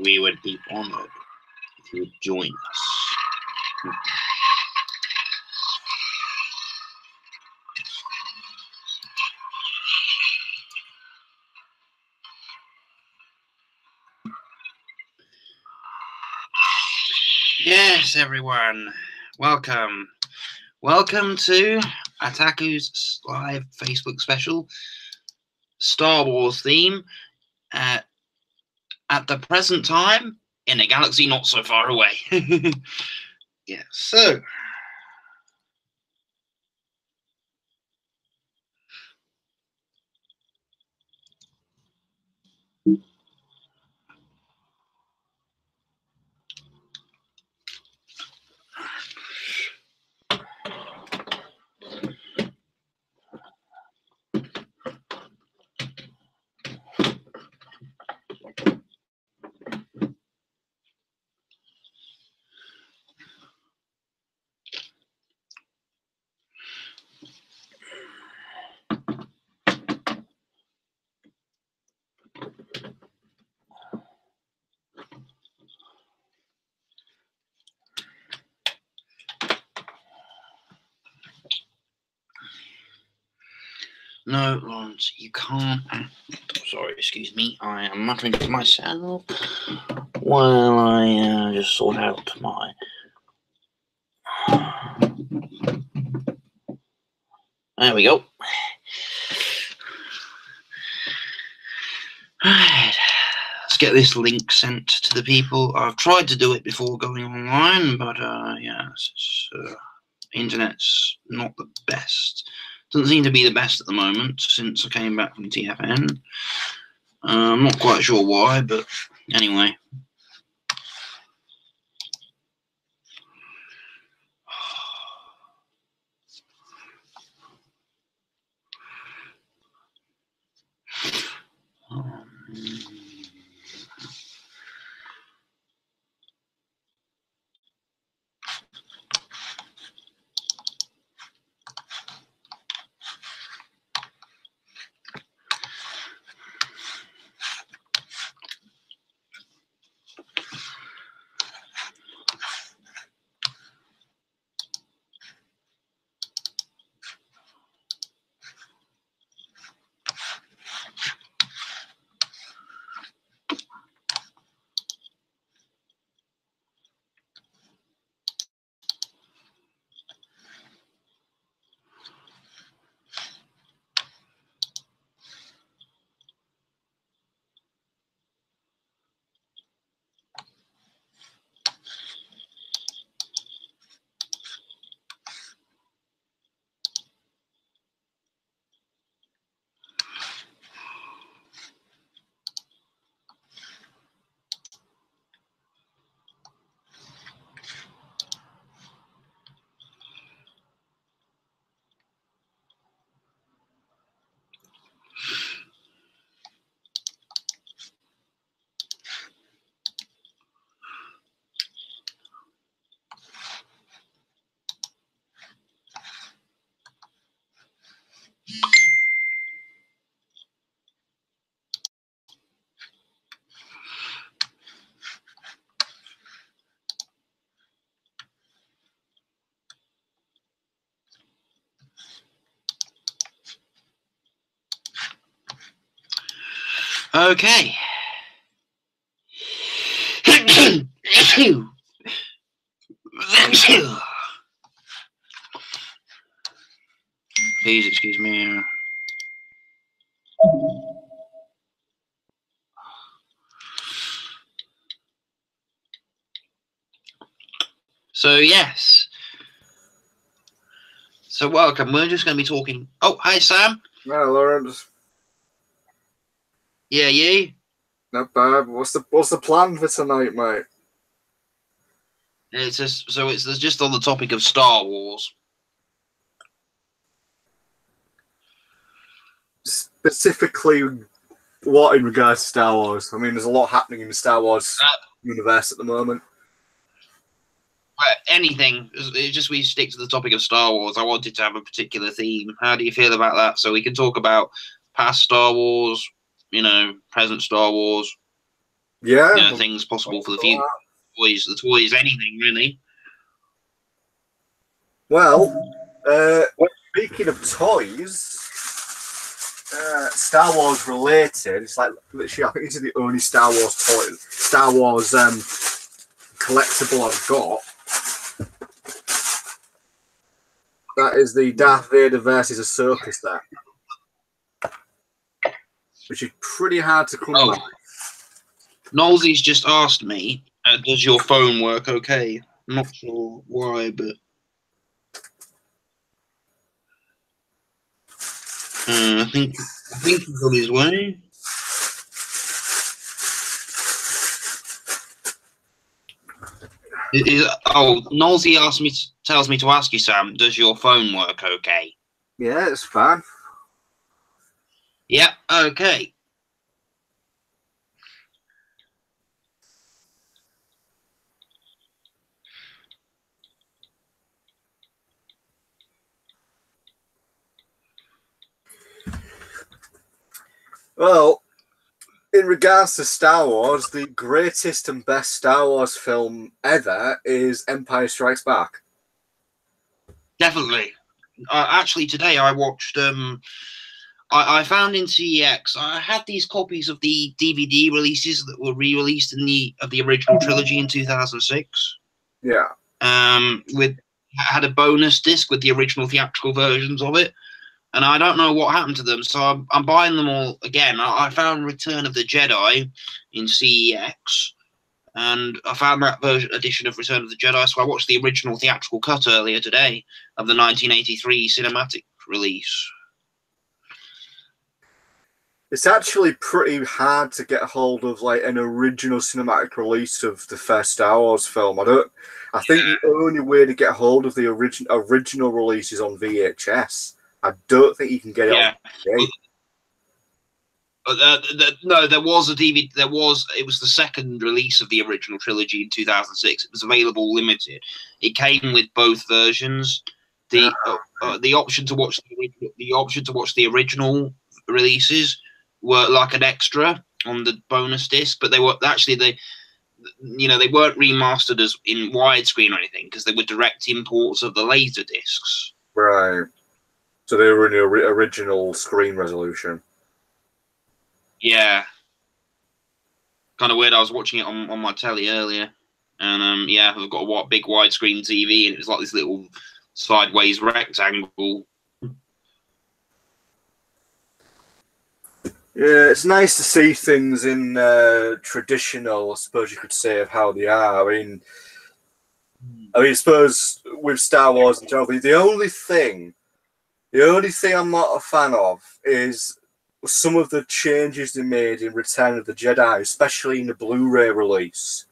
we would be honored if you would join us. Yes, everyone, welcome. Welcome to Ataku's live Facebook special, Star Wars theme, at the present time, in a galaxy not so far away. Yeah, so... No, Lawrence, you can't act. Sorry, excuse me. I am muttering to myself while I just sort out my... There we go. Right, let's get this link sent to the people. I've tried to do it before going online, but yeah, internet's not the best. Doesn't seem to be the best at the moment since I came back from TFN. I'm not quite sure why, but anyway. Okay. Please excuse me. So yes. So welcome. We're just going to be talking. Oh, hi Sam. No, Lawrence. Yeah, you. Not bad. What's the plan for tonight, mate? It's just on the topic of Star Wars. Specifically, what in regards to Star Wars? I mean, there's a lot happening in the Star Wars universe at the moment. Anything. It's just we stick to the topic of Star Wars. I wanted to have a particular theme. How do you feel about that? So we can talk about past Star Wars, you know, present Star Wars. Yeah. You know, things possible for the future. The toys, anything really. Well, speaking of toys, Star Wars related, it's like literally, I think this is the only Star Wars toy, Star Wars collectible I've got. That is the Darth Vader versus Ahsoka set, which is pretty hard to come by. Knowlsy's just asked me, does your phone work okay? I'm not sure why, but I think he's on his way. Knowlsy tells me to ask you, Sam, does your phone work okay? Yeah, it's fine. Yeah, okay. Well, in regards to Star Wars, the greatest and best Star Wars film ever is Empire Strikes Back. Definitely. Actually, today I watched. I found in CEX. I had these copies of the DVD releases that were re-released of the original trilogy in 2006. Yeah. Had a bonus disc with the original theatrical versions of it. And I don't know what happened to them, so I'm buying them all again. I found Return of the Jedi in CEX, and I found that edition of Return of the Jedi, so I watched the original theatrical cut earlier today of the 1983 cinematic release. It's actually pretty hard to get a hold of like an original cinematic release of the first Star Wars film. I think the only way to get a hold of the original release is on VHS. I don't think you can get it on DVD. No, there was a DVD. It was the second release of the original trilogy in 2006. It was available limited. It came with both versions. The option to watch the original releases were like an extra on the bonus disc, but they weren't remastered as in widescreen or anything because they were direct imports of the laser discs. Right. So they were in the original screen resolution. Yeah. Kind of weird. I was watching it on my telly earlier, and I've got a big widescreen TV, and it was like this little sideways rectangle. Yeah, it's nice to see things in traditional, I suppose you could say, of how they are. I mean, I suppose with Star Wars and general, the only thing I'm not a fan of is some of the changes they made in Return of the Jedi, especially in the Blu-ray release.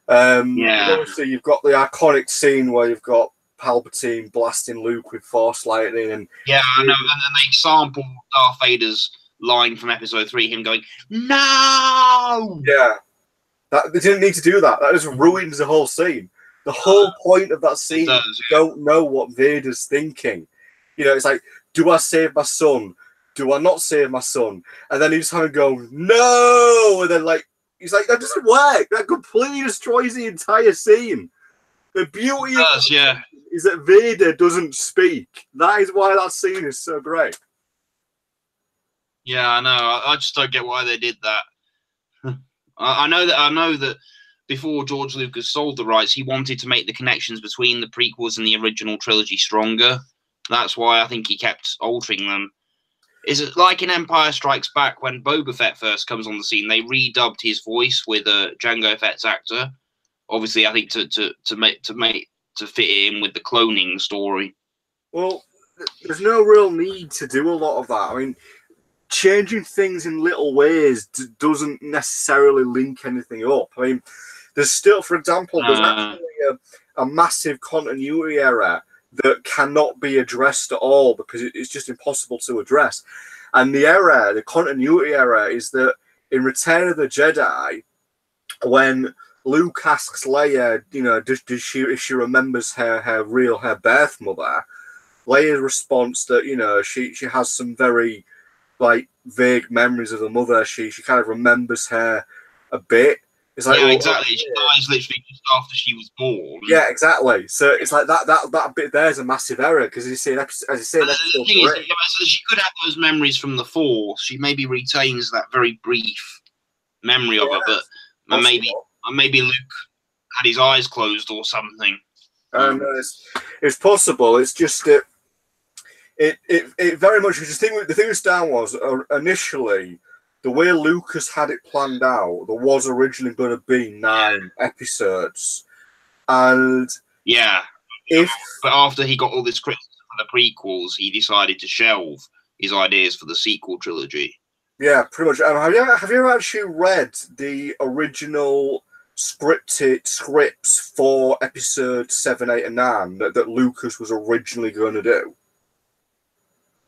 Obviously, you've got the iconic scene where you've got Palpatine blasting Luke with Force lightning, and I know, and they sampled Darth Vader's line from Episode 3, him going "No!" Yeah, they didn't need to do that. That just ruins the whole scene. The whole point of that scene, you don't know what Vader's thinking. You know, it's like, do I save my son? Do I not save my son? And then he's having to go, no! And then, like, he's like, that doesn't work. That completely destroys the entire scene. The beauty is that Vader doesn't speak. That is why that scene is so great. Yeah, I know. I just don't get why they did that. I know that before George Lucas sold the rights, he wanted to make the connections between the prequels and the original trilogy stronger. That's why I think he kept altering them. Is it like in Empire Strikes Back when Boba Fett first comes on the scene? They redubbed his voice with a Jango Fett's actor. Obviously, I think to fit it in with the cloning story. Well, there's no real need to do a lot of that. I mean, changing things in little ways doesn't necessarily link anything up. I mean, there's still, for example, there's actually a massive continuity error that cannot be addressed at all because it's just impossible to address. And the continuity error is that in Return of the Jedi, when Luke asks Leia, you know, if she remembers her birth mother, Leia's response that, you know, she has some very like vague memories of the mother. She kind of remembers her a bit. It's like, yeah, well, exactly. She dies literally just after she was born. Yeah, exactly. So it's like that bit there is a massive error because you see, as you say, The thing is, she could have those memories from the Force. She maybe retains that very brief memory of it, but maybe Luke had his eyes closed or something. It's possible. It's just that it very much. The thing with Star Wars initially, the way Lucas had it planned out, there was originally going to be 9 episodes, and but after he got all this criticism for the prequels, he decided to shelve his ideas for the sequel trilogy. Yeah, pretty much. Have you ever actually read the original scripts for episode 7, 8, and 9 that Lucas was originally going to do?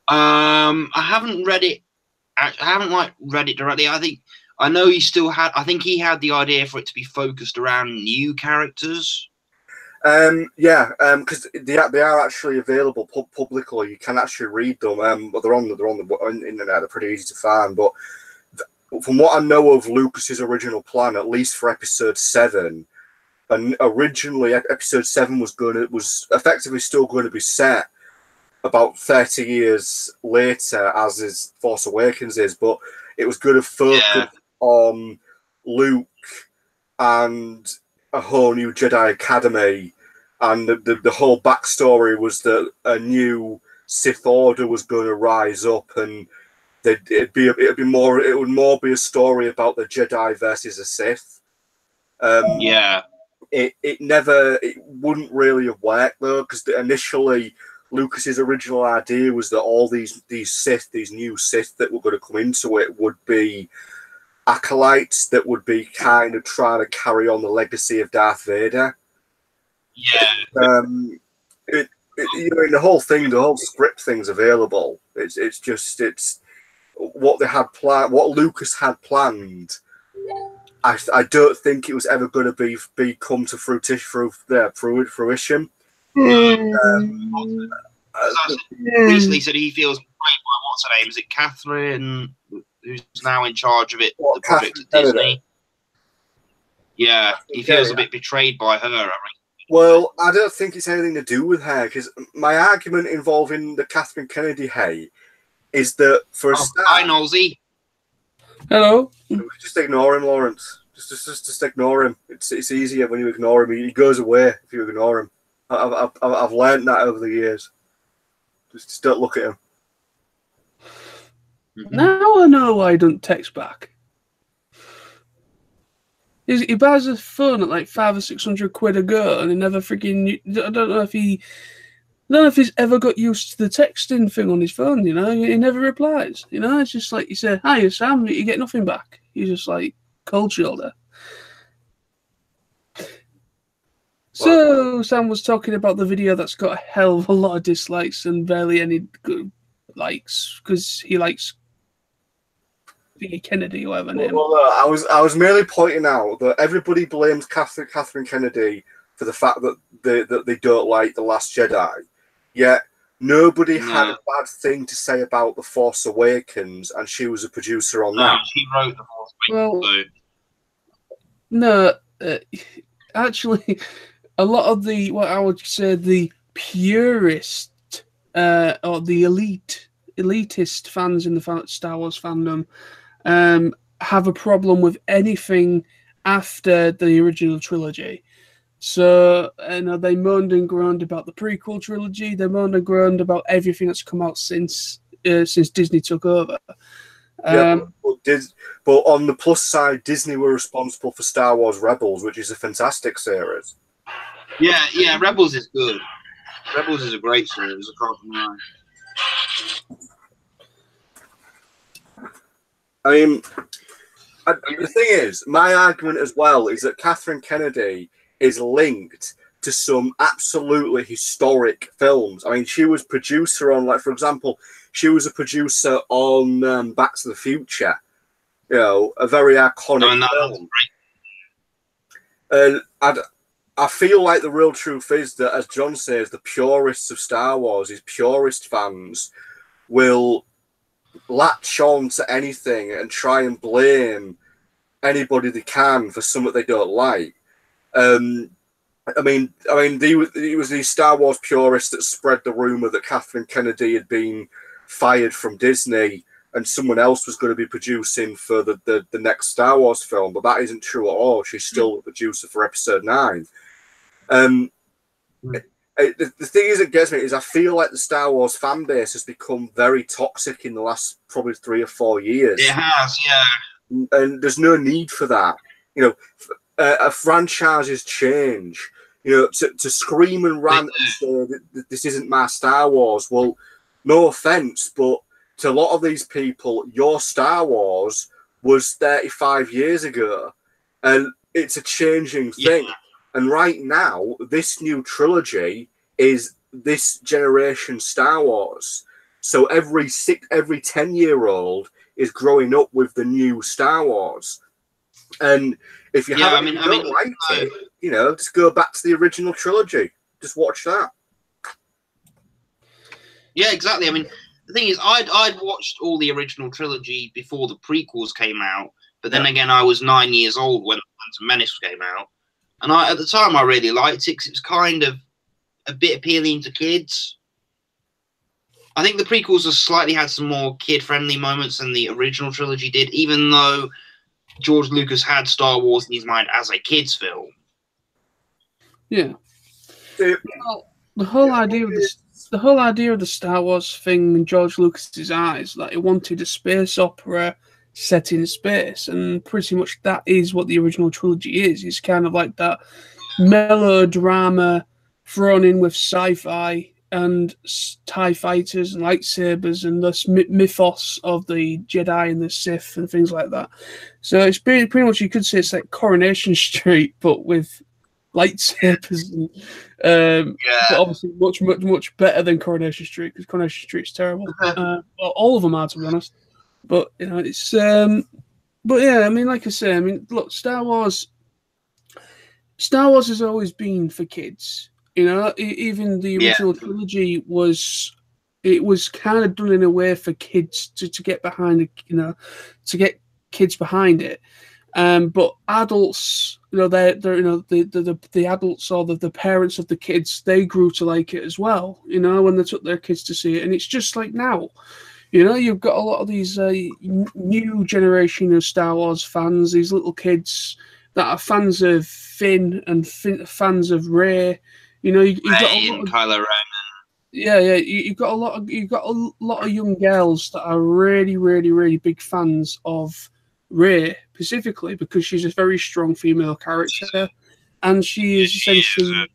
I haven't read it. I haven't read it directly. I know he still had. I think he had the idea for it to be focused around new characters. Because they are actually available publicly. You can actually read them. But they're on the internet. They're pretty easy to find. But from what I know of Lucas's original plan, at least for episode 7, and originally episode 7 was effectively still going to be set about 30 years later, as is Force Awakens is, but it was going to focus on Luke and a whole new Jedi Academy, and the whole backstory was that a new Sith Order was going to rise up, and it would more be a story about the Jedi versus the Sith. It wouldn't really have worked though, because initially Lucas's original idea was that all these Sith, these new Sith that were going to come into it, would be acolytes that would be kind of trying to carry on the legacy of Darth Vader. The whole script thing's available. It's what they had planned, what Lucas had planned. I don't think it was ever going to be come to fruition. Recently said he feels betrayed by what's her name? Is it Catherine, who's now in charge of it, the project at Disney? Yeah, he feels a bit betrayed by her. Well, I don't think it's anything to do with her, because my argument involving the Catherine Kennedy hate is that for a start, hi, Knowlsy. Hello. Just ignore him, Lawrence. Just ignore him. It's easier when you ignore him. He goes away if you ignore him. I've learned that over the years. Just don't look at him. Now I know why he doesn't text back. He buys a phone at like £500 or £600 a go, and he never freaking. I don't know if he's ever got used to the texting thing on his phone. You know, he never replies. You know, it's just like you say, "Hi, Sam," you get nothing back. He's just like cold shoulder. So Sam was talking about the video that's got a hell of a lot of dislikes and barely any good likes because he likes Kennedy or whatever name. Well, I was merely pointing out that everybody blames Catherine Kennedy for the fact that they don't like The Last Jedi, yet nobody had a bad thing to say about The Force Awakens, and she was a producer on that. She wrote The Force Awakens. No, actually, a lot of what I would say the purist or the elitist fans in the Star Wars fandom have a problem with anything after the original trilogy. So, they moaned and groaned about the prequel trilogy. They moaned and groaned about everything that's come out since Disney took over. But on the plus side, Disney were responsible for Star Wars Rebels, which is a fantastic series. Yeah, Rebels is good. Rebels is a great series. I can't deny. I mean, the thing is, my argument as well is that Catherine Kennedy is linked to some absolutely historic films. I mean, she was producer on, like, for example, she was a producer on Back to the Future, a very iconic film. And I feel like the real truth is that, as John says, the purists of Star Wars, his purist fans, will latch on to anything and try and blame anybody they can for something they don't like. I mean, it was these Star Wars purists that spread the rumor that Kathleen Kennedy had been fired from Disney and someone else was going to be producing for the next Star Wars film, but that isn't true at all. She's still the producer for Episode 9. The thing is that gets me is I feel like the Star Wars fan base has become very toxic in the last probably 3 or 4 years. It has, yeah. And there's no need for that. You know, a franchises change. You know, to scream and rant and say that this isn't my Star Wars. Well, no offense, but to a lot of these people, your Star Wars was 35 years ago, and it's a changing thing. Yeah. And right now, this new trilogy is this generation Star Wars. So every 10-year-old is growing up with the new Star Wars. And if you don't like it, you know, just go back to the original trilogy. Just watch that. Yeah, exactly. I mean, the thing is, I'd watched all the original trilogy before the prequels came out, but then again, I was 9 years old when Phantom Menace came out. And at the time, I really liked it because it was kind of a bit appealing to kids. I think the prequels have slightly had some more kid-friendly moments than the original trilogy did, even though George Lucas had Star Wars in his mind as a kids' film. Yeah. Well, the whole idea of the Star Wars thing in George Lucas's eyes, that he wanted a space opera set in space, and pretty much that is what the original trilogy is. It's kind of like that melodrama thrown in with sci-fi and TIE fighters and lightsabers and the mythos of the Jedi and the Sith and things like that. So it's pretty much, you could say it's like Coronation Street, but with lightsabers. And, but obviously much better than Coronation Street, because Coronation Street's terrible. Well, all of them are, to be honest. But, you know, it's... but, yeah, I mean, like I say, I mean, look, Star Wars has always been for kids. You know, even the original trilogy was kind of done in a way for kids to get behind it, you know, to get kids behind it. But adults, you know, they're you know, the adults or the parents of the kids, they grew to like it as well, you know, when they took their kids to see it. And it's just like now, you know, you've got a lot of these new generation of Star Wars fans, these little kids that are fans of Finn and fans of Rey. You know, you've got a lot of Kylo Ren. Yeah, you've got a lot of young girls that are really, really, really big fans of Rey, specifically because she's a very strong female character, and she is essentially,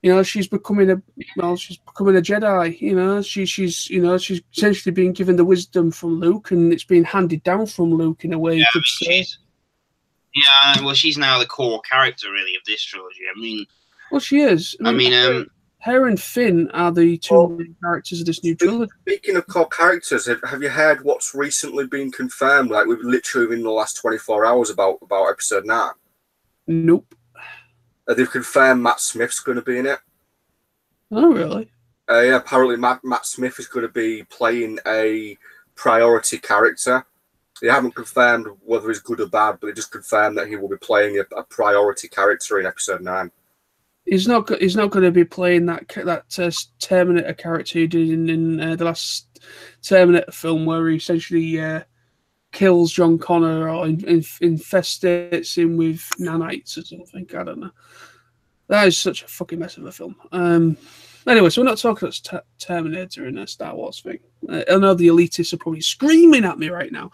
you know, she's becoming a Jedi. You know, she's essentially being given the wisdom from Luke, and it's being handed down from Luke in a way. You could say. Yeah, well, she's now the core character really of this trilogy. I mean. Well, she is. I mean, her and Finn are the two main characters of this new trilogy. Speaking of core characters, have you heard what's recently been confirmed? Like, we've literally in the last 24 hours about Episode 9. Nope. They've confirmed Matt Smith's going to be in it. Oh, really? Yeah, apparently Matt Smith is going to be playing a priority character. They haven't confirmed whether he's good or bad, but they just confirmed that he will be playing a priority character in Episode 9. He's not going to be playing that Terminator character he did in the last Terminator film, where he essentially kills John Connor or infestates him with nanites or something. I don't know. That is such a fucking mess of a film. Anyway, so we're not talking about Terminator in a Star Wars thing. I know the elitists are probably screaming at me right now.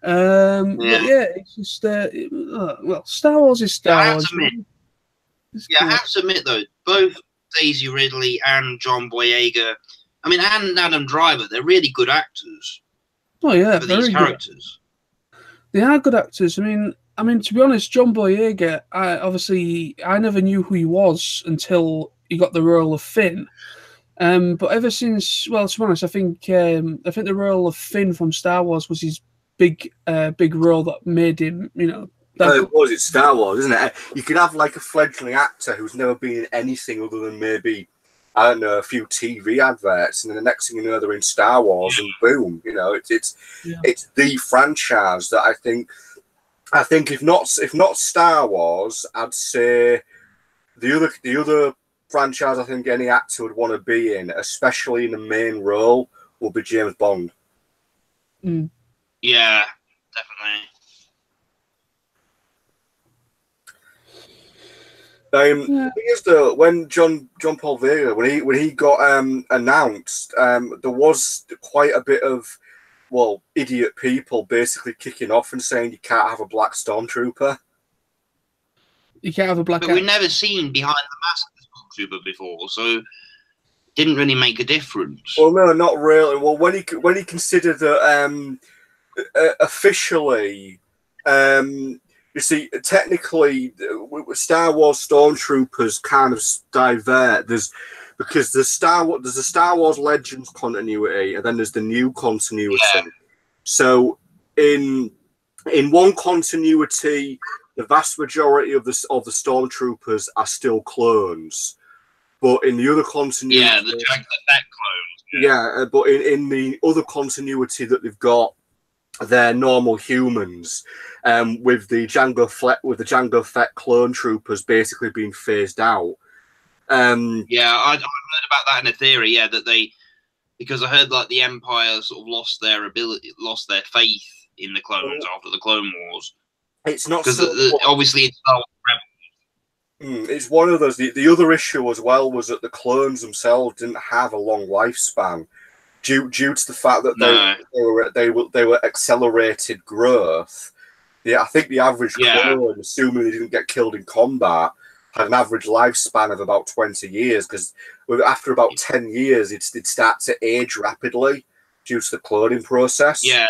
But yeah, it's just well, Star Wars is Star Wars. I have to admit, though, both Daisy Ridley and John Boyega, I mean, and Adam Driver, they're really good actors. Oh, yeah, for these characters. They are good actors. I mean, to be honest, John Boyega, I never knew who he was until he got the role of Finn. But ever since, well, to be honest, I think the role of Finn from Star Wars was his big role that made him, you know. It was. It's Star Wars, isn't it? You could have like a fledgling actor who's never been in anything other than maybe, I don't know, a few TV adverts, and then the next thing you know, they're in Star Wars, and boom, you know, it's the franchise that I think I think if not Star Wars, I'd say the other franchise I think any actor would want to be in, especially in the main role, will be James Bond. Mm. Yeah, definitely. The thing is though, when John Paul Vega when he got announced, there was quite a bit of idiot people basically kicking off and saying you can't have a black stormtrooper. You can't have a black. But we've never seen behind the mask of the stormtrooper before, so didn't really make a difference. Well, no, not really. Well, when he considered that officially, you see, technically, Star Wars stormtroopers kind of divert. Because there's a Star Wars Legends continuity, and then there's the new continuity. Yeah. So in one continuity, the vast majority of the stormtroopers are still clones, but in the other continuity, yeah, the Jango Fett clones. Yeah, but in the other continuity that they've got, they're normal humans, with the Jango Fett clone troopers basically being phased out. Yeah, I've heard about that in a theory. Yeah, that because I heard like the Empire sort of lost their faith in the clones after the Clone Wars. It's not because obviously it's Star Wars Rebels. It's one of those. The other issue as well was that the clones themselves didn't have a long lifespan due to the fact that they were accelerated growth. Yeah, I think the average clone, assuming they didn't get killed in combat, had an average lifespan of about 20 years, because after about 10 years, it'd start to age rapidly due to the cloning process. Yeah.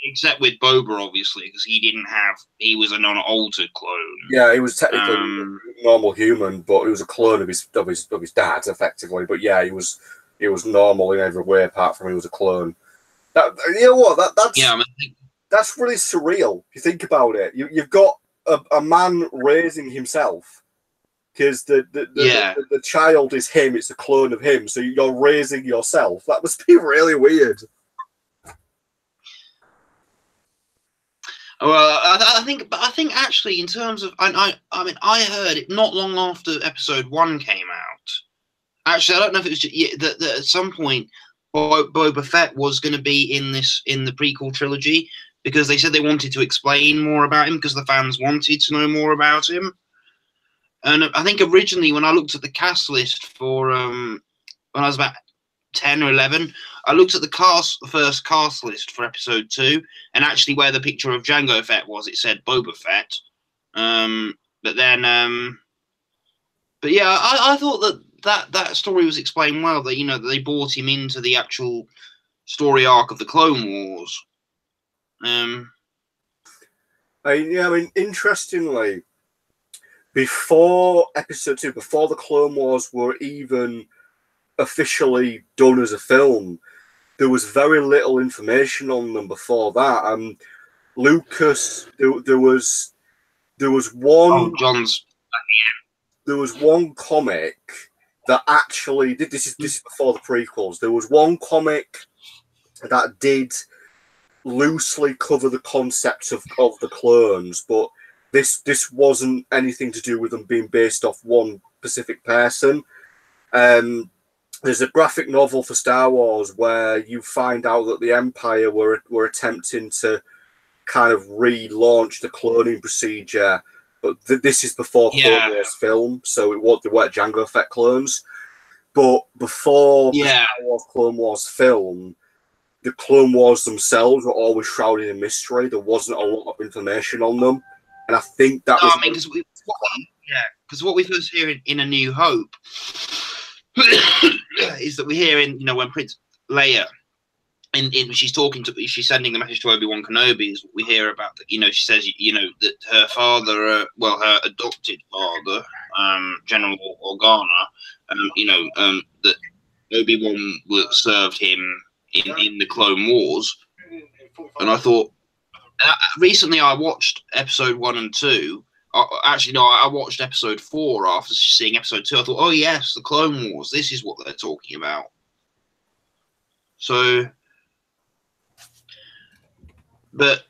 Except with Boba, obviously, because he was an unaltered clone. Yeah, he was technically a normal human, but he was a clone of his dad, effectively. But yeah, he was normal in every way, apart from he was a clone. You know what? That's really surreal if you think about it. You've got a man raising himself, because the child is him, it's a clone of him, so you're raising yourself. That must be really weird. Well, I think actually in terms of I heard it not long after episode 1 came out. Actually, I don't know if it was just, that at some point Boba Fett was going to be in the prequel trilogy, because they said they wanted to explain more about him because the fans wanted to know more about him. And I think originally when I looked at the cast list for when I was about 10 or 11, I looked at the first cast list for episode 2, and actually where the picture of Jango Fett was, it said Boba Fett. But yeah, I thought that story was explained well, that that they brought him into the actual story arc of the Clone Wars. Interestingly, before episode 2, before the Clone Wars were even officially done as a film, there was very little information on them before that. Lucas, there was one. There was one comic that actually did. This is before the prequels. There was one comic that did loosely cover the concept of the clones, but this wasn't anything to do with them being based off one specific person. There's a graphic novel for Star Wars where you find out that the Empire were attempting to kind of relaunch the cloning procedure, but this is before Clone Wars film, so they weren't Jango Fett clones. But before the Star Wars Clone Wars film, the Clone Wars themselves were always shrouded in mystery. There wasn't a lot of information on them, and I think that was. Because what we first hear in A New Hope is that we hear when Prince Leia, she's sending the message to Obi-Wan Kenobi, is what we hear about that. She says that her father, her adopted father, General Organa, that Obi-Wan served him in the Clone Wars. And I thought, recently I watched episode 1 and 2. Actually, no, I watched episode 4 after seeing episode 2. I thought, oh yes, the Clone Wars, this is what they're talking about. So, but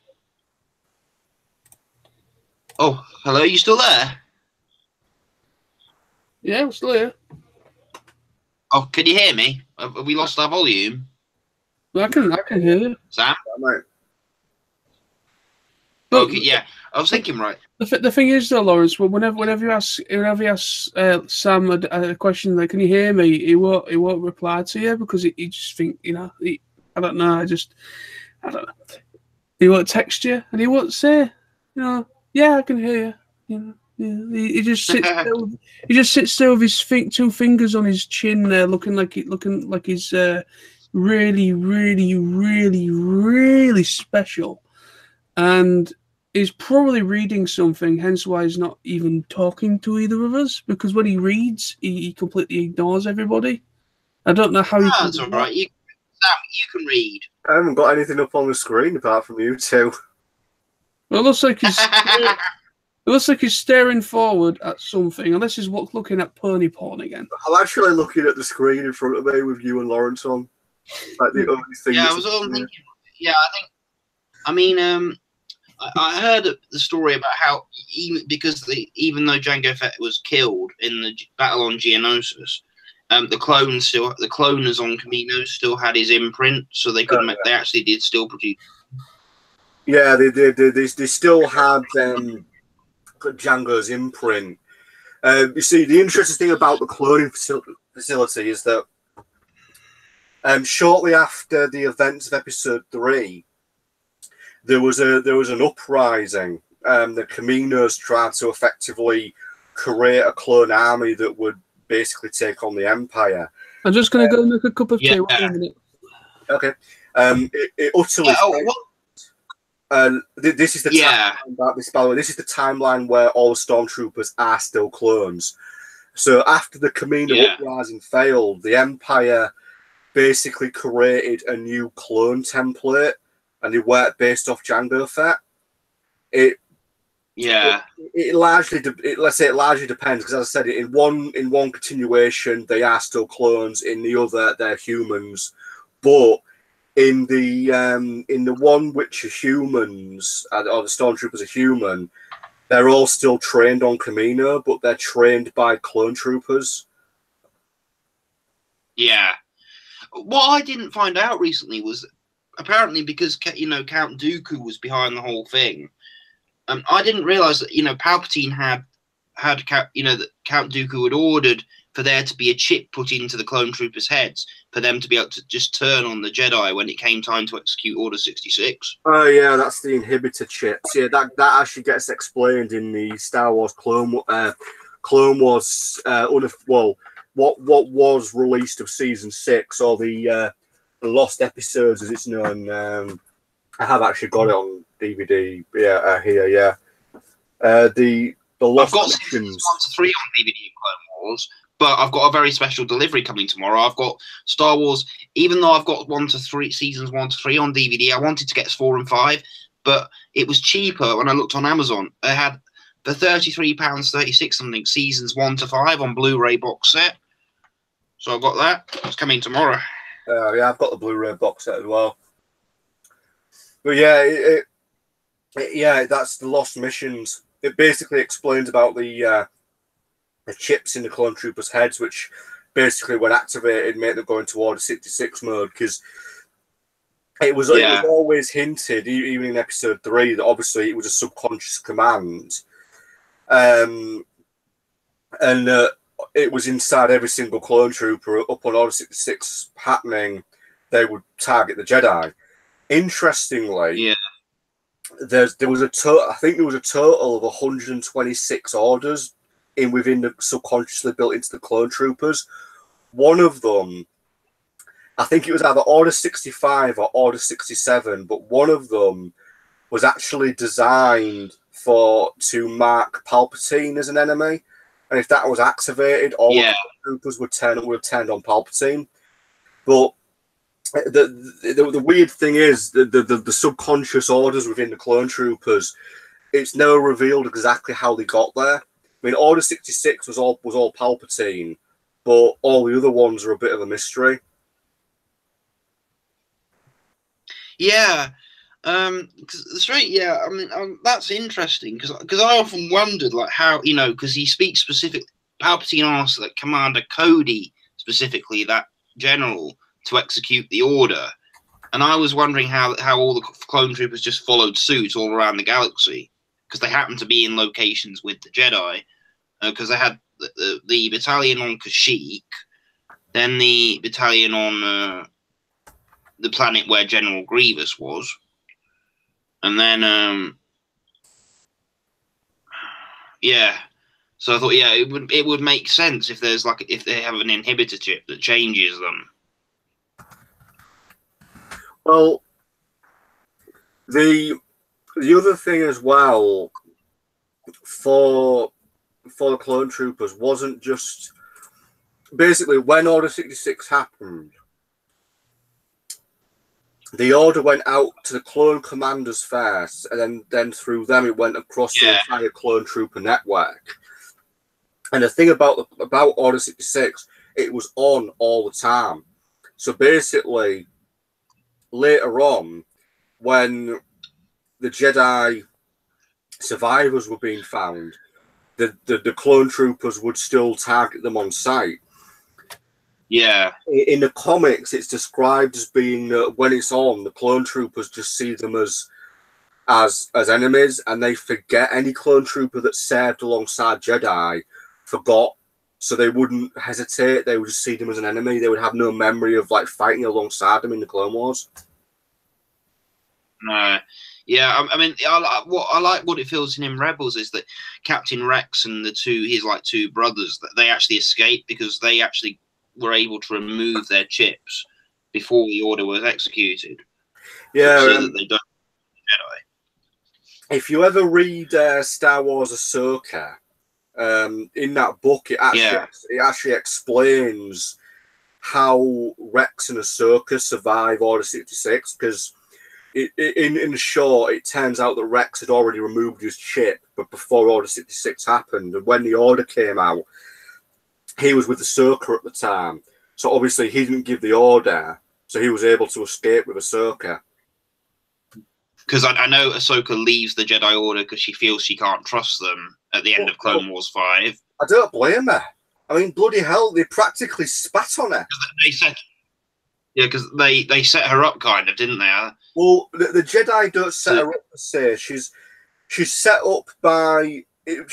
Oh, hello, you still there? Yeah, I'm still here. Oh, can you hear me? Have we lost our volume? Well, I can hear you. Sam? Right. But Okay, yeah. I was thinking right. the thing is, though, Lawrence, well, whenever you ask Sam a question like, "Can you hear me?" He won't reply to you because he just think, you know, I don't know. I don't know. He won't text you and he won't say, you know, yeah, I can hear you. You know, yeah. He just sits there. He just sits there with his two fingers on his chin there, looking like he's really, really, really, really special. And he's probably reading something, hence why he's not even talking to either of us. Because when he reads, he completely ignores everybody. I don't know how he can. That's all right. Sam, you can read. I haven't got anything up on the screen apart from you two. Well, it looks like he's. It looks like he's staring forward at something, unless he's looking at pony porn again. I'm actually looking at the screen in front of me with you and Lawrence on. Like the only thing. Yeah, I was all thinking. Yeah, I mean, I heard the story about how even though Jango Fett was killed in the battle on Geonosis, the cloners on Kamino still had his imprint, so they couldn't. They actually did still produce. Yeah, they still had Django's imprint. You see, the interesting thing about the cloning facility is that shortly after the events of Episode 3, there was an uprising. The Caminos tried to effectively create a clone army that would basically take on the Empire. I'm just going to go make a cup of tea. Yeah. Wait a minute. Okay. It utterly. This is the timeline. By the way, this is the timeline where all the stormtroopers are still clones. So after the Kamino uprising failed, the Empire basically created a new clone template, and it worked based off Jango Fett. It largely depends, because as I said, in one continuation they are still clones, in the other they're humans, but in the one which are humans, or the stormtroopers are human, they're all still trained on Kamino, but they're trained by clone troopers. Yeah. What I didn't find out recently was apparently because Count Dooku was behind the whole thing. I didn't realize that Palpatine had that Count Dooku had ordered for there to be a chip put into the clone troopers' heads for them to be able to just turn on the Jedi when it came time to execute Order 66. Oh yeah, that's the inhibitor chips. Yeah, that actually gets explained in the Star Wars Clone Wars. What was released of Season 6, or the Lost Episodes as it's known. I have actually got it on DVD. Yeah, here. Yeah, the Lost. I've got Seasons 1 to 3 on DVD in Clone Wars. But I've got a very special delivery coming tomorrow. I've got Star Wars, even though I've got Seasons 1 to 3 on DVD, I wanted to get 4 and 5, but it was cheaper when I looked on Amazon. I had the £33.36 something, Seasons 1 to 5 on Blu-ray box set. So I've got that. It's coming tomorrow. Yeah, I've got the Blu-ray box set as well. But yeah, that's the Lost Missions. It basically explains about the chips in the clone troopers' heads, which basically, when activated, make them go into Order 66 mode, because it was always hinted, even in Episode 3, that obviously it was a subconscious command, and it was inside every single clone trooper. Up on Order 66 happening, they would target the Jedi. Interestingly, there was a total of 126 orders within the subconsciously built into the clone troopers. One of them, I think it was either Order 65 or Order 67, but one of them was actually designed to mark Palpatine as an enemy, and if that was activated, all the troopers would turn on Palpatine. But the weird thing is the subconscious orders within the clone troopers, it's never revealed exactly how they got there. I mean, Order 66 was all Palpatine, but all the other ones are a bit of a mystery. Yeah. Straight, yeah. I mean, that's interesting because I often wondered like how because he speaks specific. Palpatine asked like Commander Cody specifically, that general, to execute the order, and I was wondering how all the clone troopers just followed suit all around the galaxy because they happened to be in locations with the Jedi, because they had the battalion on Kashyyyk, then the battalion on the planet where General Grievous was. And then, yeah. So I thought, yeah, it would make sense if there's if they have an inhibitor chip that changes them. Well, the other thing as well for the clone troopers wasn't just basically when Order 66 happened. The order went out to the clone commanders first, and then through them it went across the entire clone trooper network. And the thing about Order 66, it was on all the time. So basically, later on, when the Jedi survivors were being found, the clone troopers would still target them on sight. Yeah. In the comics, it's described as being when it's on, the clone troopers just see them as enemies, and they forget. Any clone trooper that served alongside Jedi forgot, so they wouldn't hesitate. They would just see them as an enemy. They would have no memory of like fighting alongside them in the Clone Wars. No. Yeah, I mean, I like what it feels in Rebels is that Captain Rex and his two brothers, that they actually escaped because they actually were able to remove their chips before the order was executed. Yeah, so that they don't Jedi. If you ever read Star Wars Ahsoka, in that book, it actually explains how Rex and Ahsoka survive Order 66, because in short, it turns out that Rex had already removed his chip, but before Order 66 happened, and when the order came out, he was with Ahsoka at the time, so obviously he didn't give the order, so he was able to escape with Ahsoka. Because I know Ahsoka leaves the Jedi Order because she feels she can't trust them at the end of Clone Wars 5. I don't blame her. I mean, bloody hell, they practically spat on her. Because they set her up, kind of, didn't they? Well, the Jedi don't set her up per se. She's set up by a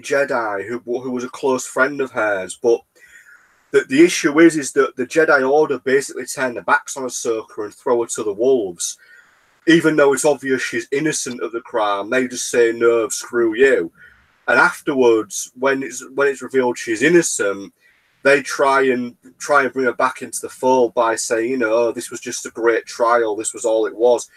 Jedi who was a close friend of hers. But the issue is that the Jedi Order basically turn their backs on Ahsoka and throw her to the wolves. Even though it's obvious she's innocent of the crime, they just say, no, screw you. And afterwards, when it's revealed she's innocent, they try and bring her back into the fold by saying, this was just a great trial, this was all it was.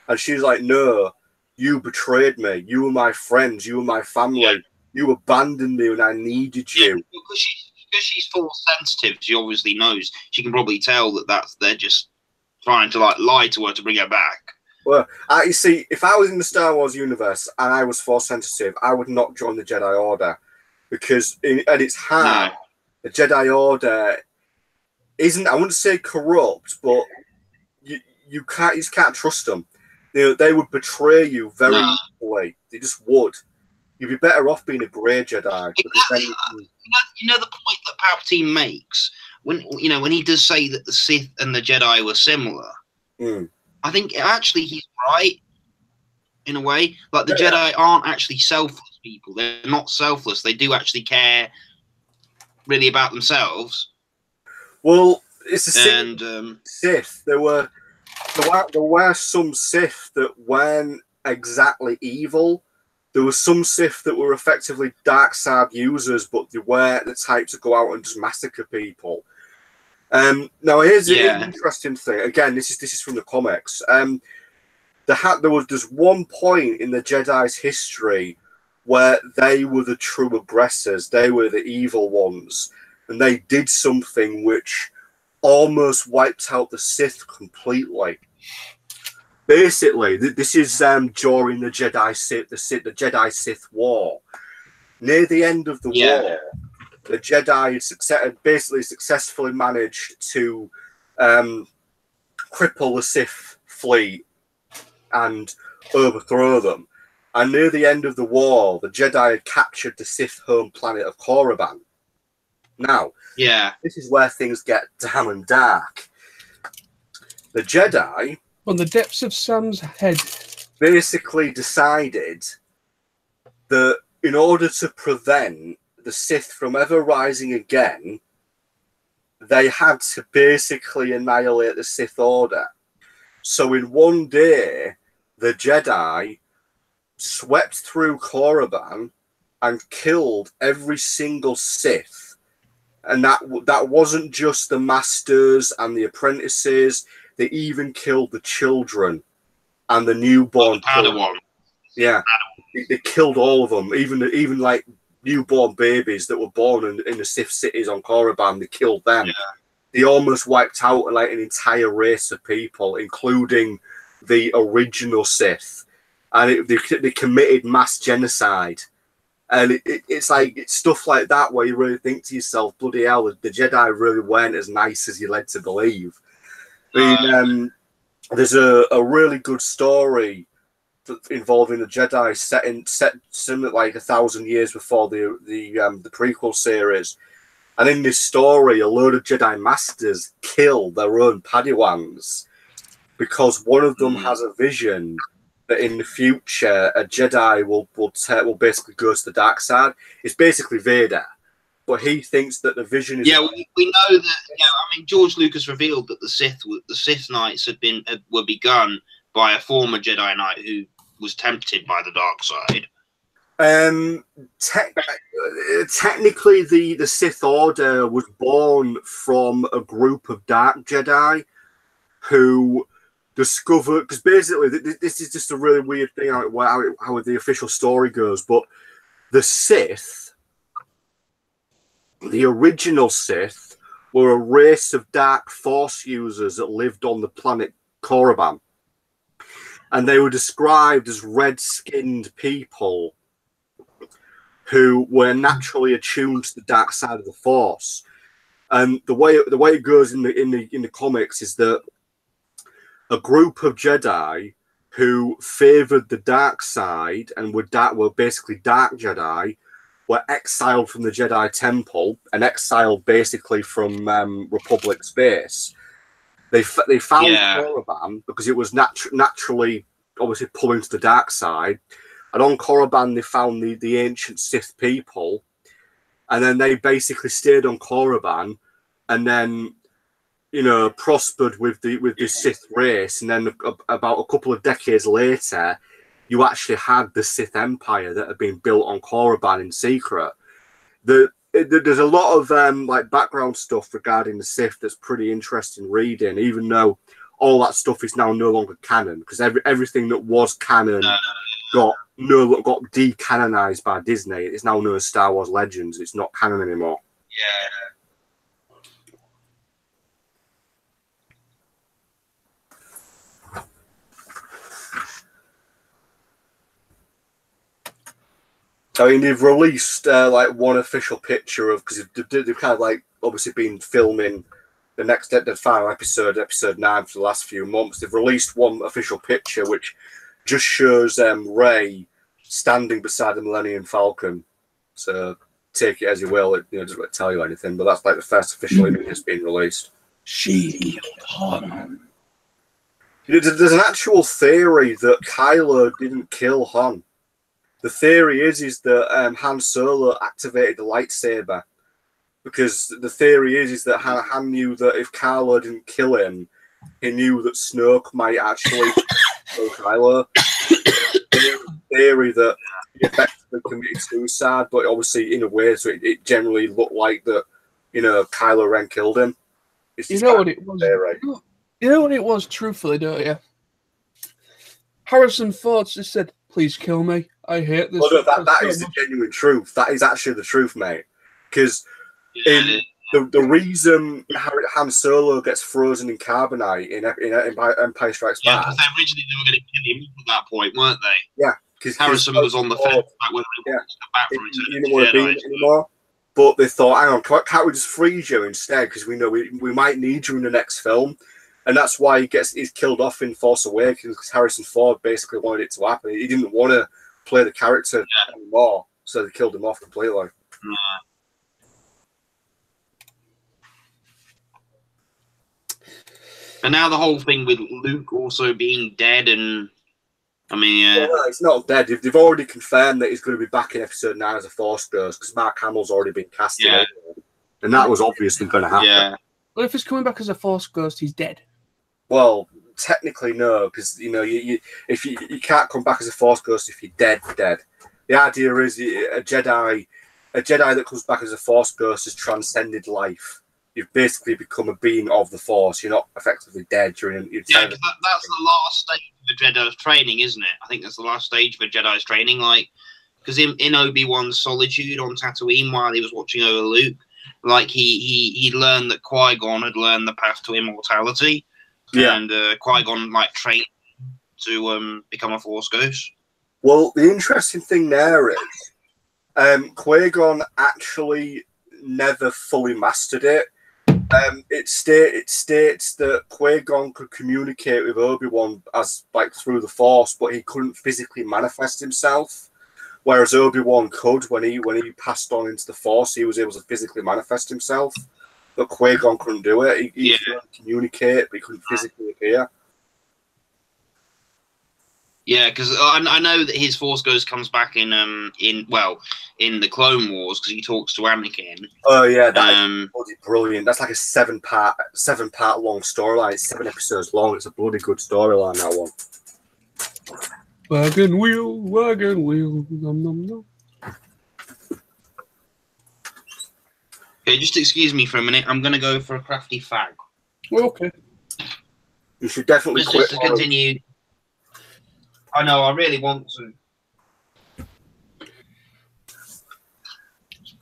And she's like, no, you betrayed me. You were my friends. You were my family. Yeah. You abandoned me when I needed you. Yeah, because she's force sensitive, she obviously knows. She can probably tell that they're just trying to lie to her to bring her back. Well, you see, if I was in the Star Wars universe and I was force sensitive, I would not join the Jedi Order, because at its heart, the Jedi Order isn't, I wouldn't say corrupt, but you just can't trust them. They would betray you very easily. They just would. You'd be better off being a grey Jedi. Exactly. The point that Palpatine makes when he does say that the Sith and the Jedi were similar. I think actually he's right in a way. Like the Jedi aren't actually selfless people. They're not selfless. They do actually care really about themselves. Well, it's the same. Sith. There were some Sith that weren't exactly evil. There were some Sith that were effectively dark side users, but they weren't the type to go out and just massacre people. Now here's the interesting thing. Again, this is from the comics. There was just one point in the Jedi's history where they were the true aggressors. They were the evil ones, and they did something which almost wiped out the Sith completely. Basically, this is during the Jedi Sith War. Near the end of the war, the Jedi had successfully managed to cripple the Sith fleet and overthrow them. And near the end of the war, the Jedi had captured the Sith home planet of Korriban. Now, this is where things get damn and dark. The Jedi, on the depths of Sam's head, basically decided that in order to prevent the Sith from ever rising again, they had to basically annihilate the Sith Order. So in one day, the Jedi swept through Korriban and killed every single Sith. And that wasn't just the masters and the apprentices. They even killed the children and the newborn. Padawan. Yeah, they killed all of them. Even like newborn babies that were born in the Sith cities on Korriban, they killed them. Yeah. They almost wiped out like an entire race of people, including the original Sith, and they committed mass genocide. And it's like it's stuff like that where you really think to yourself, bloody hell, the Jedi really weren't as nice as you're led to believe. I mean, there's a really good story involving the Jedi set similar like 1,000 years before the prequel series. And in this story, a load of Jedi Masters kill their own Padawans because one of them has a vision that in the future a Jedi will basically go to the dark side. It's basically Vader, but he thinks that the vision is. Yeah, we know that. Yeah, I mean, George Lucas revealed that the Sith Knights were begun by a former Jedi Knight who was tempted by the dark side. Technically, the Sith Order was born from a group of dark Jedi who discovered, because basically this is just a really weird thing how the official story goes, but the Sith, the original Sith, were a race of dark Force users that lived on the planet Korriban, and they were described as red-skinned people who were naturally attuned to the dark side of the Force. And the way it goes in the comics is that a group of Jedi who favored the dark side and were basically dark Jedi were exiled from the Jedi Temple and exiled basically from Republic space. They found Korriban because it was naturally obviously pulling to the dark side. And on Korriban, they found the ancient Sith people, and then they basically stayed on Korriban, and then prospered with the Sith race. And then about a couple of decades later, you actually had the Sith Empire that had been built on Korriban in secret. There's a lot of like background stuff regarding the Sith that's pretty interesting reading, even though all that stuff is now no longer canon, because everything that was canon got decanonized by Disney. It's now known as Star Wars Legends. It's not canon anymore. I mean, they've released like one official picture of, because they've kind of like obviously been filming the final episode 9 for the last few months. They've released one official picture which just shows Rey standing beside the Millennium Falcon. So take it as you will. It doesn't really tell you anything, but that's like the first official image that's been released. She killed Han. There's an actual theory that Kylo didn't kill Han. The theory is that Han Solo activated the lightsaber, because the theory is that Han knew that if Kylo didn't kill him, he knew that Snoke might actually kill Kylo. Theory that he effectively committed suicide, but obviously in a way, so it generally looked like that, Kylo Ren killed him. You know what it was? You know what it was, truthfully, don't you? Harrison Ford just said, "Please kill me. I hate this." Well, no, that is the genuine truth. That is actually the truth, mate. Because the reason Han Solo gets frozen in carbonite in Empire Strikes Back. Yeah, because originally they were going to kill him at that point, weren't they? Yeah, because Harrison was on the fence back when he come back from Return of the Jedi anymore. But they thought, hang on, can't we just freeze you instead? Because we know we might need you in the next film. And that's why he's killed off in Force Awakens, because Harrison Ford basically wanted it to happen. He didn't want to play the character anymore, so they killed him off completely. And now the whole thing with Luke also being dead, and I mean, well, it's not dead. They've already confirmed that he's going to be back in Episode 9 as a Force Ghost, because Mark Hamill's already been casted, and that was obviously going to happen. Yeah. Well, if he's coming back as a Force Ghost, he's dead. Well, technically no, because if you can't come back as a Force Ghost if you're dead. The idea is a Jedi that comes back as a Force Ghost has transcended life. You've basically become a being of the Force. You're not effectively dead during. That's the last stage of a Jedi's training, isn't it? I think that's the last stage of a Jedi's training. Like, because in Obi-Wan's solitude on Tatooine, while he was watching over Luke, like he learned that Qui-Gon had learned the path to immortality, and Qui-Gon like trained to become a Force Ghost. Well, the interesting thing there is, Qui-Gon actually never fully mastered it. It states that Qui-Gon could communicate with Obi-Wan as like through the Force, but he couldn't physically manifest himself. Whereas Obi-Wan could, when he passed on into the Force, he was able to physically manifest himself. But Qui-Gon couldn't do it. He could communicate, but he couldn't physically appear. Yeah, because I know that his Force Ghost comes back in the Clone Wars, because he talks to Anakin. Oh yeah, that's bloody brilliant. That's like a seven part long storyline. It's 7 episodes long. It's a bloody good storyline, that one. Wagon wheel, nom nom nom. Okay, just excuse me for a minute. I'm gonna go for a crafty fag. Okay. You should definitely quit. Just to continue. I know, I really want to.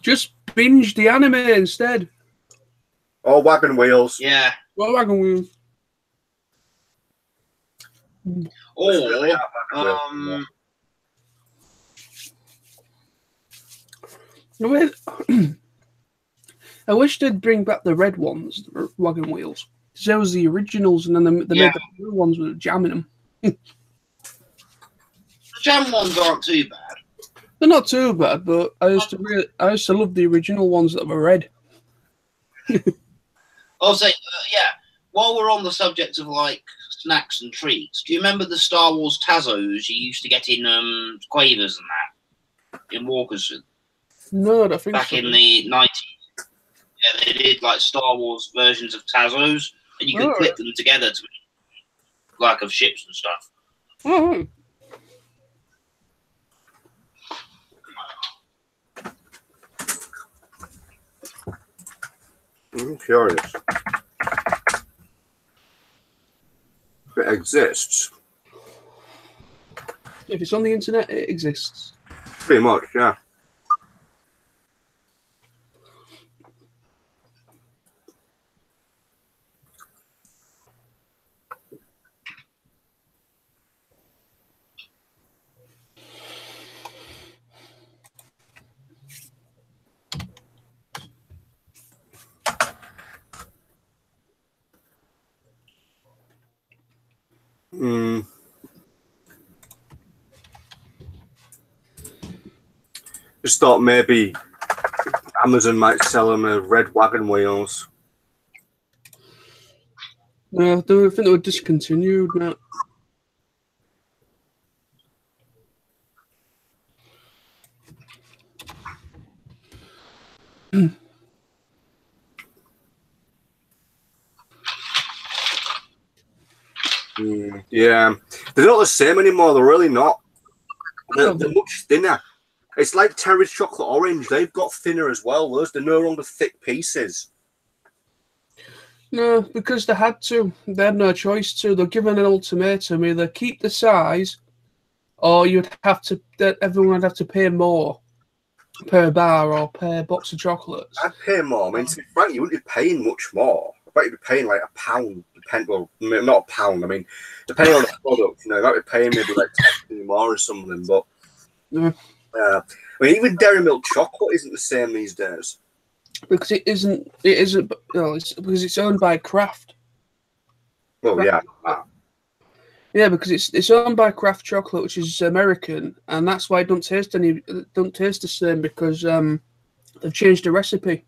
Just binge the anime instead. Or Wagon Wheels. Yeah. Well, Wagon Wheels. Or I wish they'd bring back the red ones, the Wagon Wheels. Because there was the originals, and then they made the blue ones with jamming them. The jam ones aren't too bad. They're not too bad, but I used to love the original ones that were red. I'll say, while we're on the subject of like snacks and treats, do you remember the Star Wars Tazos you used to get in Quavers and that in Walkers? No, I don't think back so. In the 90s. Yeah, they did like Star Wars versions of Tazos, and you could clip them together to like of ships and stuff. Oh. I'm curious. If it exists. If it's on the internet, it exists. Pretty much, yeah. Just thought maybe Amazon might sell them red Wagon Wheels. No, I don't think they were discontinued, Matt. Yeah, they're not the same anymore. They're really not. They're much thinner. It's like Terry's chocolate orange. They've got thinner as well. They're no longer thick pieces. No, because they had to. They had no choice to. They're given an ultimatum: either keep the size, or everyone would have to pay more per bar or per box of chocolates. I'd pay more. I mean, to be frank, you wouldn't be paying much more. I bet you'd be paying like £1. Well, not a pound. I mean, depending on the product, you might be paying maybe like 10 more or something. But I mean, even Dairy Milk chocolate isn't the same these days. Because it isn't. It isn't. It's because it's owned by Kraft. Well, yeah. Yeah, because it's owned by Kraft Chocolate, which is American, and that's why it don't taste the same because they've changed the recipe.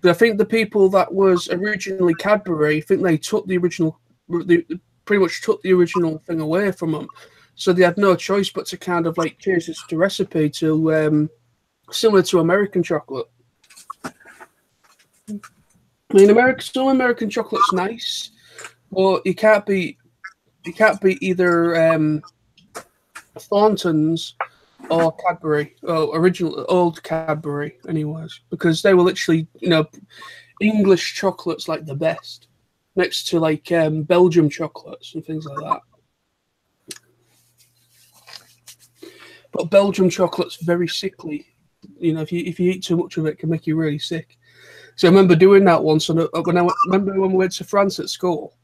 But I think the people that was originally Cadbury, I think they took the original, they pretty much took the original thing away from them, so they had no choice but to kind of like change the recipe to similar to American chocolate. I mean, some American chocolate's nice, but you can't be either Thornton's or Cadbury, or original old Cadbury, anyways, because they were literally, English chocolates like the best, next to like Belgium chocolates and things like that. But Belgium chocolate's very sickly. If you eat too much of it, it can make you really sick. So I remember doing that once, and when we went to France at school.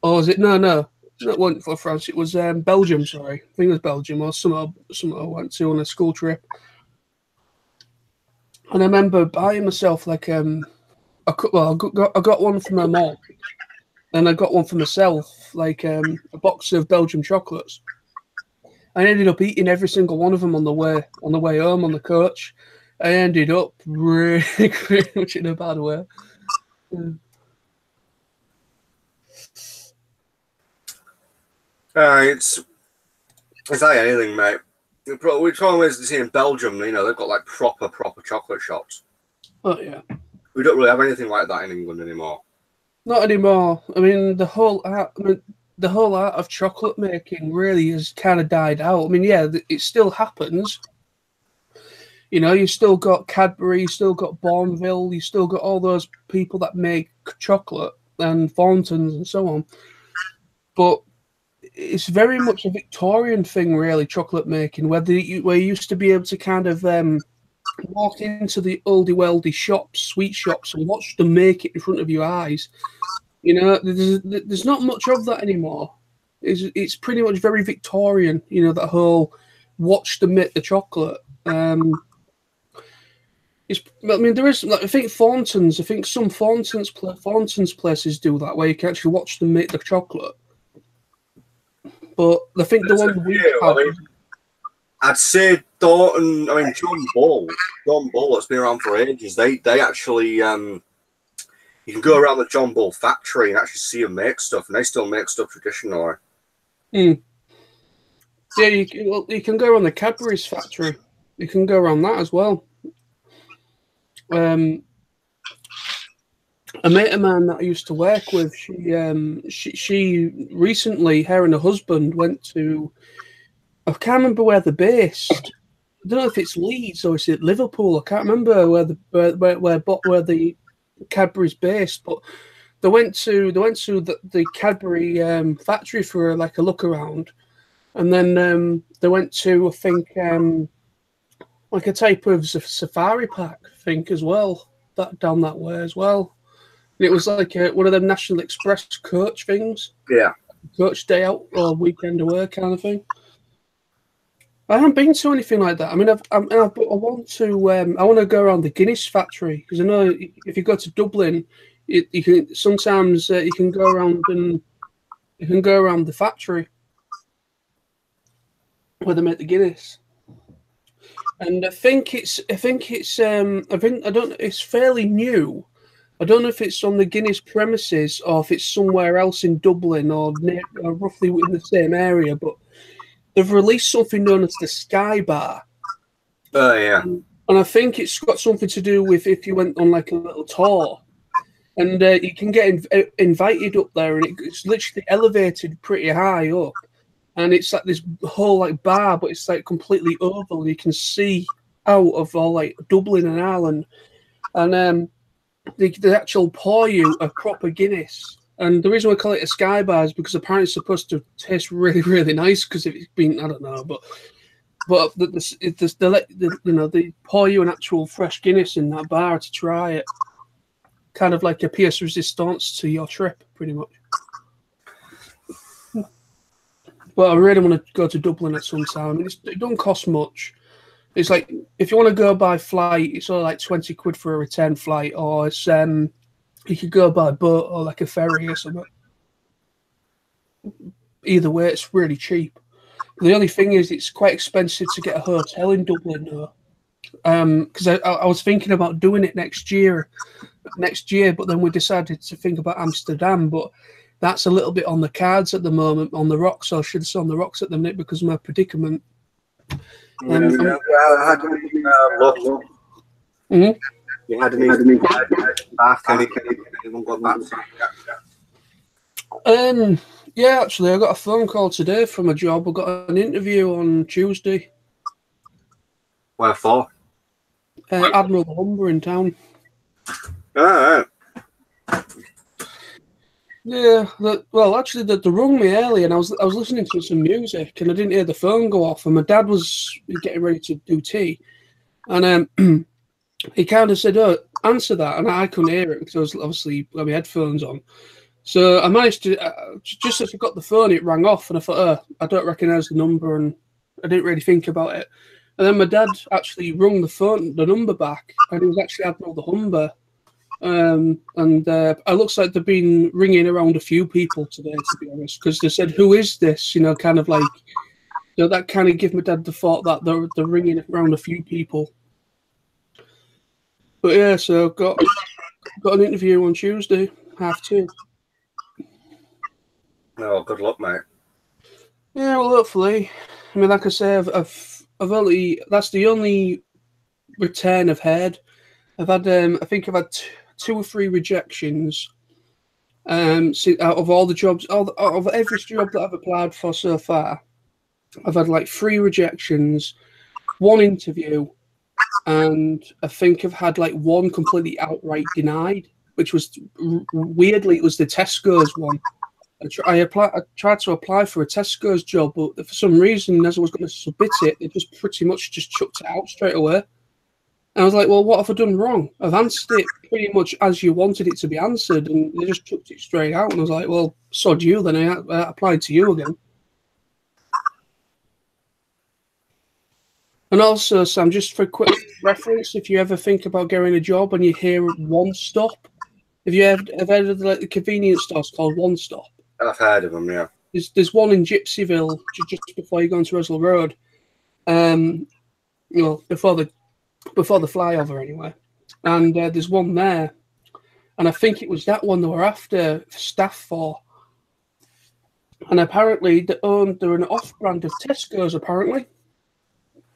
Or was it no? It wasn't for France. It was Belgium. Sorry, I think it was Belgium or some I went to on a school trip. And I remember buying myself like I got one for my mom, and I got one for myself, like a box of Belgium chocolates. I ended up eating every single one of them on the way home on the coach. I ended up really much in a bad way. It's like anything, mate. Which one is to see in Belgium? They've got like proper chocolate shops. Oh yeah. We don't really have anything like that in England anymore. Not anymore. I mean, the whole art of chocolate making really has kind of died out. I mean, yeah, it still happens. You still got Cadbury, you still got Bourneville, you still got all those people that make chocolate and Thorntons and so on. But it's very much a Victorian thing, really, chocolate making, where you used to be able to kind of walk into the oldie-weldy shops, sweet shops, and watch them make it in front of your eyes. There's not much of that anymore. It's pretty much very Victorian, that whole watch them make the chocolate. There is, like, I think some Thorntons places do that, where you can actually watch them make the chocolate. But I think the one we have... I'd say Thornton. I mean, John Bull, that's been around for ages. They actually, you can go around the John Bull factory and actually see them make stuff, and they still make stuff traditionally. Yeah, you can go around the Cadbury's factory. You can go around that as well. A mate of mine that I used to work with, she recently, her and her husband went to, I can't remember where they're based. I don't know if it's Leeds or is it Liverpool. I can't remember where the Cadbury's based, but they went to the Cadbury factory for like a look around, and then they went to, I think, like a type of safari park, I think, as well, that down that way as well. And it was like one of them National Express coach things. Yeah. Coach day out or weekend away kind of thing. I haven't been to anything like that. I mean, I want to go around the Guinness factory, because I know if you go to Dublin, you can sometimes you can go around the factory where they make the Guinness. And I think it's fairly new. I don't know if it's on the Guinness premises or if it's somewhere else in Dublin or roughly in the same area, but they've released something known as the Sky Bar. Oh, yeah. And I think it's got something to do with if you went on like a little tour. And you can get invited up there, and it's literally elevated pretty high up. And it's like this whole like bar, but it's like completely oval. You can see out of all like Dublin and Ireland. And they actually pour you a proper Guinness. And the reason we call it a Sky Bar is because apparently it's supposed to taste really, really nice, because it's been, I don't know, but they pour you an actual fresh Guinness in that bar to try it. Kind of like a pièce résistance to your trip, pretty much. But I really want to go to Dublin at some time. I mean, it don't cost much. It's like, if you want to go by flight, it's only like 20 quid for a return flight, or it's you could go by boat or like a ferry or something. either way, it's really cheap. The only thing is, it's quite expensive to get a hotel in Dublin now. Because I was thinking about doing it next year, but then we decided to think about Amsterdam, but that's a little bit on the cards at the moment, on the rocks, or I should say on the rocks at the minute because of my predicament. You had any back? Anyone got that? Yeah, actually, I got a phone call today from a job. I got an interview on Tuesday. Where for? Admiral Humber in town. Alright. Yeah, well, actually, they rung me early, and I was listening to some music, and I didn't hear the phone go off, and my dad was getting ready to do tea, and he kind of said, "Oh, answer that," and I couldn't hear it because I was obviously got my headphones on. So I managed to just as I got the phone, it rang off, and I thought, "Oh, I don't recognise the number," and I didn't really think about it. And then my dad actually rung the number back, and it was actually Admiral the Humber. It looks like they've been ringing around a few people today, to be honest, because they said, "Who is this?" You know, kind of like, you know, that kind of gave my dad the thought that they're ringing around a few people. But yeah, so got an interview on Tuesday, 2:30. Oh, good luck, mate. Yeah, well, hopefully. I mean, like I say, I've only, that's the only return I've had. I've had, I think I've had 2 or 3 rejections. Out of all the jobs, out of every job that I've applied for so far, I've had like 3 rejections, 1 interview, and I think I've had like 1 completely outright denied, which was weirdly, it was the Tesco's one. I tried to apply for a Tesco's job, but for some reason, as I was going to submit it, they just pretty much just chucked it out straight away. And I was like, well, what have I done wrong? I've answered it pretty much as you wanted it to be answered, and they just chucked it straight out. And I was like, well, sod you, then I applied to you again. And also, Sam, just for quick reference, if you ever think about getting a job and you hear One Stop, have you ever heard of the convenience stores called One Stop? I've heard of them, yeah. There's one in Gypsyville just before you go into Reslow Road. You know, before the flyover anyway. And there's one there, and I think it was that one they were after staff for. And apparently they're an off-brand of Tesco's. Apparently,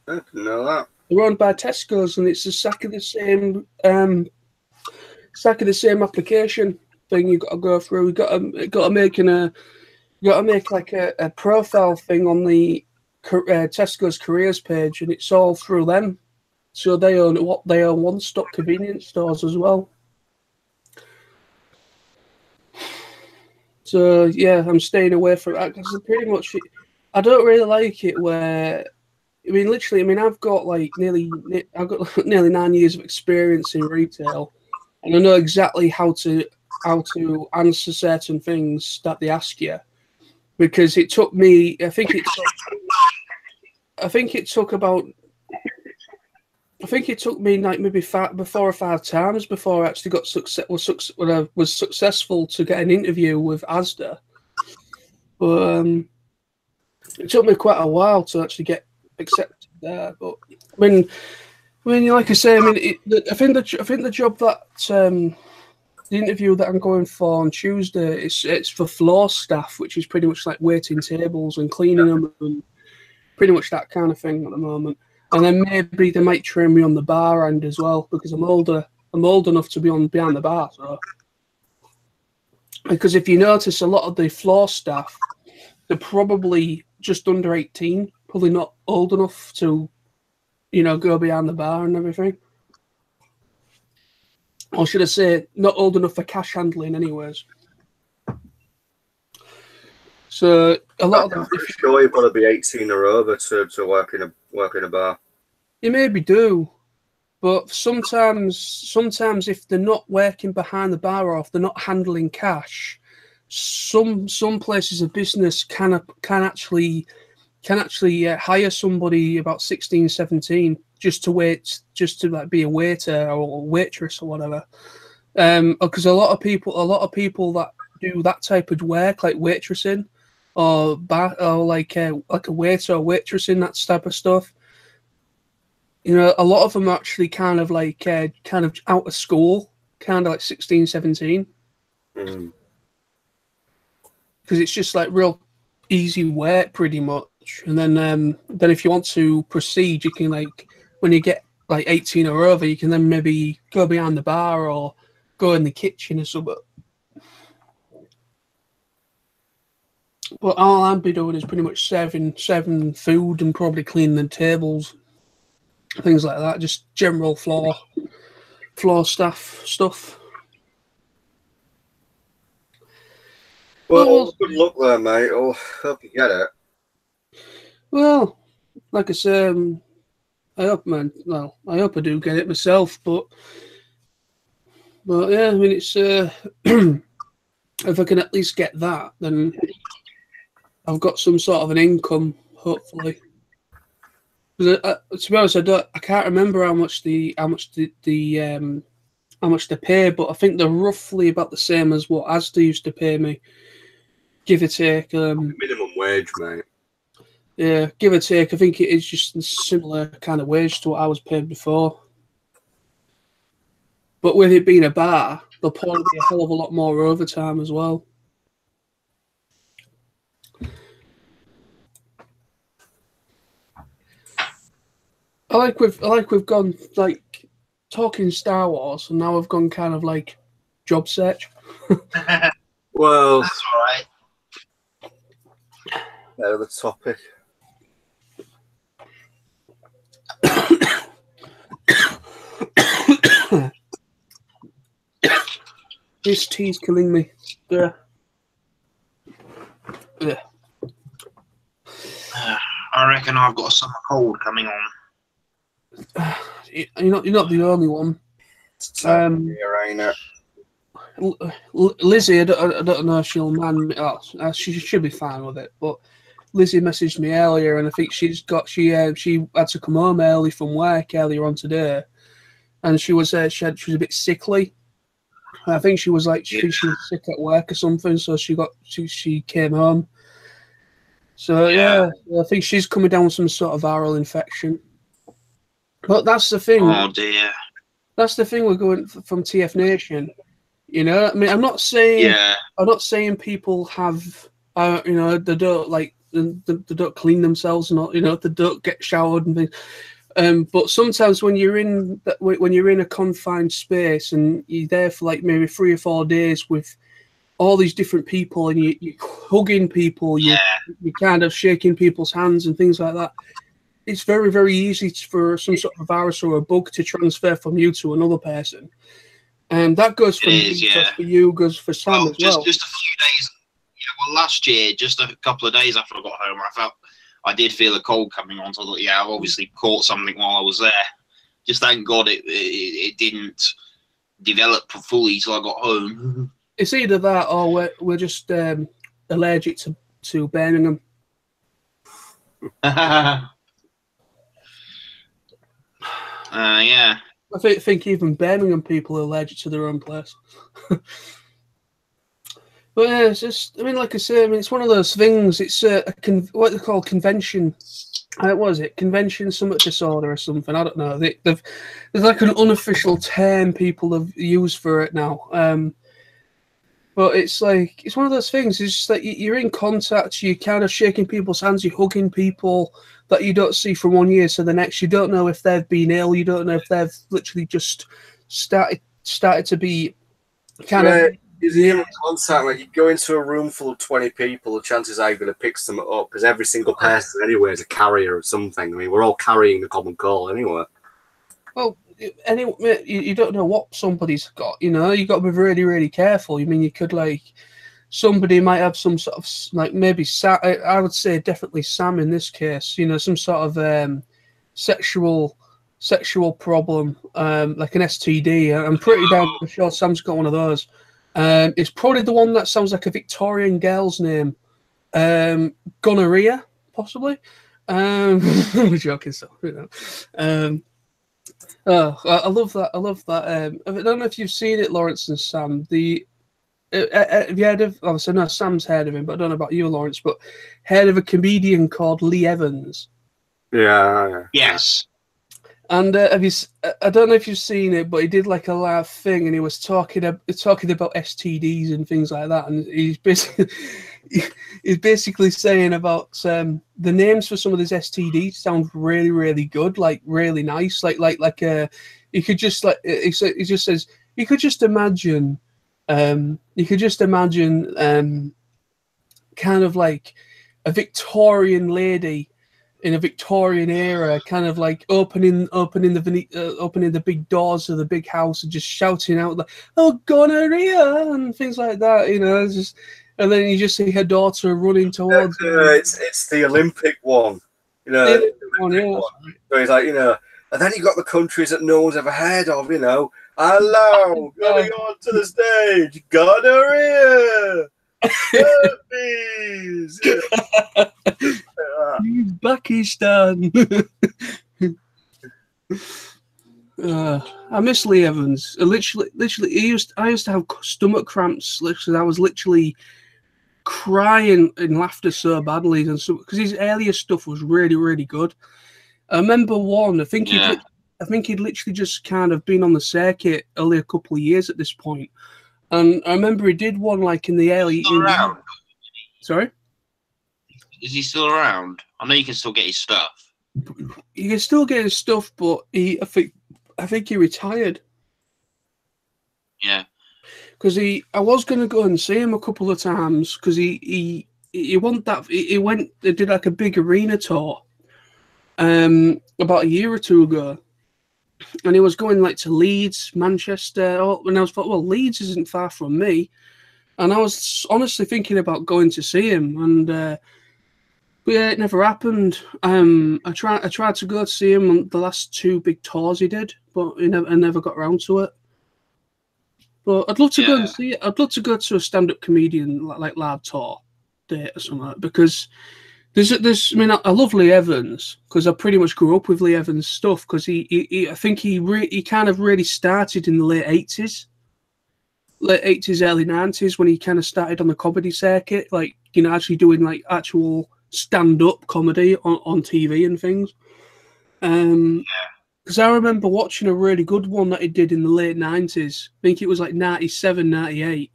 I didn't know that. They're owned by Tesco's, and it's exactly the same. Exactly the same application thing you got to go through. You got to make like a profile thing on the Tesco's careers page, and it's all through them. So they own one-stop convenience stores as well. So yeah, I'm staying away from that because pretty much I don't really like it. Where I mean, literally, I've got nearly 9 years of experience in retail, and I know exactly how to answer certain things that they ask you. Because it took me, I think it took me like maybe 4 or 5 times before I actually was successful to get an interview with Asda. But it took me quite a while to actually get accepted there. But I mean, like I say, I think the job that the interview that I'm going for on Tuesday it's for floor staff, which is pretty much like waiting tables and cleaning them and pretty much that kind of thing at the moment. And then maybe they might train me on the bar end as well because I'm old enough to be behind the bar. So, because if you notice, a lot of the floor staff, they're probably just under 18, probably not old enough to, go behind the bar and everything. Or should I say, not old enough for cash handling, anyways. So a lot of them. I'm sure you've got to be 18 or over to work in a bar. You maybe do, but sometimes if they're not working behind the bar or if they're not handling cash, some places of business can actually hire somebody about 16, 17 just to like be a waiter or a waitress or whatever. Because a lot of people that do that type of work, like waitressing, or like a waiter or waitress in that type of stuff. You know, a lot of them are actually kind of out of school, kind of like 16, 17. Mm. Because it's just like real easy work pretty much. And then if you want to proceed, you can, like, when you get like 18 or over, you can then maybe go behind the bar or go in the kitchen or something. But all I'd be doing is pretty much serving food and probably cleaning the tables, things like that. Just general floor staff stuff. Well, good luck there, mate. I'll hope you get it. Well, like I say, I hope I do get it myself, but yeah, I mean, it's if I can at least get that, then I've got some sort of an income, hopefully. To be honest, I can't remember how much they pay, but I think they're roughly about the same as what Asda used to pay me, give or take. Minimum wage, mate. Yeah, give or take. I think it is just a similar kind of wage to what I was paid before. But with it being a bar, there'll probably be a hell of a lot more overtime as well. I like we've gone like talking Star Wars, and now we've gone kind of like job search. Well, That's all right. Yeah, the topic. This tea's killing me. Yeah. I reckon I've got a summer cold coming on. You're not the only one. Ain't it? Lizzie, I don't know if she'll mind me. Oh, she should be fine with it. But Lizzie messaged me earlier, and I think she had to come home early from work earlier on today, and she was a bit sickly. I think she was like she was sick at work or something, so she came home. So yeah, I think she's coming down with some sort of viral infection. But that's the thing. Oh dear. That's the thing. We're going from TF Nation. You know, I mean, I'm not saying people have, they don't clean themselves, and they don't get showered and things. But sometimes when you're in a confined space and you're there for like maybe 3 or 4 days with all these different people, and you're hugging people, you're kind of shaking people's hands and things like that, it's very, very easy for some sort of virus or a bug to transfer from you to another person. And that goes for me, goes for you, goes for Sam as well. Just a few days. Yeah, well, last year, just a couple of days after I got home, I did feel a cold coming on. So I thought, I've obviously caught something while I was there. Just thank God it didn't develop fully till I got home. It's either that or we're just allergic to Birmingham. Yeah. I think even Birmingham people are allergic to their own place. But yeah, it's just, I mean, like I say, it's one of those things. It's what they call convention. What was it? Convention summit disorder or something. I don't know. There's like an unofficial term people have used for it now. But it's like, it's one of those things. It's just like you're in contact, you're kind of shaking people's hands, you're hugging people that you don't see from one year to the next. You don't know if they've been ill. You don't know if they've literally just started to be kind of. You're in contact. Like you go into a room full of 20 people, the chances are you're going to pick some up because every single person anyway is a carrier of something. I mean, we're all carrying the common cold anyway. Well, anyway, you don't know what somebody's got. You got to be really, really careful. I mean, you could somebody might have some sort of maybe I would say definitely Sam in this case. Some sort of sexual problem, like an STD. I'm pretty damn sure Sam's got one of those. It's probably the one that sounds like a Victorian girl's name, gonorrhea, possibly. I'm joking, so I love that. I don't know if you've seen it, Lawrence and Sam. have you heard of? Obviously, no, Sam's heard of him, but I don't know about you, Lawrence. But heard of a comedian called Lee Evans? Yeah. Yes. And have you? I don't know if you've seen it, but he did like a live thing, and he was talking about STDs and things like that. And he's basically saying about the names for some of these STDs sound really, really good, like really nice, you could just like he just says you could just imagine, kind of like a Victorian lady in a Victorian era, kind of like opening the big doors of the big house and just shouting out like, "Oh, gonorrhea!" and things like that, you know. Just, and then you just see her daughter running towards her. It's the Olympic one, you know. The Olympic one. So he's like, you know, and then you got the countries that no one's ever heard of, you know. Hello, going on to the stage, gonorrhea. Herpes. Pakistan. I miss Lee Evans. Literally, I used to have stomach cramps. Literally, I was literally crying in laughter so badly, and so because his earlier stuff was really, really good. I remember one. I think he'd literally just kind of been on the circuit only a couple of years at this point. And I remember he did one like in the early. Around. Sorry? Is he still around? I know you can still get his stuff. You can still get his stuff, but I think he retired. Yeah. Because I was going to go and see him a couple of times because he did like a big arena tour about a year or two ago. And he was going like to Leeds, Manchester, and I was thought, well, Leeds isn't far from me. And I was honestly thinking about going to see him, and but yeah, it never happened. I tried to go to see him on the last two big tours he did, but I never got around to it. But I'd love to go and see it. I'd love to go to a stand-up comedian like live tour date or something, because there's. I mean, I love Lee Evans because I pretty much grew up with Lee Evans' stuff because I think he kind of really started in the late 80s, early 90s when he kind of started on the comedy circuit, like, you know, actually doing like actual stand-up comedy on TV and things. Because I remember watching a really good one that he did in the late 90s. I think it was like 97, 98.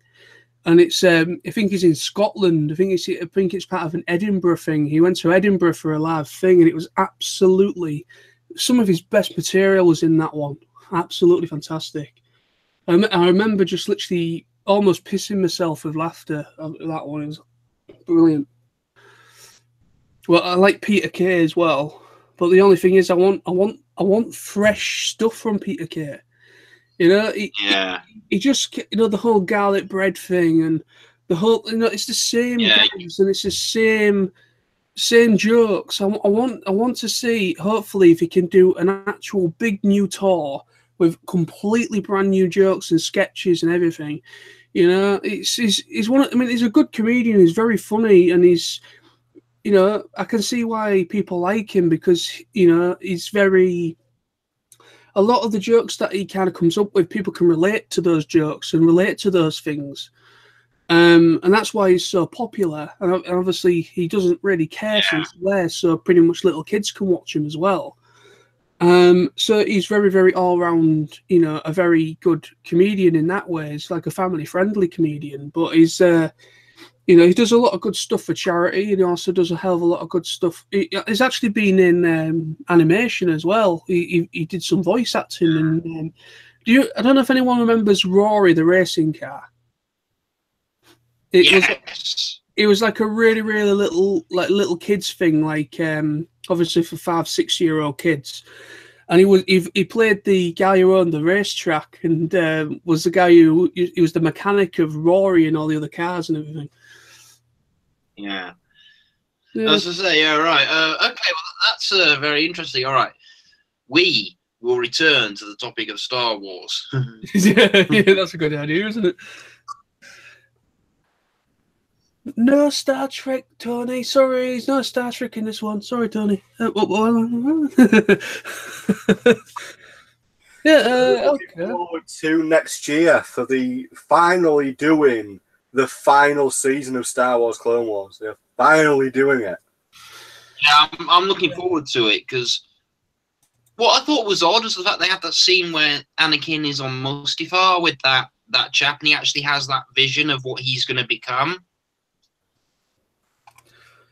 And it's I think he's in Scotland. I think it's part of an Edinburgh thing. He went to Edinburgh for a live thing, and it was absolutely some of his best material was in that one. Absolutely fantastic. I remember just literally almost pissing myself with laughter at that one. It was brilliant. Well, I like Peter Kay as well, but the only thing is, I want fresh stuff from Peter Kay. You know, he just, you know, the whole garlic bread thing and the whole, you know, it's the same guys and it's the same jokes. I want to see, hopefully, if he can do an actual big new tour with completely brand new jokes and sketches and everything. You know, he's one. I mean, he's a good comedian. He's very funny, and he's, you know, I can see why people like him because, you know, he's very. A lot of the jokes that he kind of comes up with, people can relate to those jokes and relate to those things. And that's why he's so popular. And obviously, he doesn't really care since there, so pretty much little kids can watch him as well. So he's very, very all-round, you know, a very good comedian in that way. He's like a family-friendly comedian, but he's, you know, he does a lot of good stuff for charity, and he also does a hell of a lot of good stuff. He's actually been in animation as well. He did some voice acting. And I don't know if anyone remembers Rory the racing car. It was like a really, really little kids thing, like obviously for 5-6-year-old kids. And he played the guy who owned the racetrack and was the guy he was the mechanic of Rory and all the other cars and everything. Yeah. I was to say, yeah, right. Okay, well, that's very interesting. All right. We will return to the topic of Star Wars. Yeah, that's a good idea, isn't it? No Star Trek, Tony. Sorry, there's no Star Trek in this one. Sorry, Tony. Okay. Forward to next year for the finally doing the final season of Star Wars Clone Wars. They're finally doing it. Yeah, I'm looking forward to it because what I thought was odd was the fact they had that scene where Anakin is on Mustafar with that chap, and he actually has that vision of what he's going to become.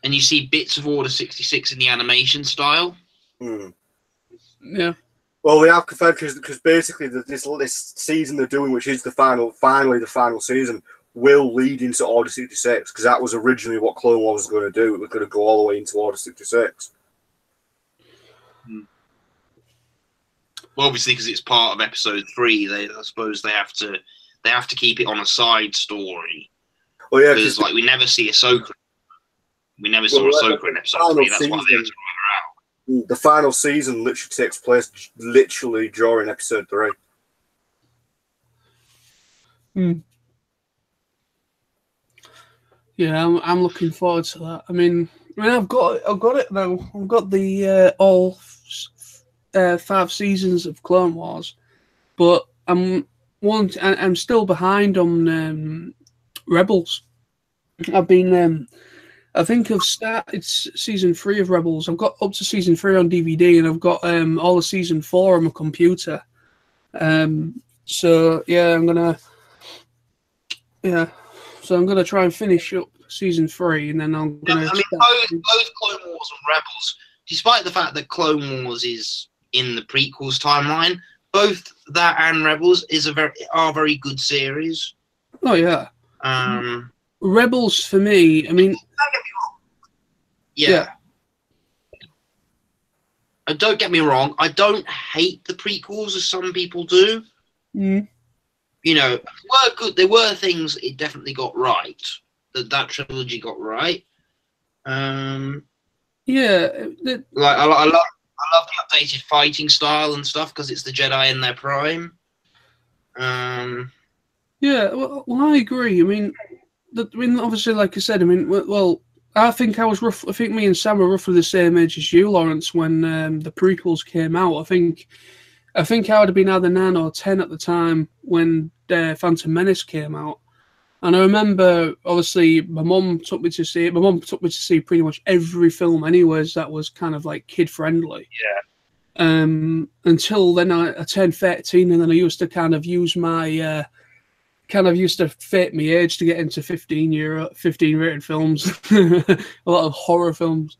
And you see bits of Order 66 in the animation style. Yeah. Well, they have confirmed because basically this season they're doing, which is finally the final season, will lead into Order 66 because that was originally what Clone Wars was going to do. It was going to go all the way into Order 66. Well, obviously, because it's part of Episode 3, I suppose they have to keep it on a side story. Well, yeah, because like we never see Ahsoka. We never saw Ahsoka in Episode 3. That's why they had to write her out. The final season literally takes place during Episode 3. Yeah, I'm looking forward to that. I mean, I've got it now. I've got the all 5 seasons of Clone Wars, but I'm still behind on Rebels. I've been I think I've started season 3 of Rebels. I've got up to season 3 on DVD, and I've got all of season 4 on my computer. So yeah, I'm gonna try and finish up season 3, and then I'm gonna. I mean, both Clone Wars and Rebels, despite the fact that Clone Wars is in the prequels timeline, both that and Rebels are very good series. Oh yeah. Rebels for me, I mean. Yeah. Don't get me wrong. I don't hate the prequels as some people do. You know, they were good. There were things it definitely got right. That trilogy got right. Yeah. Like I love the updated fighting style and stuff because it's the Jedi in their prime. Yeah. Well, I agree. I mean, obviously, like I said, I mean, well. I think me and Sam were roughly the same age as you, Lawrence, when the prequels came out. I think I would have been either 9 or 10 at the time when Phantom Menace came out. And I remember, obviously, my mum took me to see it. My mum took me to see pretty much every film, anyways, that was kind of like kid friendly. Yeah. Until then, I turned 13, and then I used to kind of use my. Used to fake my age to get into 15 rated films, a lot of horror films.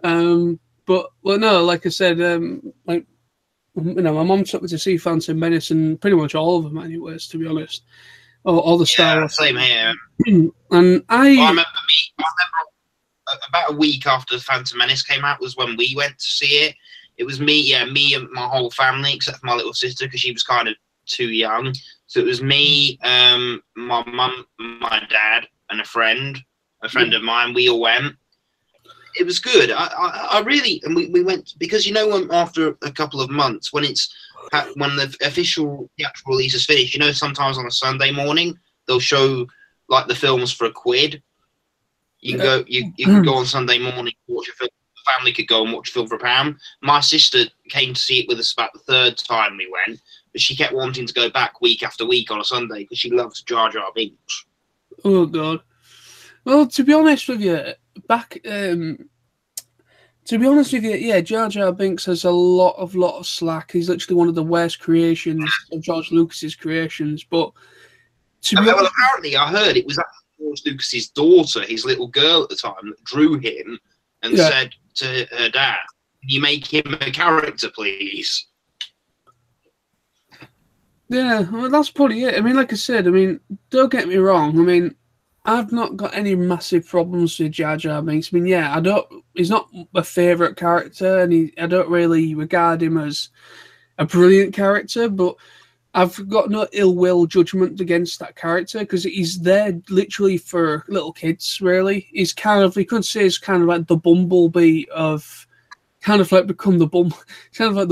But no, like I said, my mum took me to see Phantom Menace and pretty much all of them, anyways. To be honest, all the Star Wars. Same here. And I remember about a week after Phantom Menace came out was when we went to see it. It was me and my whole family, except for my little sister because she was kind of too young. So it was me, my mum, my dad, and a friend of mine. We all went. It was good. I really, and we went because after a couple of months when the official theatrical release is finished, sometimes on a Sunday morning they'll show like the films for £1. You can go, you can go on Sunday morning watch a film. The family could go and watch a film for £1. My sister came to see it with us about the 3rd time we went. But she kept wanting to go back week after week on a Sunday because she loves Jar Jar Binks. Oh God! Well, to be honest with you, yeah, Jar Jar Binks has a lot of slack. He's literally one of the worst creations of George Lucas's creations. But apparently, I heard it was actually George Lucas's daughter, his little girl at the time, that drew him and said to her dad, "Can you make him a character, please?" Yeah, well, that's probably it. I mean, like I said, don't get me wrong. I mean, I've not got any massive problems with Jar Jar Binks. I mean, yeah, he's not my favourite character, and I don't really regard him as a brilliant character, but I've got no ill will judgment against that character because he's there literally for little kids, really. You could say he's kind of like the Bumblebee of, kind of like the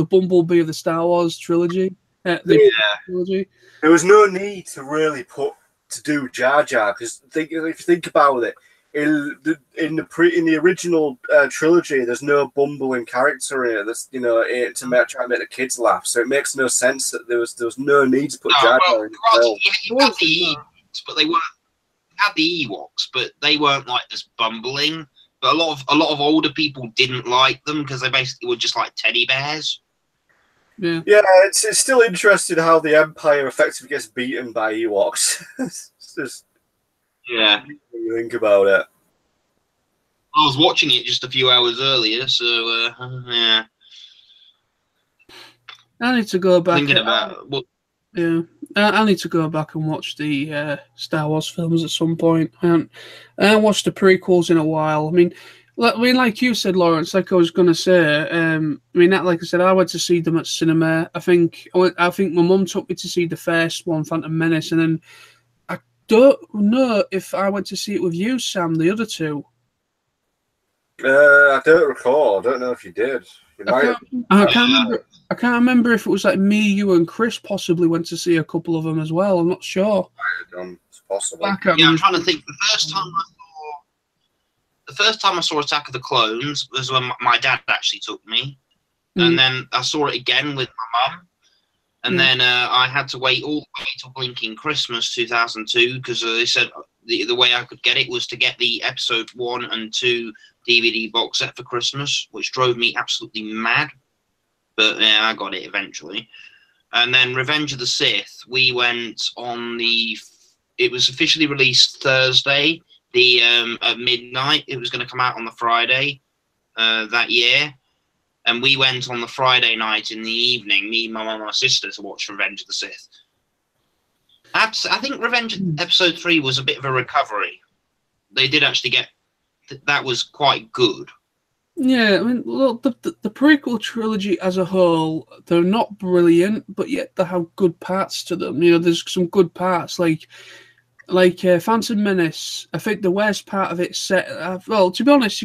Bumblebee of the Star Wars trilogy. Trilogy. There was no need to really do Jar Jar because if you think about it, in the original trilogy, there's no bumbling character in it. That's try and make the kids laugh. So it makes no sense that there was no need to put Jar Jar in the film. You had the Ewoks, but they weren't. Had the Ewoks, but they weren't like this bumbling. But a lot of older people didn't like them because they basically were just like teddy bears. Yeah, it's still interesting how the Empire effectively gets beaten by Ewoks. It's just, yeah, when you think about it. I was watching it just a few hours earlier, so yeah. I need to go back. Thinking about what. Yeah, I need to go back and watch the Star Wars films at some point. I haven't watched the prequels in a while. I mean, like you said, Lawrence, like I was going to say, like I said, I went to see them at cinema. I think my mum took me to see the first one, Phantom Menace, and then I don't know if I went to see it with you, Sam, the other two. I don't recall. I don't know if you did. I can't remember if it was like me, you, and Chris possibly went to see a couple of them as well. I'm not sure. It's possible. Yeah, I'm trying to think. The first time I saw Attack of the Clones was when my dad actually took me, and then I saw it again with my mum, and then I had to wait all the way till Blinking Christmas 2002 because they said the way I could get it was to get the episode 1 and 2 DVD box set for Christmas, which drove me absolutely mad. But yeah, I got it eventually. And then Revenge of the Sith, we went on it was officially released Thursday, at midnight. It was going to come out on the Friday that year. And we went on the Friday night in the evening, me, my mum, and my sister, to watch Revenge of the Sith. I think Revenge Episode 3 was a bit of a recovery. They did actually get... That was quite good. Yeah, I mean, look, the prequel trilogy as a whole, they're not brilliant, but yet they have good parts to them. You know, there's some good parts, like Phantom Menace. I think the worst part of it well, to be honest,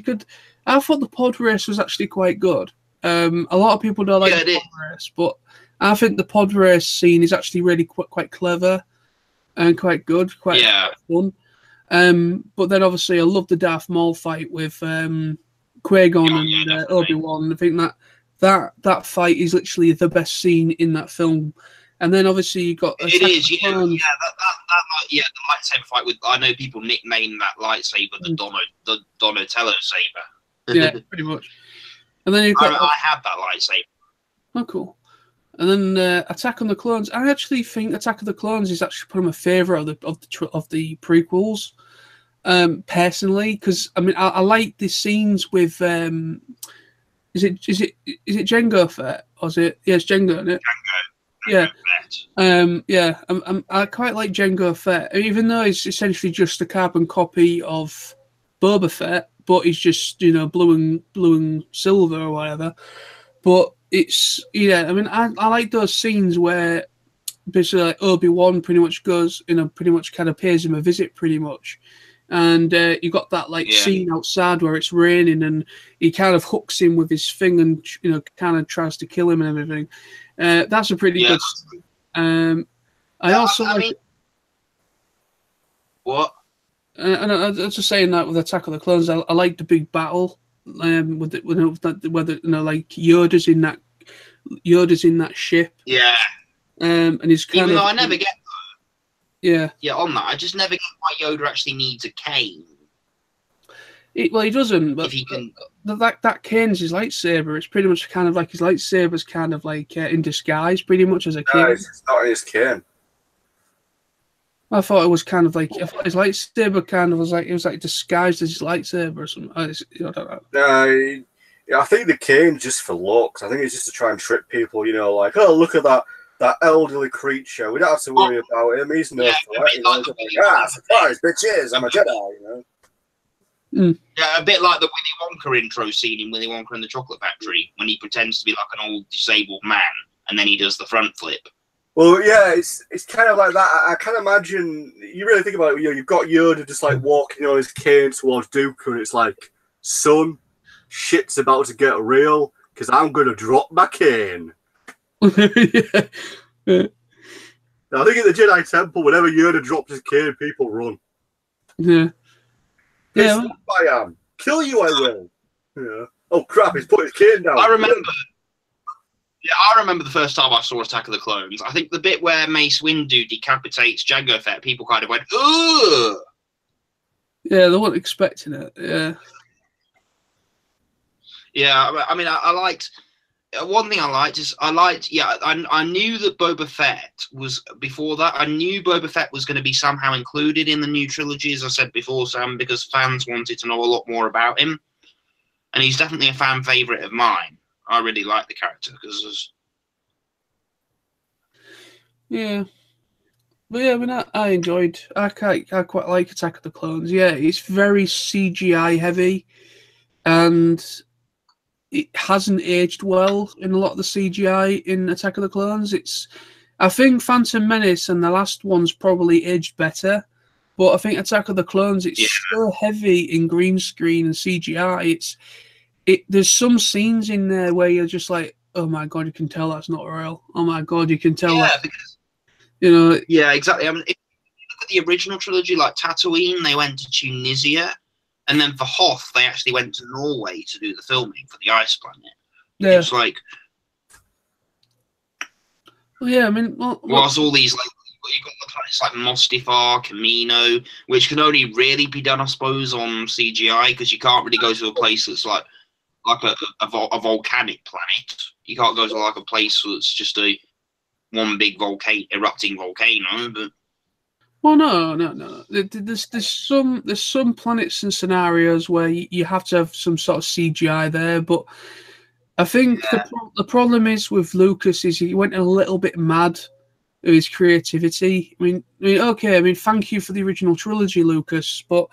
I thought the pod race was actually quite good. A lot of people don't like the pod race, but I think the pod race scene is actually really quite clever and quite good, quite fun. But then obviously I love the Darth Maul fight with Qui-Gon and Obi-Wan. I think that fight is literally the best scene in that film. And then obviously you got the lightsaber fight with, I know people nickname that lightsaber the Donatello saber. Yeah, pretty much. And then I had that lightsaber. Oh, cool. And then Attack on the Clones. I actually think Attack of the Clones is actually probably my favorite of the prequels. Personally, because I mean I like the scenes with is it Jango Fett or is it it's Jango, isn't it? Jango. I quite like Jango Fett, even though he's essentially just a carbon copy of Boba Fett, but he's just blue and silver or whatever. But it's I mean I like those scenes where basically like Obi-Wan pretty much goes pretty much kind of pays him a visit pretty much. And you got that scene outside where it's raining, and he kind of hooks him with his thing, and kind of tries to kill him and everything. That's a pretty good scene. I mean, what? And I was just saying that with Attack of the Clones, I like the big battle with whether like Yoda's in that ship. Yeah. And he's kind even though I never get. Yeah. Yeah, on that, I just never get why Yoda actually needs a cane. He doesn't, but if he can... that cane's his lightsaber. It's pretty much kind of like his lightsaber's kind of like in disguise, pretty much as a cane. No, it's not his cane. I thought it was kind of like his lightsaber kind of was like it was like disguised as his lightsaber or something. I don't know. No, I think the cane's just for looks. I think it's just to try and trick people. Like, oh, look at that elderly creature. We don't have to worry about him. He's no threat. Surprise, bitches! I'm a Jedi. Yeah, a bit like the Willy Wonka intro scene in Willy Wonka and the Chocolate Factory when he pretends to be like an old disabled man and then he does the front flip. Well, yeah, it's kind of like that. I can imagine. You really think about it. You've got Yoda just like walking on his cane towards Dooku, and it's like, son, shit's about to get real because I'm gonna drop my cane. Yeah. Now, I think at the Jedi Temple, whenever Yoda drops his cane, people run. Yeah. Yeah. Pissed off I am. Kill you, I will. Yeah. Oh crap! He's put his cane down. I remember. Yeah, I remember the first time I saw Attack of the Clones. I think the bit where Mace Windu decapitates Jango Fett, people kind of went, ugh! Yeah, they weren't expecting it. Yeah. Yeah, I mean, I liked... One thing I liked is I knew that Boba Fett was... Before that, I knew Boba Fett was going to be somehow included in the new trilogy, as I said before, Sam, because fans wanted to know a lot more about him. And he's definitely a fan favourite of mine. I really like the character because... Yeah. But yeah, I mean, I enjoyed... I quite like Attack of the Clones. Yeah, it's very CGI heavy. And it hasn't aged well in a lot of the CGI in Attack of the Clones. I think Phantom Menace and the last one's probably aged better. But I think Attack of the Clones, it's so heavy in green screen and CGI. There's some scenes in there where you're just like, oh my god, you can tell that's not real. Oh my god, you can tell that. Because, Yeah, exactly. I mean, if you look at the original trilogy, like Tatooine, they went to Tunisia, and then for Hoth, they actually went to Norway to do the filming for the Ice Planet. Yeah. It's like... Well, yeah, I mean... Whilst all these, like, you've got the planets like Mustafar, Camino, which can only really be done, I suppose, on CGI, because you can't really go to a place that's like a volcanic planet. You can't go to like a place that's just one big erupting volcano. But well, no. There's some planets and scenarios where you have to have some sort of CGI there, but I think the problem is with Lucas is he went a little bit mad with his creativity. I mean, thank you for the original trilogy, Lucas, but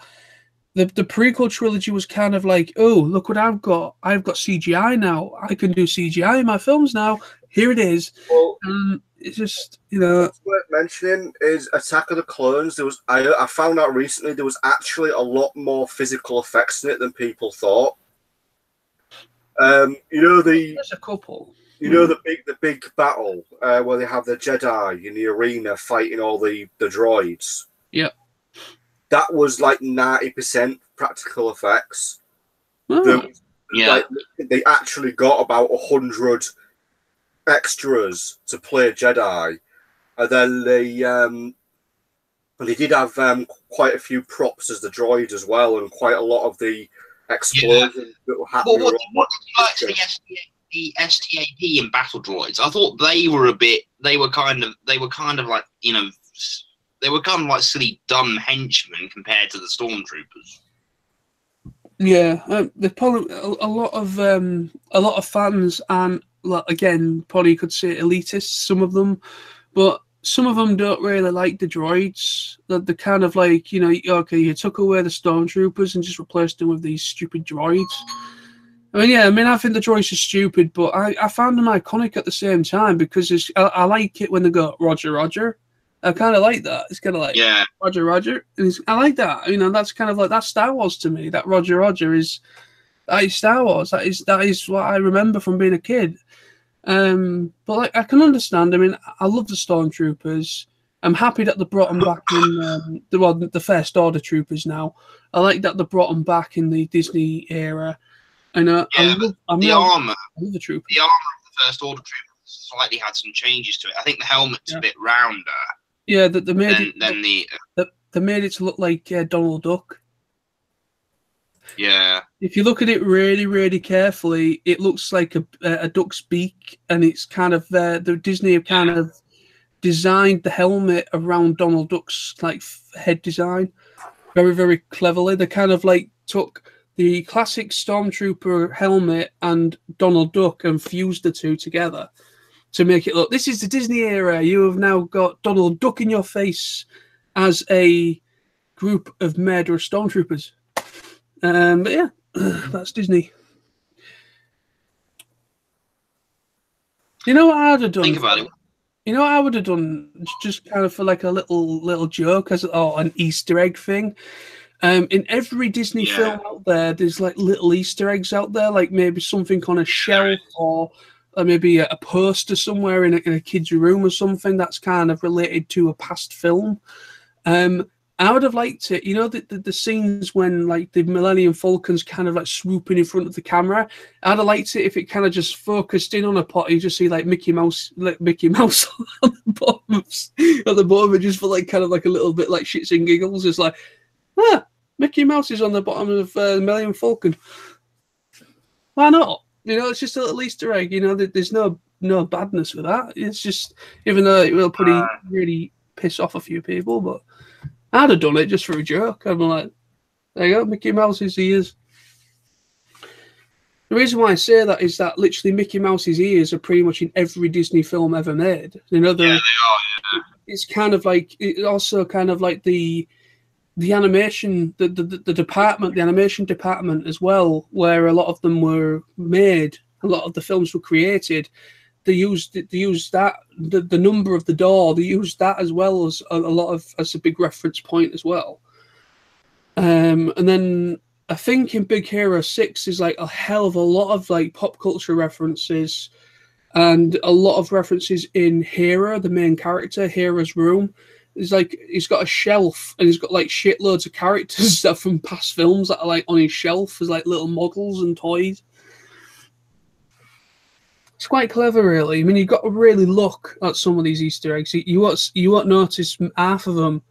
the prequel trilogy was kind of like, oh, look what I've got. I've got CGI now. I can do CGI in my films now. Here it is. Well, it's just, What's worth mentioning is Attack of the Clones. I found out recently there was actually a lot more physical effects in it than people thought. There's a couple. The big battle where they have the Jedi in the arena fighting all the droids. Yep. That was like 90% practical effects. Oh. They actually got about 100 extras to play Jedi, and then they did have quite a few props as the droid as well, and quite a lot of the explosions that were happening. What did you like the STAP and battle droids? I thought they were kind of like, they were kind of like silly, dumb henchmen compared to the stormtroopers. Yeah, probably a lot of fans, and again, probably you could say elitists, some of them, but some of them don't really like the droids. They're kind of like, you took away the stormtroopers and just replaced them with these stupid droids. I think the droids are stupid, but I found them iconic at the same time because I like it when they go, Roger, Roger. I kind of like that. It's kind of like, Roger, Roger. And I like that. That's kind of like, that's Star Wars to me. That Roger, Roger is Star Wars. That is what I remember from being a kid. But I can understand. I love the stormtroopers. I'm happy that they brought them back in the First Order troopers now. I like that they brought them back in the Disney era. I love the armor. I love the troopers. The armor of the First Order troopers slightly had some changes to it. I think the helmet's a bit rounder. Yeah, they made they made it to look like Donald Duck. Yeah. If you look at it really, really carefully, it looks like a duck's beak, and it's kind of the Disney have kind of designed the helmet around Donald Duck's head design, very, very cleverly. They kind of took the classic Stormtrooper helmet and Donald Duck and fused the two together to make it look, this is the Disney era. You have now got Donald Duck in your face as a group of murderous stormtroopers. But yeah, that's Disney. You know what I'd have done? Think about it. You know what I would have done? Just kind of for a little joke, an Easter egg thing. In every Disney film out there, there's little Easter eggs out there, maybe something on a shelf or maybe a poster somewhere in a kid's room or something that's kind of related to a past film. I would have liked it. You know, the scenes when like the Millennium Falcon's kind of like swooping in front of the camera. I'd have liked it if it kind of just focused in on a pot. You just see like Mickey Mouse on the bottom of it, just for like kind of like a little bit like shits and giggles. It's like, Mickey Mouse is on the bottom of the Millennium Falcon. Why not? You know, it's just a little Easter egg. You know, there's no badness for that. It's just, even though it will probably really piss off a few people, but I'd have done it just for a joke. I'd be like, there you go, Mickey Mouse's ears. The reason why I say that is that literally Mickey Mouse's ears are pretty much in every Disney film ever made. You know, they are. Yeah. It's kind of like, it also kind of like the animation, the department, the animation department as well, where a lot of them were made, a lot of the films were created. They used that, the number of the door, they used that as well as as a big reference point as well. And then I think in Big Hero 6 is like a hell of a lot of like pop culture references and a lot of references in Hero, the main character, Hero's room. It's like he's got a shelf and he's got like shitloads of characters that from past films that are like on his shelf as like little models and toys. It's quite clever, really. I mean, you've got to really look at some of these Easter eggs. You won't notice half of them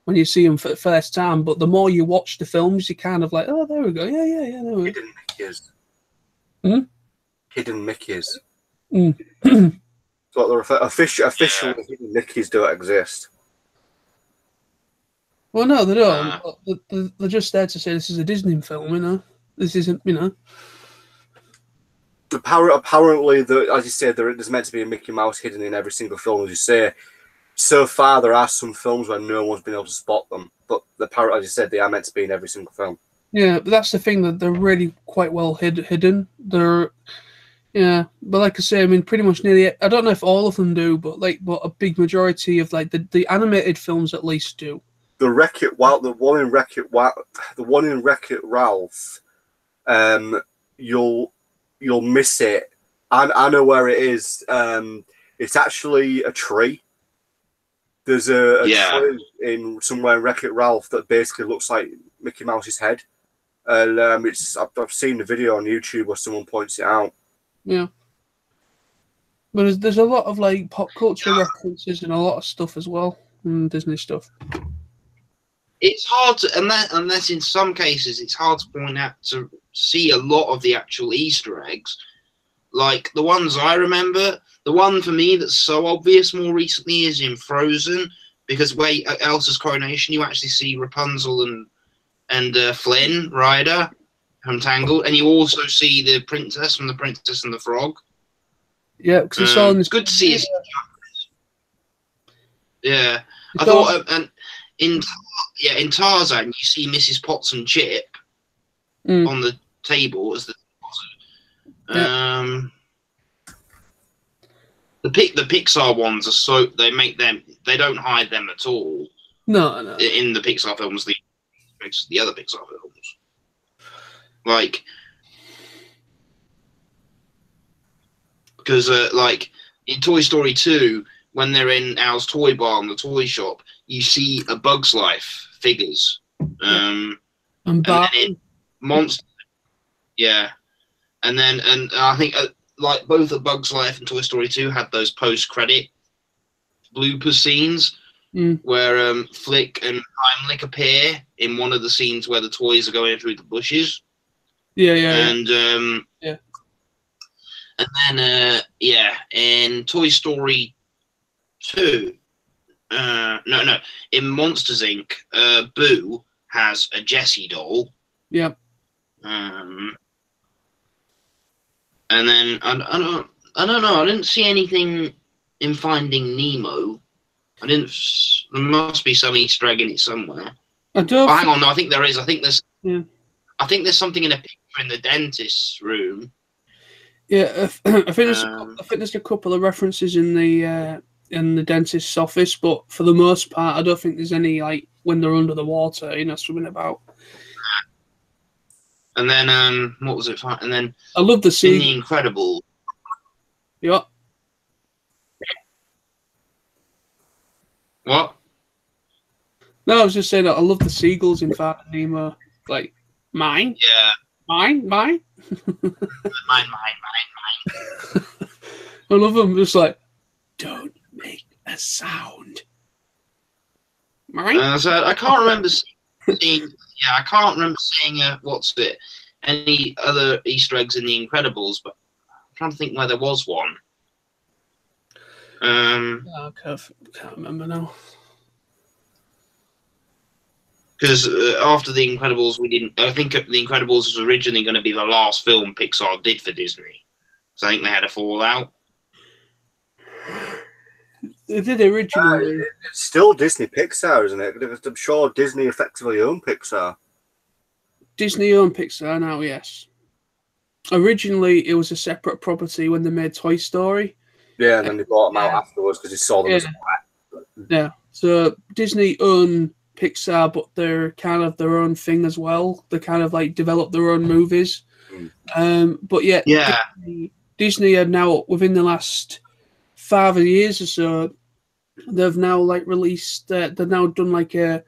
when you see them for the first time, but the more you watch the films, you're kind of like, oh, there we go. Yeah. There we go. Hidden Mickeys. Hmm? Hidden Mickeys. Mm. So officially, hidden Mickeys don't exist. Well, no, they don't. They're just there to say this is a Disney film, you know? This isn't, you know? Apparently, as you said, there's meant to be a Mickey Mouse hidden in every single film, as you say. So far, there are some films where no one's been able to spot them, but as you said, they are meant to be in every single film. Yeah, but that's the thing, that they're really quite well hidden. Yeah, but like I say, I mean, pretty much nearly. I don't know if all of them do, but a big majority of like the animated films at least do. The one in Wreck-It Ralph, you'll miss it. I know where it is. It's actually a tree. There's a tree in somewhere in Wreck-It Ralph that basically looks like Mickey Mouse's head. And I've seen the video on YouTube where someone points it out. Yeah. But there's a lot of like pop culture references and a lot of stuff as well, and Disney stuff. It's hard to, unless in some cases it's hard to point out to see a lot of the actual Easter eggs. Like the ones I remember, the one for me that's so obvious more recently is in Frozen, because at Elsa's coronation you actually see Rapunzel and Flynn Rider from Tangled, and you also see the princess from The Princess and the Frog. Yeah, because it's on. It's good to see. Yeah, I thought, and in Tarzan you see Mrs. Potts and Chip on the table as the the Pixar ones are so they don't hide them at all. No. In the Pixar films, the other Pixar films, like because like in Toy Story 2, when they're in Al's toy barn, the toy shop, you see a Bug's Life figures. And then in Monster, and I think like both of Bug's Life and Toy Story 2 had those post-credit blooper scenes where Flick and Heimlich appear in one of the scenes where the toys are going through the bushes. And then in Toy Story 2, in Monsters Inc., Boo has a Jessie doll. Yep. And then I don't know. I didn't see anything in Finding Nemo. There must be some Easter egg in it somewhere. Hang on, no, I think there is. I think there's something in a picture in the dentist's room. Yeah, I think there's a couple of references in the dentist's office, but for the most part, I don't think there's any like when they're under the water, swimming about. And then what was it? And then I love the scene. The Incredible. Yeah. What? No, I was just saying that I love the seagulls in Finding Nemo. Like, mine? Yeah. Mine? Mine. I love them. Just like, don't make a sound. Mine? So I can't remember seeing. Yeah, I can't remember seeing any other Easter eggs in The Incredibles, but I'm trying to think where there was one. I can't remember now. Because after The Incredibles, we didn't. I think The Incredibles was originally going to be the last film Pixar did for Disney. So I think they had a fallout. They did originally. It's still Disney Pixar, isn't it? I'm sure Disney effectively owned Pixar. Disney owned Pixar now, yes. Originally, it was a separate property when they made Toy Story. Yeah, and then they bought them out afterwards because they saw them as a threat. Yeah, so Disney own Pixar, but they're kind of their own thing as well. They kind of like develop their own movies. But yeah, Disney are now, within the last 5 years or so, they've now like released, they've now done like a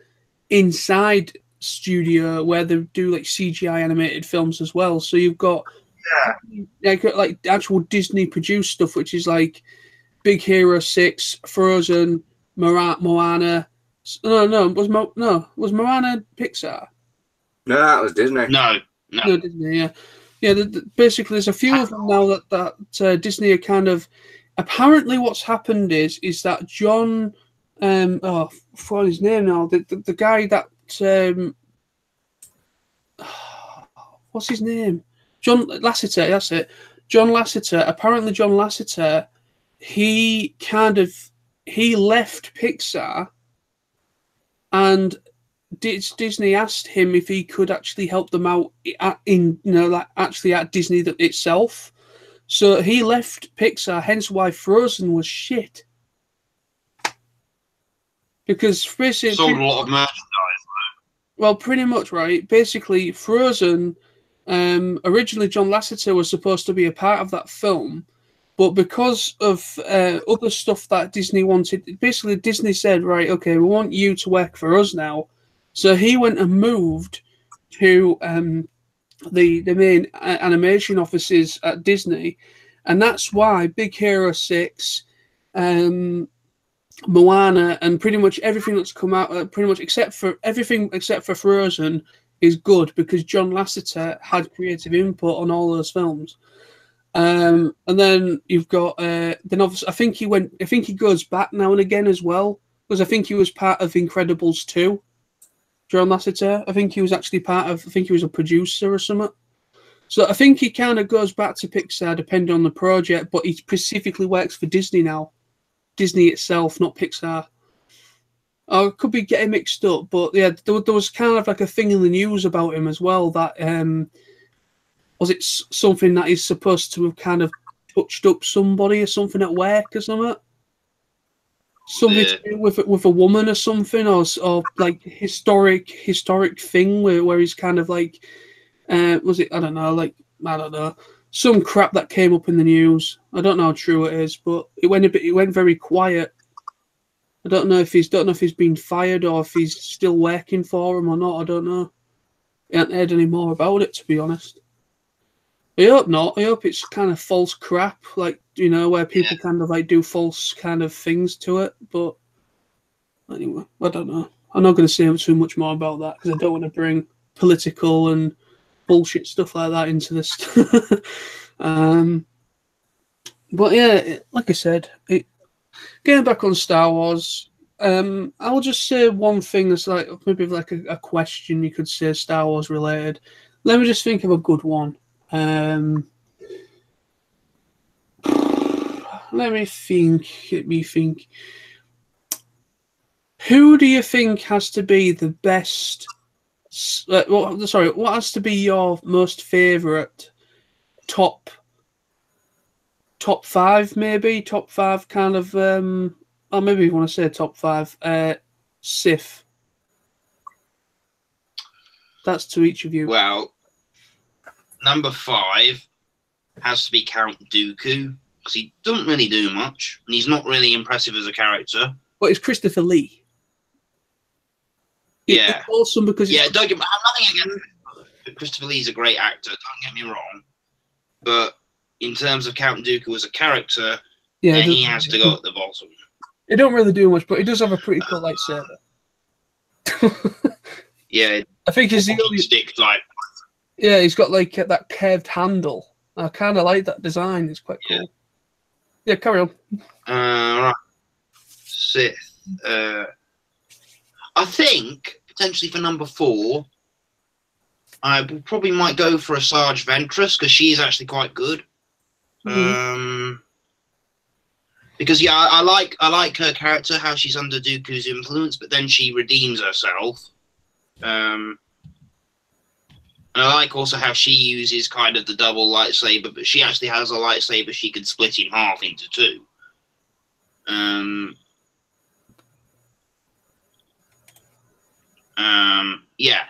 inside studio where they do like CGI animated films as well. So you've got like actual Disney produced stuff, which is like Big Hero 6, Frozen, Moana. Was Moana Pixar? No, that was Disney. No, Disney. Yeah. Basically, there's a few of them now that Disney are kind of. Apparently, what's happened is that John, I forgot his name now. The guy that what's his name? John Lasseter. That's it. John Lasseter. Apparently, John Lasseter. He left Pixar, and Disney asked him if he could actually help them out at Disney itself. So he left Pixar, hence why Frozen was shit. Because basically, sold a lot of merchandise. Well, pretty much, right? Basically, Frozen. Originally, John Lasseter was supposed to be a part of that film, but because of other stuff that Disney wanted, basically Disney said, right, okay, we want you to work for us now. So he went and moved to the main animation offices at Disney, and that's why Big Hero 6, Moana, and pretty much everything that's come out, pretty much except for Frozen, is good because John Lasseter had creative input on all those films. And then you've got then obviously I think he goes back now and again as well, because I think he was part of Incredibles 2. John Lasseter, I think he was actually I think he was a producer or something. So I think he kind of goes back to Pixar depending on the project, but he specifically works for Disney now. Disney itself, not Pixar. I could be getting mixed up, but yeah, there was kind of like a thing in the news about him as well that was it something that he's supposed to have kind of touched up somebody or something at work or something? Something to do with a woman or something, or like historic thing where he's kind of like was it I don't know some crap that came up in the news. I don't know how true it is, but it went very quiet. I don't know if he's been fired or if he's still working for him or not. I don't know. I haven't heard any more about it, to be honest. I hope not. I hope it's kind of false crap, like, you know, where people kind of like do false kind of things to it. But anyway, I don't know. I'm not going to say too much more about that because I don't want to bring political and bullshit stuff like that into this. But yeah, like I said, getting back on Star Wars, I'll just say one thing that's like maybe like a question you could say Star Wars related. Let me just think of a good one. Let me think. Who do you think has to be the best? What has to be your most favorite top 5, maybe top 5 kind of, or maybe you want to say top 5 Sith. That's to each of you. Well, number 5 has to be Count Dooku, because he doesn't really do much, and he's not really impressive as a character. But it's Christopher Lee. Yeah. It's awesome because Yeah, don't get me. I'm nothing against Christopher Lee's a great actor. Don't get me wrong, but in terms of Count Dooku as a character, yeah, he has to go at the bottom. It don't really do much, but he does have a pretty cool lightsaber. Yeah, I think he's the only stick type. Yeah, he's got like that curved handle. I kind of like that design. It's quite cool. Yeah, carry on. Right. Sith. I think potentially for number 4, I probably might go for a Asajj Ventress because she's actually quite good. Because I like her character, how she's under Dooku's influence, but then she redeems herself. And I like also how she uses kind of the double lightsaber, but she actually has a lightsaber she can split in half into 2. Yeah,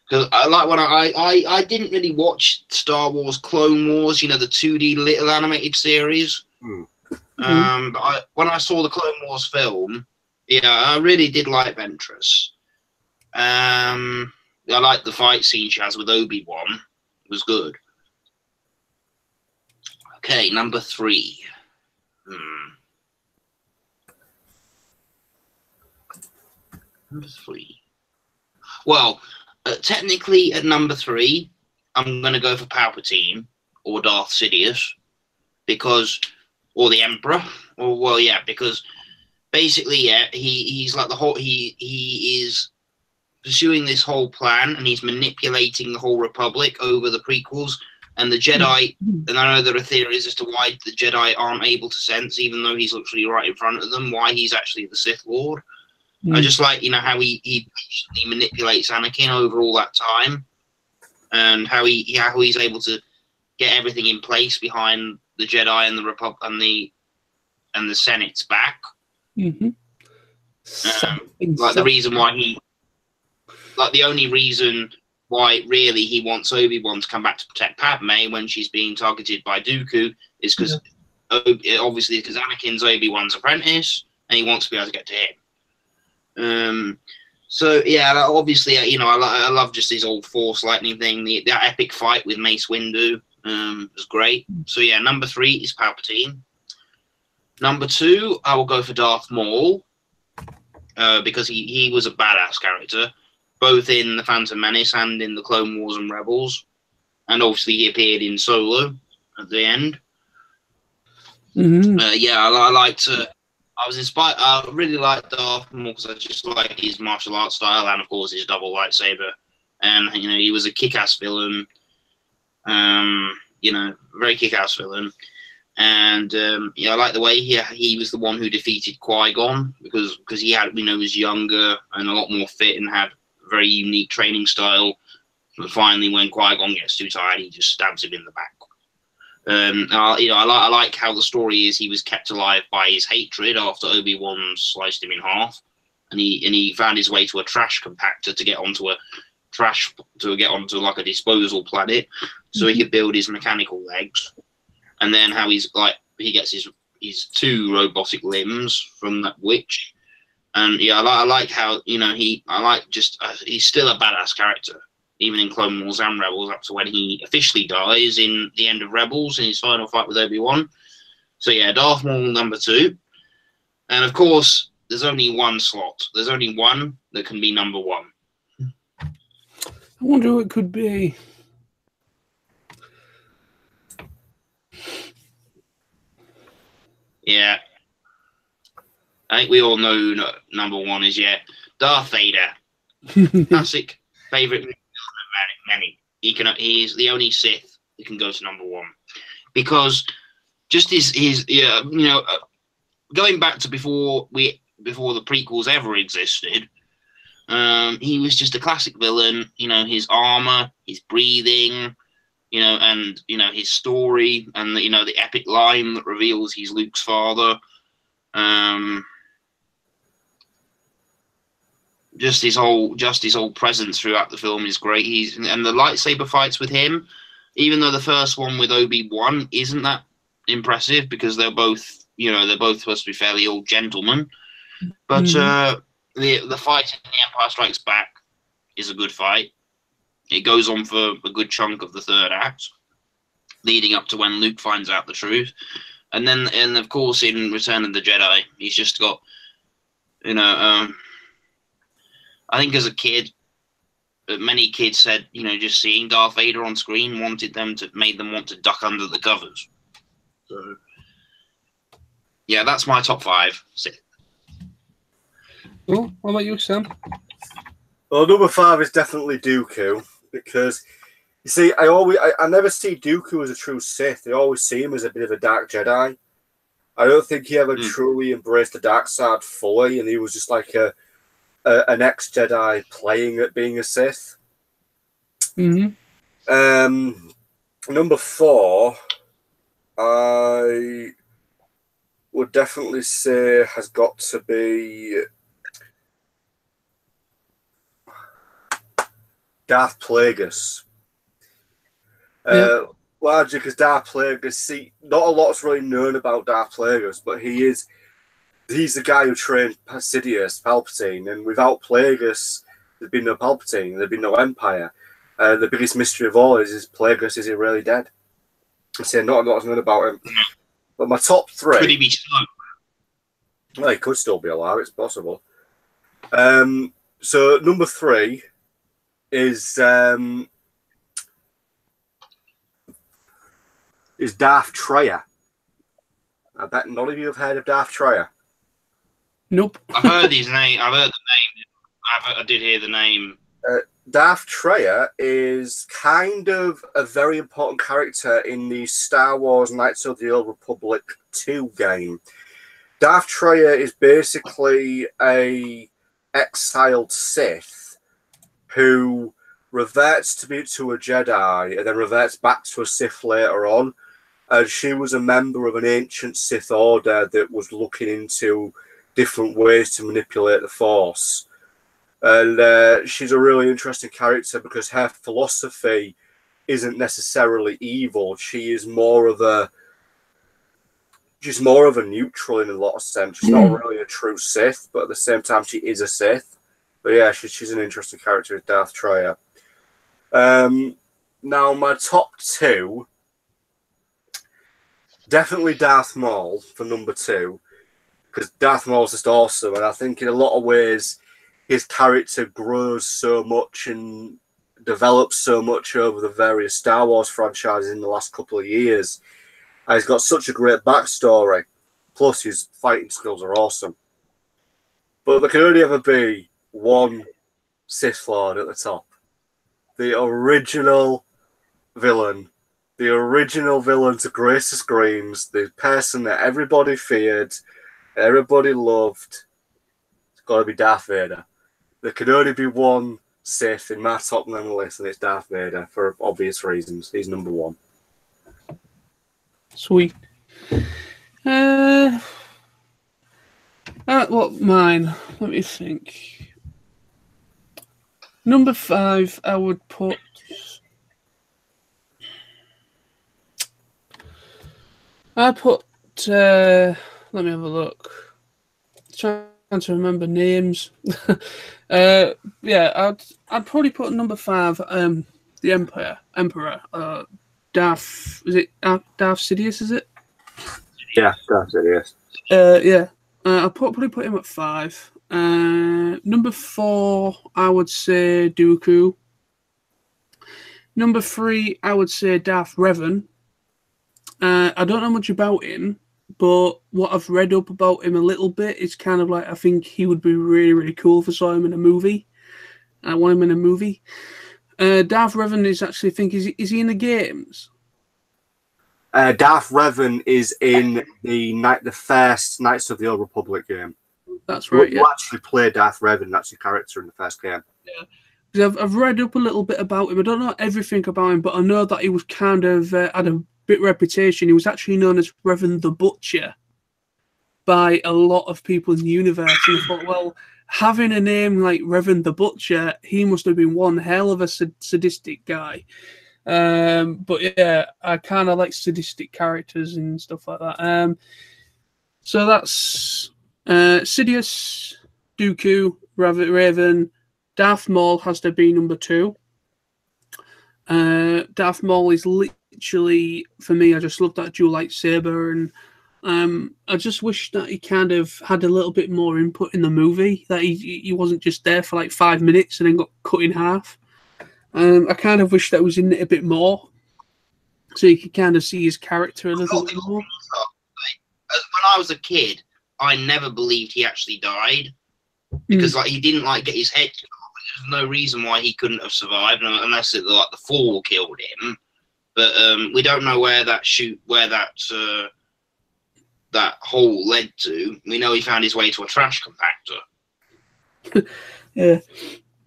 because I like when I didn't really watch Star Wars Clone Wars, you know, the 2D little animated series. But when I saw the Clone Wars film, yeah, I really did like Ventress. I liked the fight scene she has with Obi-Wan. It was good. Okay, number 3. Number 3. Well, technically at number 3, I'm going to go for Palpatine or Darth Sidious or the Emperor, because basically, he's like the whole. He is pursuing this whole plan, and he's manipulating the whole Republic over the prequels and the Jedi. And I know there are theories as to why the Jedi aren't able to sense, even though he's literally right in front of them, why he's actually the Sith Lord. I just like, you know, how he manipulates Anakin over all that time, and how he's able to get everything in place behind the Jedi and the Republic and the Senate's back. Mm-hmm. Like the reason why the only reason why really he wants Obi-Wan to come back to protect Padme when she's being targeted by Dooku is because obviously because Anakin's Obi-Wan's apprentice and he wants to be able to get to him. So yeah, obviously, you know, I love just his old Force lightning thing. That epic fight with Mace Windu was great. So yeah, number 3 is Palpatine. Number 2, I will go for Darth Maul because he was a badass character, both in the Phantom Menace and in the Clone Wars and Rebels, and obviously he appeared in Solo at the end. Yeah, I liked. I was inspired. I really liked Darth Maul because I just like his martial arts style and, of course, his double lightsaber. And you know, he was a kick-ass villain. You know, very kick-ass villain. And yeah, I like the way he was the one who defeated Qui-Gon because he had, you know, was younger and a lot more fit and had a very unique training style. But finally, when Qui-Gon gets too tired, he just stabs him in the back. You know, I like how the story is he was kept alive by his hatred after Obi-Wan sliced him in half, and he found his way to a trash compactor to get onto like a disposal planet, so he could build his mechanical legs, and then how he gets his 2 robotic limbs from that witch, and yeah, I like how, you know, he's still a badass character. Even in Clone Wars and Rebels, up to when he officially dies in the end of Rebels in his final fight with Obi-Wan. So yeah, Darth Maul number 2. And of course, there's only one slot. There's only one that can be number 1. I wonder who it could be. Yeah. I think we all know who number 1 is, yeah. Darth Vader. Classic favourite many. He is the only Sith that can go to number 1 because just his you know, going back to before the prequels ever existed, he was just a classic villain. You know, his armor, his breathing, you know, and you know his story, and you know the epic line that reveals he's Luke's father. Just his whole presence throughout the film is great. And the lightsaber fights with him, even though the first one with Obi-Wan isn't that impressive because they're both supposed to be fairly old gentlemen. But the fight in The Empire Strikes Back, is a good fight. It goes on for a good chunk of the third act, leading up to when Luke finds out the truth. And then, and of course, in Return of the Jedi, he's just got, you know, I think as a kid, many kids said, you know, just seeing Darth Vader on screen made them want to duck under the covers. So, yeah, that's my top 5. Cool. What about you, Sam? Well, number 5 is definitely Dooku, because you see, I never see Dooku as a true Sith. I always see him as a bit of a dark Jedi. I don't think he ever truly embraced the dark side fully, and he was just like an ex-Jedi playing at being a Sith. Number 4, I would definitely say has got to be Darth Plagueis. Largely because Darth Plagueis, see, not a lot's really known about Darth Plagueis, but he's the guy who trained Sidious, Palpatine, and without Plagueis, there'd be no Palpatine, there'd be no Empire. The biggest mystery of all is Plagueis, is he really dead? I say not a lot's known about him. But my top 3... Could he be slow? Well, he could still be alive, it's possible. So number 3 is Darth Treya. I bet none of you have heard of Darth Treya. Nope. I've heard his name. I've heard the name. I did hear the name. Darth Treya is kind of a very important character in the Star Wars Knights of the Old Republic 2 game. Darth Treya is basically a exiled Sith who reverts to a Jedi and then reverts back to a Sith later on. And she was a member of an ancient Sith order that was looking into different ways to manipulate the Force. And she's a really interesting character because her philosophy isn't necessarily evil. She is more of a neutral in a lot of sense. She's not really a true Sith, but at the same time, she is a Sith. But yeah, she's an interesting character with Darth Treya. Now, my top 2, definitely Darth Maul for number 2, because Darth Maul's just awesome, and I think in a lot of ways, his character grows so much and develops so much over the various Star Wars franchises in the last couple of years. And he's got such a great backstory. Plus, his fighting skills are awesome. But there can only ever be one Sith Lord at the top. The original villain. The original villain to grace the screens. The person that everybody feared, everybody loved. It's got to be Darth Vader. There can only be one Sith in my top 9 list, and it's Darth Vader for obvious reasons. He's number 1. Sweet. What mine? Let me think. Number 5, I would put. Let me have a look. Trying to remember names. Yeah, I'd probably put number 5. The Emperor. Darth. Is it Darth Sidious? Is it? Yeah, Darth Sidious. Yeah. I'll probably put him at 5. Number 4, I would say Dooku. Number 3, I would say Darth Revan. I don't know much about him, but what I've read up about him a little bit is kind of like I think he would be really, really cool if I saw him in a movie. I want him in a movie. Darth Revan is actually, I think, is he in the games? Darth Revan is in the first Knights of the Old Republic game. That's right. You actually play Darth Revan. That's your character in the first game. Yeah. I've read up a little bit about him. I don't know everything about him, but I know that he was kind of had a bit reputation. He was actually known as Revan the Butcher by a lot of people in the universe. And I thought, well, having a name like Revan the Butcher, he must have been one hell of a sadistic guy. But yeah, I kind of like sadistic characters and stuff like that. So that's Sidious, Dooku, Raven, Darth Maul has to be number 2. Darth Maul is literally, for me, I just love that dual lightsaber, and I just wish that he kind of had a little bit more input in the movie, that he wasn't just there for like 5 minutes and then got cut in half. I kind of wish that was in it a bit more, so you could kind of see his character a little bit more. When I was a kid, I never believed he actually died, because like he didn't like get his head cut off. There's no reason why he couldn't have survived unless it, like the fall killed him. But we don't know where that that hole led to. We know he found his way to a trash compactor. Yeah,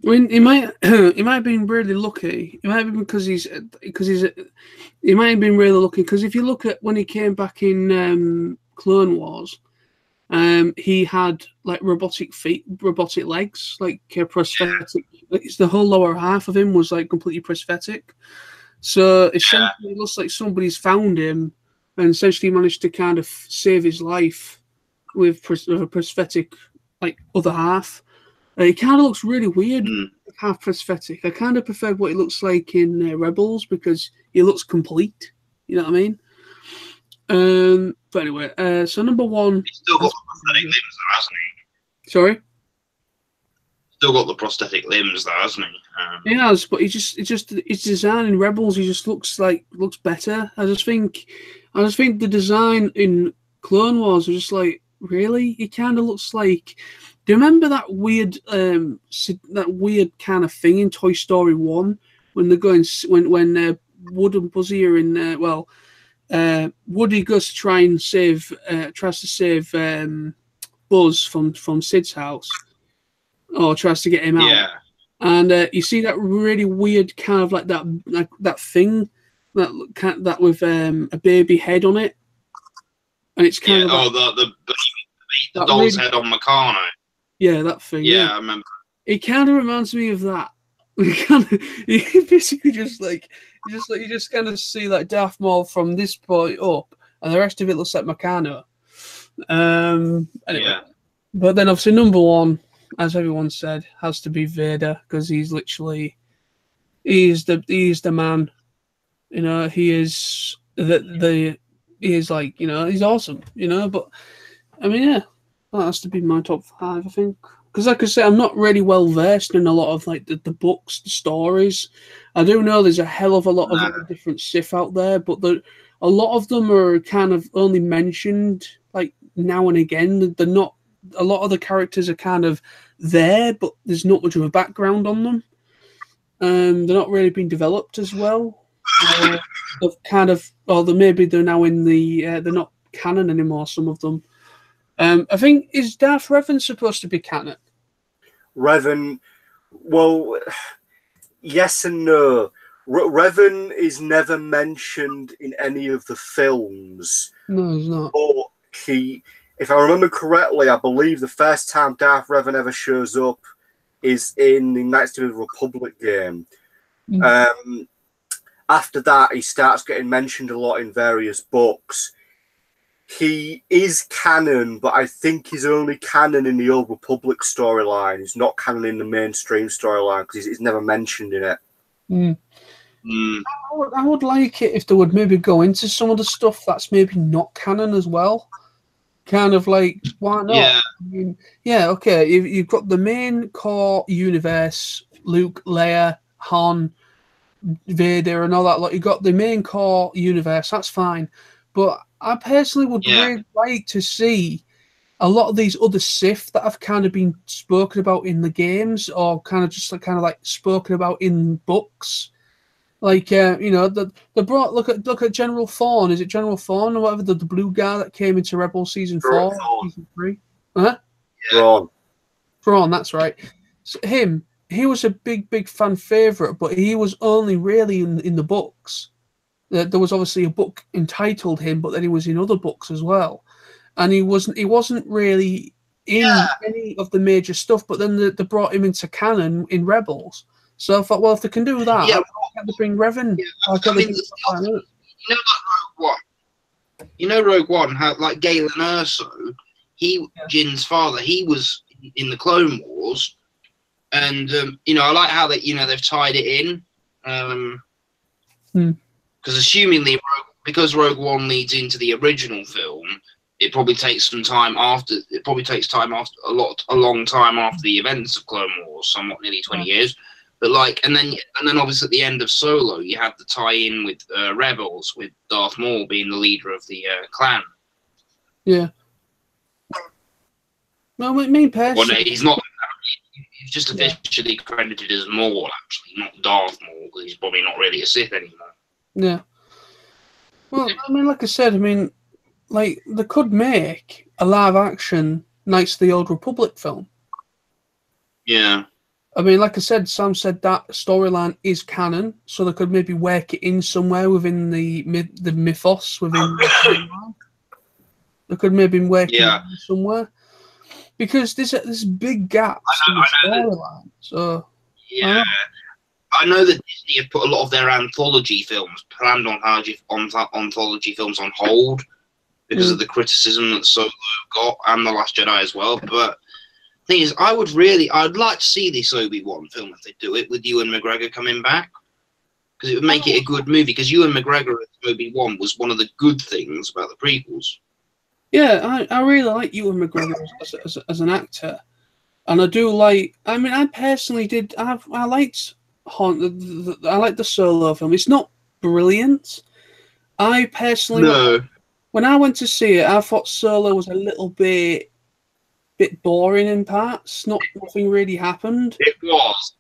I mean, he might have been really lucky. It might have been because he might have been really lucky, because if you look at when he came back in Clone Wars, he had like robotic feet, robotic legs, like prosthetic. It's the whole lower half of him was like completely prosthetic. So essentially, it looks like somebody's found him and essentially managed to kind of save his life with a prosthetic, like other half. It kind of looks really weird, half prosthetic. I kind of prefer what it looks like in Rebels, because he looks complete. You know what I mean? But anyway, so number 1. He's still got the prosthetic limbs, though, hasn't he? Sorry. Still got the prosthetic limbs, though, hasn't he? He has, but his design in Rebels, he just looks better. I just think the design in Clone Wars was just like, really? He kind of looks like. Do you remember that weird kind of thing in Toy Story 1 when they're going when Wood and Buzzy are in Woody goes to tries to save Buzz from Sid's house, or tries to get him out. Yeah. And you see that really weird kind of like that thing that with a baby head on it, and it's kind of the doll's head on Meccano. Yeah, that thing. Yeah, I remember. It kind of reminds me of that. You basically just kind of see like Darth Maul from this point up, and the rest of it looks like Meccano. Anyway. Yeah. But then obviously number 1, as everyone said, has to be Vader, because he's the man. You know, he is like, you know, he's awesome. You know, but I mean, yeah. That has to be my top 5, I think. Because, like I say, I'm not really well versed in a lot of like the books, the stories. I do know there's a hell of a lot of different Sith out there, but a lot of them are kind of only mentioned like now and again. They're not. A lot of the characters are kind of there, but there's not much of a background on them. They're not really being developed as well. They're now in the. They're not canon anymore. Some of them. I think, is Darth Revan supposed to be canon? Revan, well, yes and no. Revan is never mentioned in any of the films. No, he's not. Or if I remember correctly, I believe the first time Darth Revan ever shows up is in the Knights of the Republic game. After that, he starts getting mentioned a lot in various books. He is canon, but I think he's only canon in the Old Republic storyline. He's not canon in the mainstream storyline because he's never mentioned in it. I would like it if they would maybe go into some of the stuff that's maybe not canon as well. Kind of like, why not? Yeah. I mean, yeah, okay. You've got the main core universe, Luke, Leia, Han, Vader, and all that. Like, you got the main core universe. That's fine, but I personally would really like to see a lot of these other Sith that have kind of been spoken about in the games, or kind of like spoken about in books. Like you know, they brought look at General Thrawn. Is it General Thrawn or whatever? The blue guy that came into Rebel season 4, season 3. Huh? Thrawn. That's right. So he was a big fan favorite, but he was only really in the books. There was obviously a book entitled him, but then he was in other books as well, and he wasn't really in any of the major stuff. But then they brought him into canon in Rebels. So I thought, well, if they can do that, why can't they bring Revan? You know Rogue One, how like Galen Erso, Jin's father, he was in the Clone Wars, And you know, I like how that they've tied it in. Because assumingly, because Rogue One leads into the original film, it probably takes some time after. It probably takes time after a long time after the events of Clone Wars, somewhat nearly 20 years. But like, and then obviously at the end of Solo, you have the tie-in with Rebels, with Darth Maul being the leader of the clan. Yeah. Well, I mean, personally, well, he's not. He's just officially credited as Maul, actually, not Darth Maul, because he's probably not really a Sith anymore. Yeah. Well, I mean, like I said, I mean, like, they could make a live-action Knights of the Old Republic film. Yeah. I mean, like I said, Sam said that storyline is canon, so they could maybe work it in somewhere within the mythos within the storyline. They could maybe work it in somewhere. Because there's big gaps in the storyline. So yeah, I know that Disney have put a lot of their anthology films, planned anthology films, on hold because of the criticism that Solo got and The Last Jedi as well. But the thing is, I'd like to see this Obi-Wan film if they do it with Ewan McGregor coming back, because it would make it a good movie. Because Ewan McGregor as Obi-Wan was one of the good things about the prequels. Yeah, I really like Ewan McGregor as an actor, and I do like. I mean, I personally did. I liked I liked the Solo film. It's not brilliant. I personally, when I went to see it, I thought Solo was a little bit boring in parts. Nothing really happened. It was,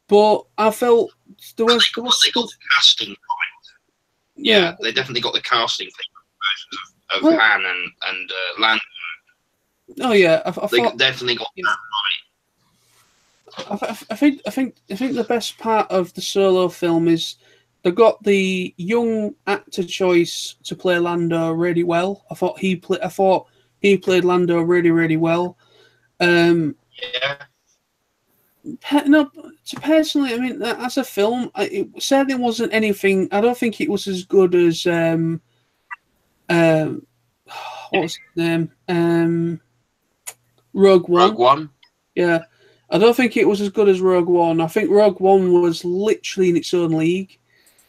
but I felt there was got the casting right. Yeah, they definitely got the casting thing of Han and Lando. Oh yeah, they definitely got that right. I think the best part of the Solo film is they got the young actor choice to play Lando really well. I thought he played Lando really, really well. Yeah. No, personally, I mean, as a film, it certainly wasn't anything. I don't think it was as good as what was his name? Rogue One. Rogue One. Yeah, I don't think it was as good as Rogue One. I think Rogue One was literally in its own league.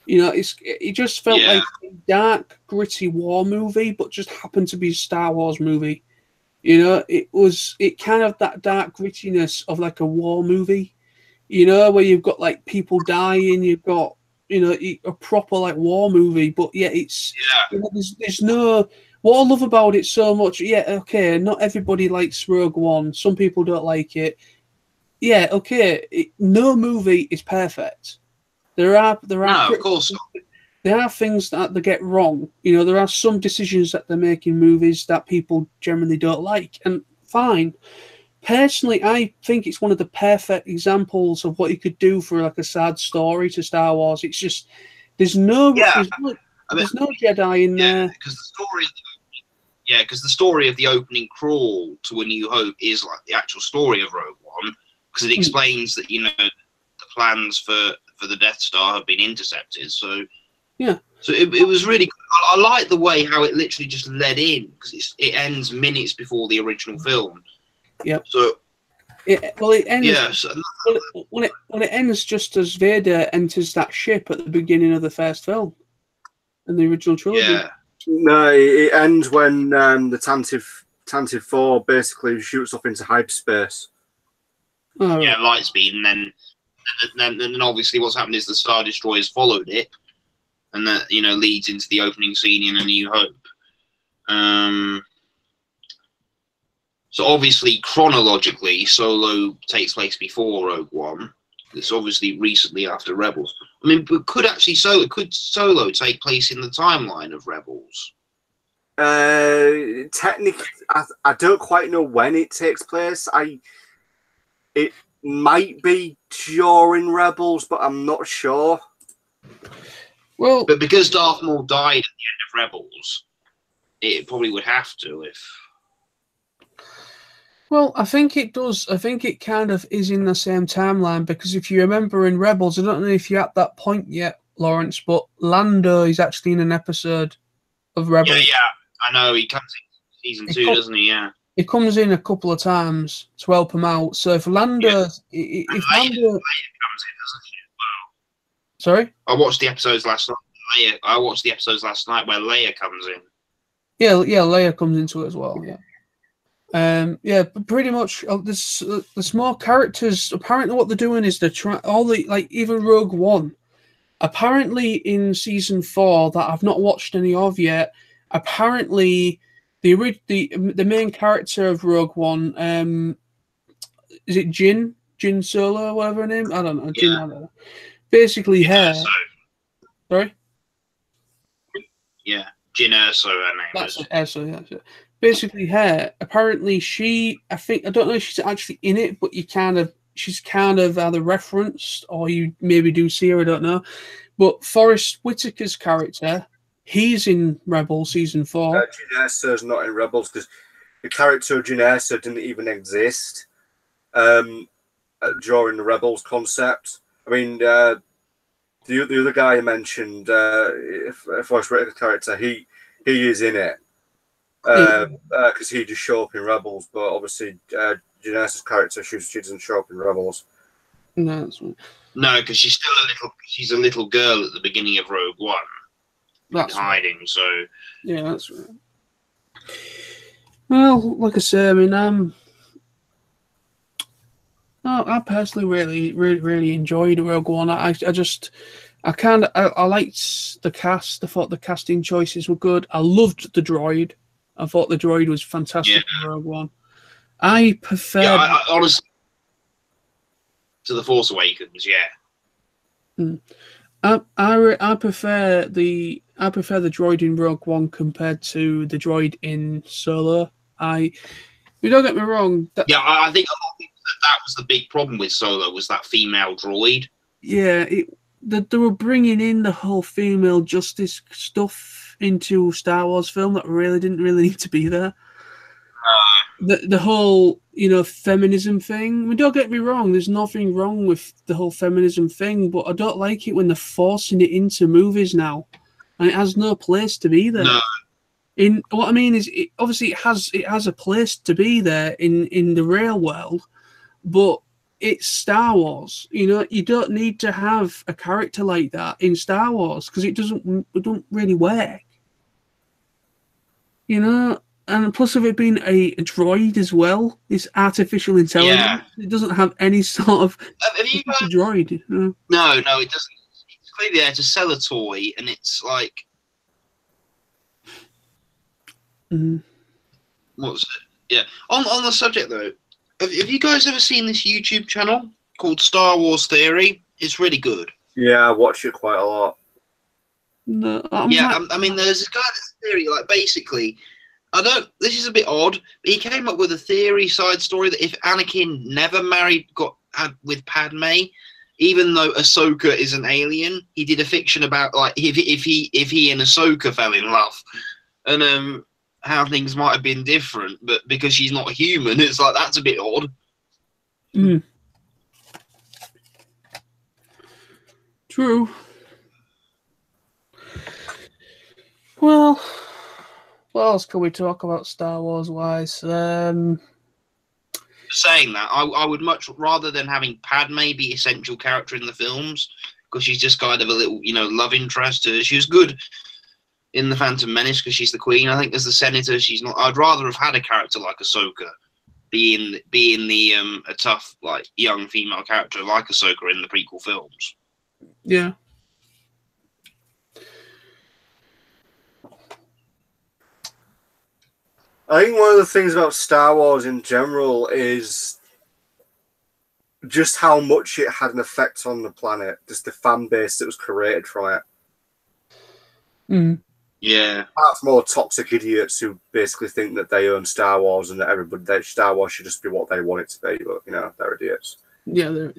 You know, it just felt like a dark, gritty war movie, but just happened to be a Star Wars movie. You know, it kind of that dark grittiness of like a war movie. You know, where you've got like people dying, you've got a proper like war movie, but it's there's no. What I love about it so much, not everybody likes Rogue One. Some people don't like it. Yeah, okay. No movie is perfect. There are. No, of course not. There are things that they get wrong. You know, there are some decisions that they make in movies that people generally don't like, and fine. Personally, I think it's one of the perfect examples of what you could do for like a sad story to Star Wars. It's just there's no Jedi in there. Because the story of the opening crawl to A New Hope is like the actual story of Rogue One, because it explains that the plans for the Death Star have been intercepted. So it was really good. I like the way how it literally just led in, because it ends minutes before the original film. Yep. So it ends. When it ends just as Vader enters that ship at the beginning of the first film in the original trilogy. Yeah. No, it ends when the Tantive 4 basically shoots off into hyperspace. Oh, yeah, light speed, and then obviously what's happened is the Star Destroyers followed it, and that leads into the opening scene in A New Hope. So obviously chronologically, Solo takes place before Rogue One. It's obviously recently after Rebels. I mean, but could Solo take place in the timeline of Rebels? Technically, I don't quite know when it takes place. It might be during Rebels, but I'm not sure. Well, but because Darth Maul died at the end of Rebels, it probably would have to if. Well, I think it does. I think it kind of is in the same timeline, because if you remember in Rebels, I don't know if you're at that point yet, Lawrence, but Lando is actually in an episode of Rebels. Yeah, I know. He comes in season 2, doesn't he? Yeah. he comes in a couple of times to help him out. So if Lando, if Leia Lando, comes in, doesn't she? sorry, I watched the episodes last night. I watched the episodes last night where Leia comes in. yeah, Leia comes into it as well. Yeah, but pretty much there's more characters. Apparently, what they're doing is they're trying even Rogue One. Apparently, in season 4 that I've not watched any of yet. Apparently, the main character of Rogue One, is it Jin Solo, whatever her name? I don't know. Jin, I don't know. Basically, her. Sorry. Yeah, Jin Erso, her name That's is. Erso, that's it. Basically, her. Apparently, I don't know if she's actually in it, but she's kind of either referenced or you maybe do see her. I don't know. But Forrest Whitaker's character, he's in Rebels season 4. Jyn Erso's not in Rebels because the character of Jyn Erso didn't even exist during the Rebels concept. I mean, the other guy I mentioned, Forrest Whitaker's character, he is in it because he just show up in Rebels. But obviously, Jyn Erso's character, she doesn't show up in Rebels. No, that's right. No, because she's a little girl at the beginning of Rogue One. That's hiding, right. so yeah, that's right. Well, like I say, I mean, I personally really enjoyed Rogue One. I liked the cast. I thought the casting choices were good. I loved the droid. I thought the droid was fantastic in Rogue One. I prefer. Yeah, I honestly, to the Force Awakens, yeah. I prefer the droid in Rogue One compared to the droid in Solo. You don't get me wrong. I think a lot of people said that was the big problem with Solo was that female droid. Yeah, they were bringing in the whole female justice stuff into Star Wars film that didn't really need to be there. The whole, feminism thing. I mean, don't get me wrong. There's nothing wrong with the whole feminism thing, but I don't like it when they're forcing it into movies now, and it has no place to be there. No. What I mean is, obviously, it has a place to be there in the real world, but it's Star Wars. You don't need to have a character like that in Star Wars because it don't really work. And plus of it being a droid as well, it's artificial intelligence. Yeah. It doesn't have any sort of droid. No, it doesn't. It's clearly there to sell a toy, and it's like... What's it? Yeah. On the subject, though, have you guys ever seen this YouTube channel called Star Wars Theory? It's really good. Yeah, I watch it quite a lot. No, I mean, there's this guy that's theory, like, basically... This is a bit odd, but he came up with a theory side story that if Anakin never had with Padme, even though Ahsoka is an alien, he did a fiction about like if he and Ahsoka fell in love, and how things might have been different, but because she's not human, it's like that's a bit odd. True. Well. What else can we talk about Star Wars wise? Saying that, I would much rather than having Padme be essential character in the films, because she's just kind of a little, love interest. She was good in the Phantom Menace because she's the Queen. I think as the Senator, she's not. I'd rather have had a character like Ahsoka, being a tough, like young female character like Ahsoka in the prequel films. Yeah. I think one of the things about Star Wars in general is just how much it had an effect on the planet, just the fan base that was created from it. Yeah. That's more toxic idiots who basically think that they own Star Wars and that Star Wars should just be what they want it to be, but, they're idiots. Yeah.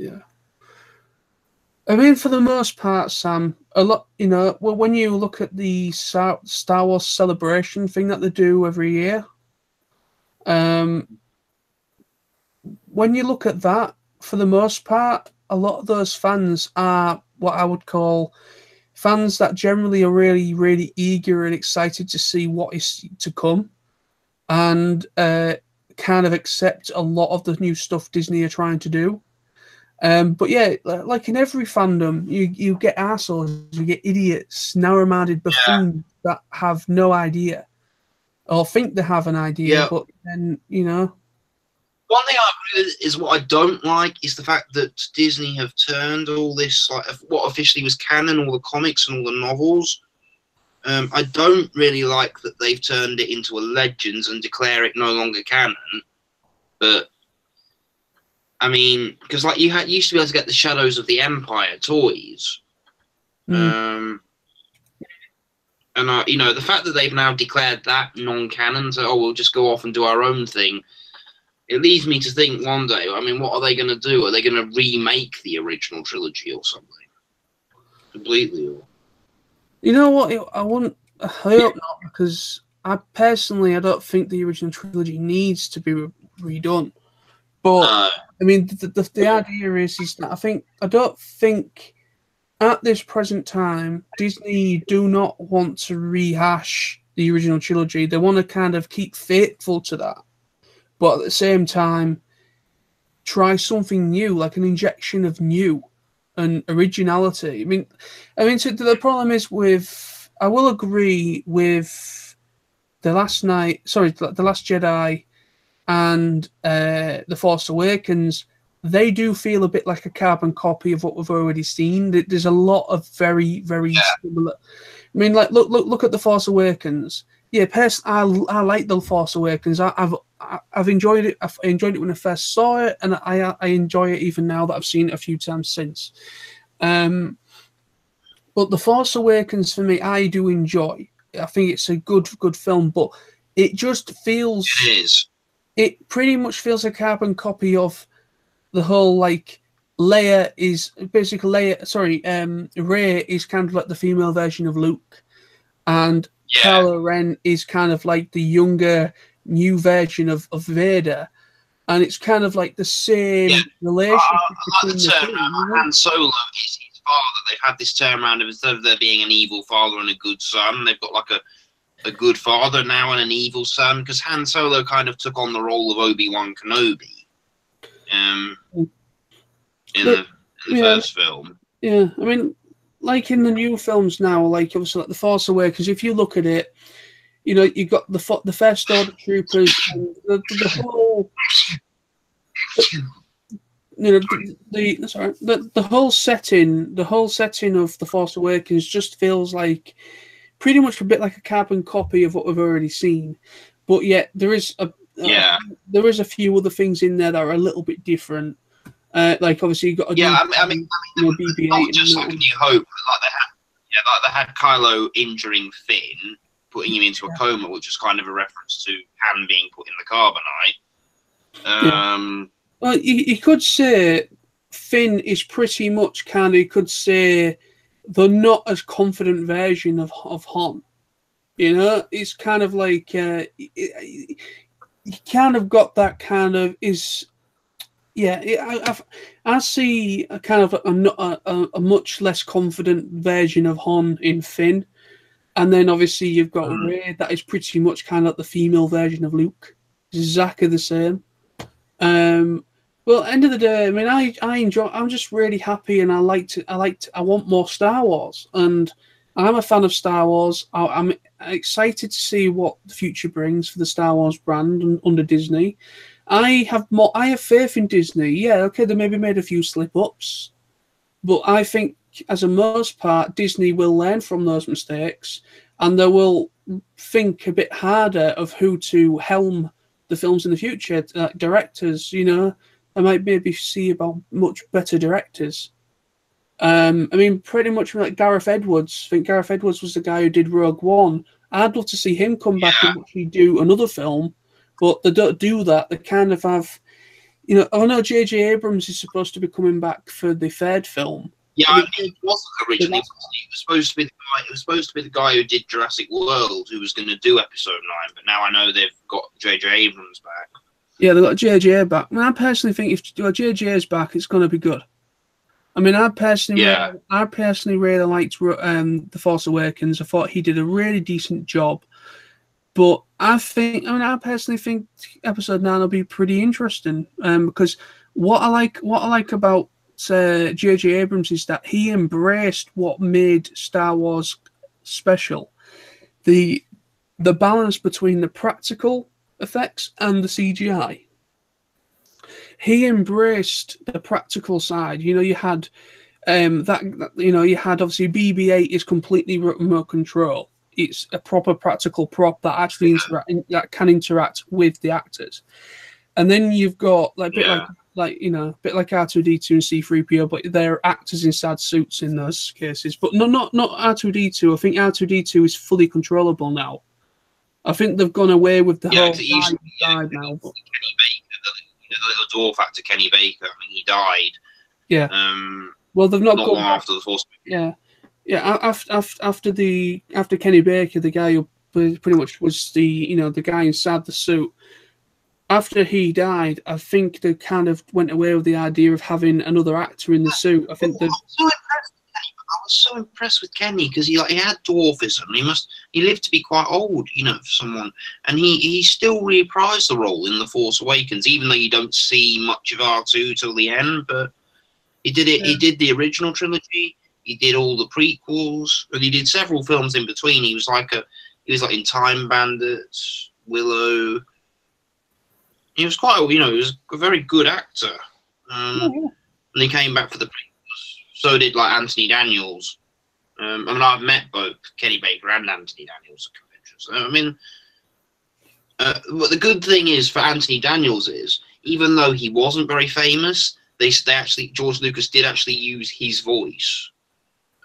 I mean, for the most part, Sam, a lot, when you look at the Star Wars celebration thing that they do every year, when you look at that, for the most part, a lot of those fans are what I would call fans that generally are really, really eager and excited to see what is to come. And kind of accept a lot of the new stuff Disney are trying to do. But yeah, like in every fandom, you get assholes, you get idiots, narrow-minded buffoons that have no idea or think they have an idea, but then, you know. One thing I agree with is what I don't like is the fact that Disney have turned all this, like what officially was canon, all the comics and all the novels. I don't really like that they've turned it into a Legends and declare it no longer canon. But I mean, because like you used to be able to get the Shadows of the Empire toys, and you know, the fact that they've now declared that non-canon, so we'll just go off and do our own thing. It leads me to think one day, I mean, what are they going to do? Are they going to remake the original trilogy or something? Completely? Or... You know what? I hope not, because I don't think the original trilogy needs to be redone. But, I mean, the idea is that I don't think at this present time, Disney do not want to rehash the original trilogy. They want to kind of keep faithful to that. But at the same time, try something new, like an injection of new and originality. I mean, so the problem is I will agree with The Last Jedi and The Force Awakens. They do feel a bit like a carbon copy of what we've already seen. There's a lot of very, very similar. I mean, like look at The Force Awakens. Yeah, personally, I like The Force Awakens. I've enjoyed it. I enjoyed it when I first saw it, and I enjoy it even now that I've seen it a few times since. But The Force Awakens, for me, I do enjoy. I think it's a good film, but it just feels... It is. It pretty much feels a carbon copy of the whole, like, Rey is kind of like the female version of Luke, and Kylo Ren is kind of like the younger, new version of Vader, and it's kind of like the same relationship between the two. Han Solo is his father. They've had this turnaround of, instead of there being an evil father and a good son, they've got like a good father now and an evil son, because Han Solo kind of took on the role of Obi-Wan Kenobi in the first film. Yeah, I mean, like in the new films now, like obviously like The Force Awakens, if you look at it, you know, you got the First Order troopers and the whole, you know, the whole setting of The Force Awakens just feels like pretty much a bit like a carbon copy of what we've already seen, but yet there is a few other things in there that are a little bit different. Like obviously you got BB-8 not just like a New Hope, like they had Kylo injuring Finn, putting him into a coma, which is kind of a reference to Han being put in the carbonite. Well, you could say Finn is pretty much kind of, you could say, the not as confident version of Han. You know, it's kind of like you kind of got that kind of is. Yeah, I see a kind of a much less confident version of Han in Finn, and then obviously you've got Rey that is pretty much kind of like the female version of Luke. It's exactly the same. Well, end of the day, I mean, I enjoy. I'm just really happy, and I want more Star Wars, and I'm a fan of Star Wars. I'm excited to see what the future brings for the Star Wars brand under Disney. I have faith in Disney. Yeah, okay, they maybe made a few slip-ups, but I think, as a most part, Disney will learn from those mistakes, and they will think a bit harder of who to helm the films in the future. Directors, you know, I might maybe see about much better directors. I mean, pretty much like Gareth Edwards. I think Gareth Edwards was the guy who did Rogue One. I'd love to see him come back and actually do another film. But they don't do that. They kind of have, you know. I know J.J. Abrams is supposed to be coming back for the third film. Yeah, I mean, it wasn't originally. It was supposed to be the guy. It was supposed to be the guy who did Jurassic World, who was going to do Episode 9. But now I know they've got J.J. Abrams back. Yeah, they've got J.J. back. I mean, I personally think if J.J. is back, it's going to be good. I mean, I personally really liked The Force Awakens. I thought he did a really decent job. But I personally think episode 9 will be pretty interesting, because what I like about J.J. Abrams is that he embraced what made Star Wars special, the balance between the practical effects and the CGI. He embraced the practical side. You had you had obviously BB-8 is completely remote control. It's a proper practical prop that actually can interact with the actors. And then you've got a bit like R2D2 and C3PO, but they're actors inside suits in those cases. But not R2D2. I think R2D2 is fully controllable now. I think they've gone away with the whole side now. But... Kenny Baker, the little dwarf actor Kenny Baker. I mean, he died. Yeah. Well, they've not long after the Force. Yeah. After Kenny Baker, the guy who pretty much was the guy inside the suit. After he died, I think they kind of went away with the idea of having another actor in the suit. I think they. I was so impressed with Kenny because he had dwarfism. He lived to be quite old, for someone, and he still reprised the role in The Force Awakens, even though you don't see much of R2 till the end. But he did it. Yeah. He did the original trilogy. He did all the prequels, and he did several films in between. He was like in Time Bandits, Willow. He was quite, he was a very good actor. And he came back for the prequels. So did Anthony Daniels. I've met both Kenny Baker and Anthony Daniels at conventions. But the good thing is for Anthony Daniels is, even though he wasn't very famous, George Lucas did actually use his voice.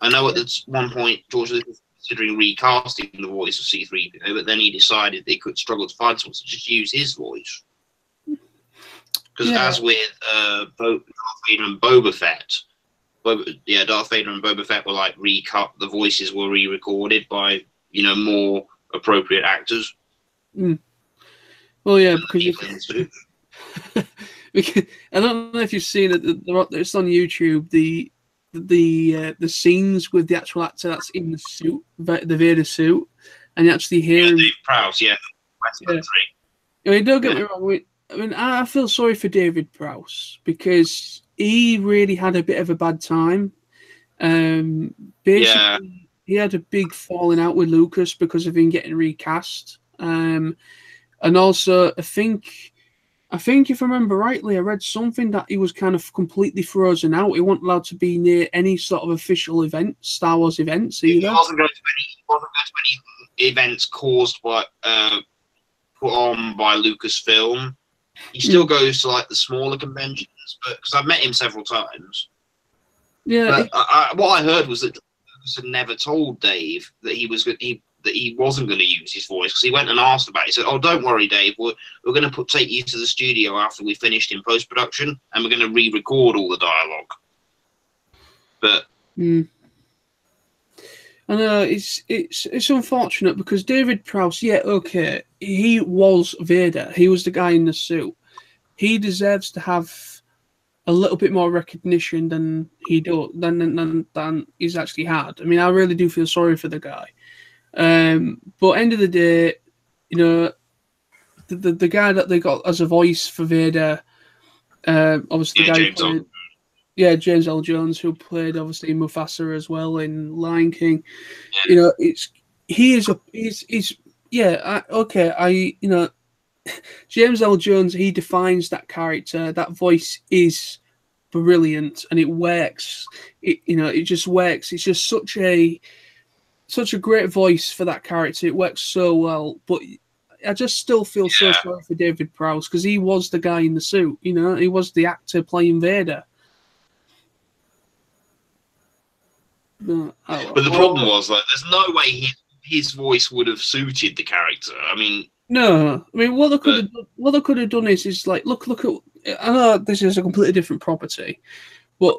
I know at one point George Lucas was considering recasting the voice of C-3PO, but then he decided they could struggle to find someone to just use his voice. Because as with Darth Vader and Boba Fett, Darth Vader and Boba Fett were recut. The voices were re-recorded by more appropriate actors. Mm. Well, yeah, because I don't know if you've seen it. It's on YouTube. The scenes with the actual actor that's in the suit, the Vader suit, and you actually hear him. Dave Prowse, West Country. Don't get me wrong. I feel sorry for David Prowse because he really had a bit of a bad time. Basically, he had a big falling out with Lucas because of him getting recast. And also, I think if I remember rightly, I read something that he was kind of completely frozen out. He wasn't allowed to be near any sort of official events, Star Wars events either. He wasn't going to any events caused by put on by Lucasfilm. He still goes to the smaller conventions, but because I've met him several times. Yeah. But what I heard was that Lucas had never told Dave that he wasn't going to use his voice, because he went and asked about it. He said, "Oh, don't worry, Dave. We're going to take you to the studio after we finished in post production, and we're going to re-record all the dialogue." But I know it's unfortunate because David Prowse, he was Vader. He was the guy in the suit. He deserves to have a little bit more recognition than than he's actually had. I mean, I really do feel sorry for the guy. But end of the day, the guy that they got as a voice for Vader, obviously the guy who played, James L. Jones, who played obviously Mufasa as well in Lion King. James L. Jones, he defines that character. That voice is brilliant, and it works. It just works. It's just such a great voice for that character. It works so well. But I just still feel so sorry for David Prowse because he was the guy in the suit. He was the actor playing Vader. But the problem was there's no way his voice would have suited the character. I mean, no. I mean, what they could have done is look at. I know this is a completely different property, but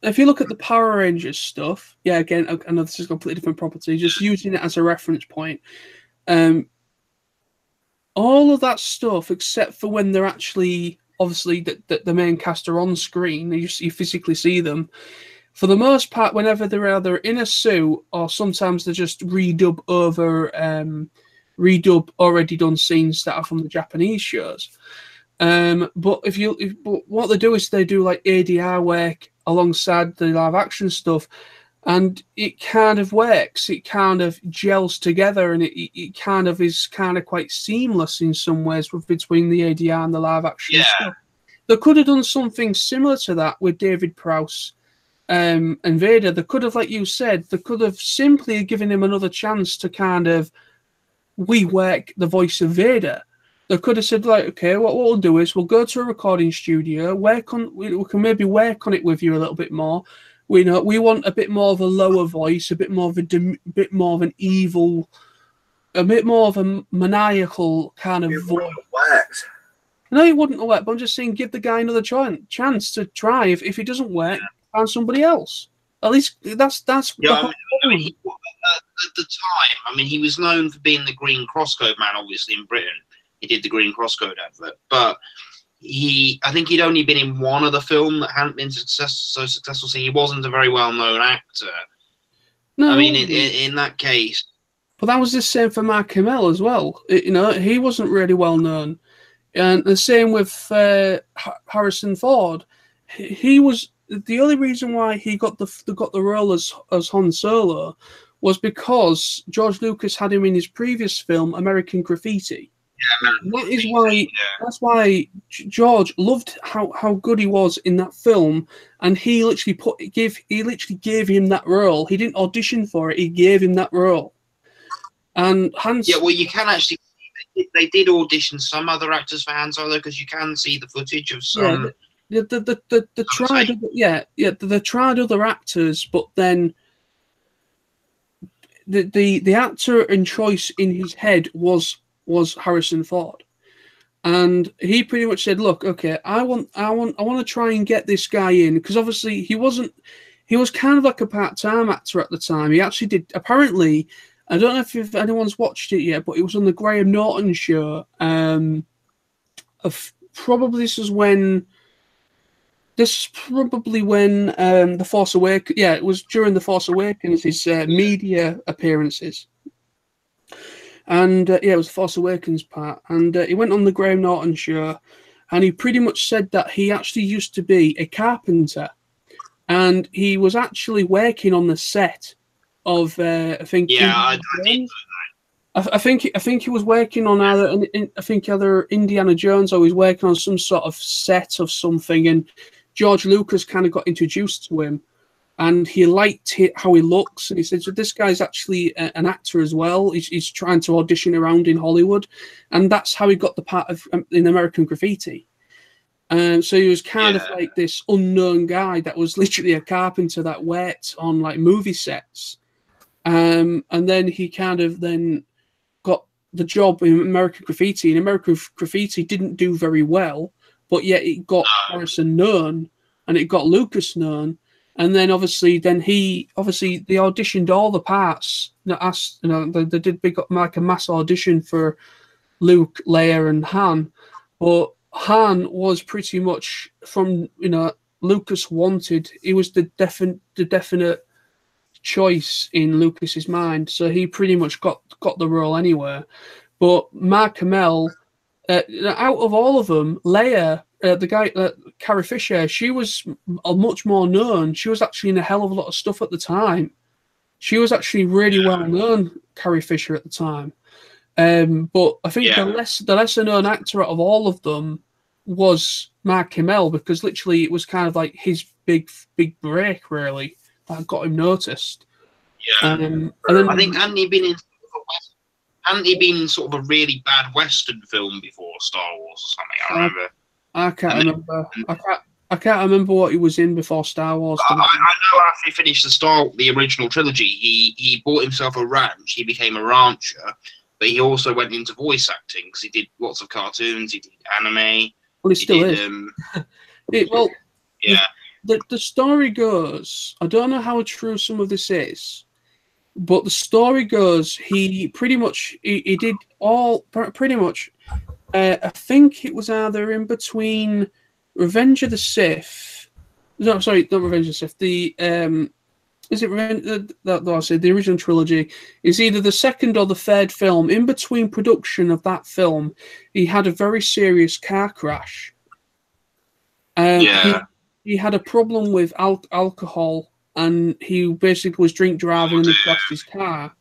if you look at the Power Rangers stuff, again, I know this is a completely different property. Just using it as a reference point, all of that stuff, except for when they're actually obviously the main cast are on screen, you physically see them. For the most part, whenever they're either in a suit or sometimes they just redub over redub already done scenes that are from the Japanese shows. But but what they do is they do like ADR work alongside the live action stuff, and it kind of works. It kind of gels together, and it kind of is kind of quite seamless in some ways between the ADR and the live action stuff. They could have done something similar to that with David Prowse and Vader. They could have, like you said, they could have simply given him another chance to kind of rework the voice of Vader. They could have said, like, okay, what we'll do is we'll go to a recording studio, we can maybe work on it with you a little bit more. We want a bit more of a lower voice, a bit more of an evil, a bit more of a maniacal kind of voice. No, it wouldn't work. But I'm just saying, give the guy another chance to try. If it doesn't work, find somebody else. At least that's. Yeah, at the time, I mean, he was known for being the Green Crosscode man. Obviously, in Britain, he did the Green Crosscode advert, but I think he'd only been in one other film that hadn't been so successful. So he wasn't a very well-known actor. No, I mean, in that case. But that was the same for Mark Hamill as well. He wasn't really well-known. And the same with Harrison Ford. He was the only reason why he got the role as Han Solo was because George Lucas had him in his previous film, American Graffiti. Yeah, that's why George loved how good he was in that film, and he literally gave him that role. He didn't audition for it; he gave him that role. And Hans. Yeah, well, you can actually. They did audition some other actors for Han Solo because you can see the footage of some. Yeah, they tried other actors, but then the actor in choice in his head was Harrison Ford, and he pretty much said, "Look, okay, I want to try and get this guy in because obviously he was kind of like a part-time actor at the time. He actually did apparently." I don't know if anyone's watched it yet, but it was on the Graham Norton show. Probably this is when The Force Awakens. Yeah, it was during The Force Awakens, his media appearances. And it was the Force Awakens part. And he went on the Graham Norton show, and he pretty much said that he actually used to be a carpenter, and he was actually working on the set of I think. Yeah, I did know that. I think he was working on either Indiana Jones, or he was working on some sort of set of something, and George Lucas kind of got introduced to him, and he liked how he looks, and he said, "So this guy's actually an actor as well. He's trying to audition around in Hollywood," and that's how he got the part of in American Graffiti. So he was kind of like this unknown guy that was literally a carpenter that worked on like movie sets. And then he kind of then got the job in American Graffiti. And American Graffiti didn't do very well, but yet it got Harrison known and it got Lucas known. And then obviously they auditioned all the parts. They did like a mass audition for Luke, Leia, and Han. But Han was pretty much from Lucas wanted. He was the definite choice in Lucas's mind, so he pretty much got the role anyway. But Mark Hamill, out of all of them, Leia, the guy Carrie Fisher, she was much more known. She was actually in a hell of a lot of stuff at the time. She was actually really well known, Carrie Fisher, at the time. But I think the lesser known actor out of all of them was Mark Hamill, because literally it was kind of like his big break, really. That got him noticed. Yeah, and then I think hadn't he been in sort of a really bad Western film before Star Wars or something? I remember. I can't remember. I can't remember what he was in before Star Wars. I know after he finished the original trilogy, he bought himself a ranch. He became a rancher, but he also went into voice acting because he did lots of cartoons. He did anime. Well, he still is. Yeah. The story goes, I don't know how true some of this is, but the story goes he pretty much he did all pretty much. I think it was either in between Revenge of the Sith. No, sorry, not Revenge of the Sith. is it that I said the original trilogy is either the second or the third film. In between production of that film, he had a very serious car crash. He had a problem with alcohol, and he basically was drink driving and he crashed his car.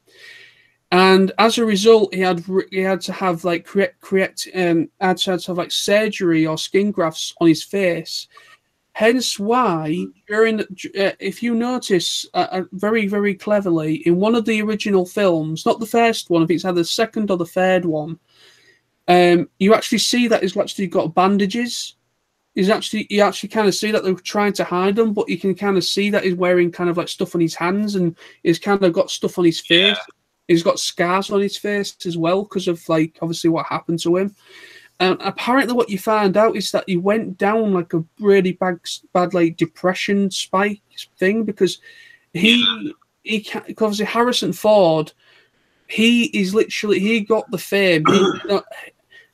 And as a result, he had to have like surgery or skin grafts on his face. Hence why, if you notice very, very cleverly, in one of the original films, not the first one, if it's either the second or the third one, you actually see that he's actually got bandages. You actually kind of see that they're trying to hide them, but you can kind of see that he's wearing kind of like stuff on his hands, and he's kind of got stuff on his face. Yeah. He's got scars on his face as well because of like obviously what happened to him. And apparently, what you find out is that he went down like a really bad like depression spike thing because he obviously Harrison Ford, he got the fame.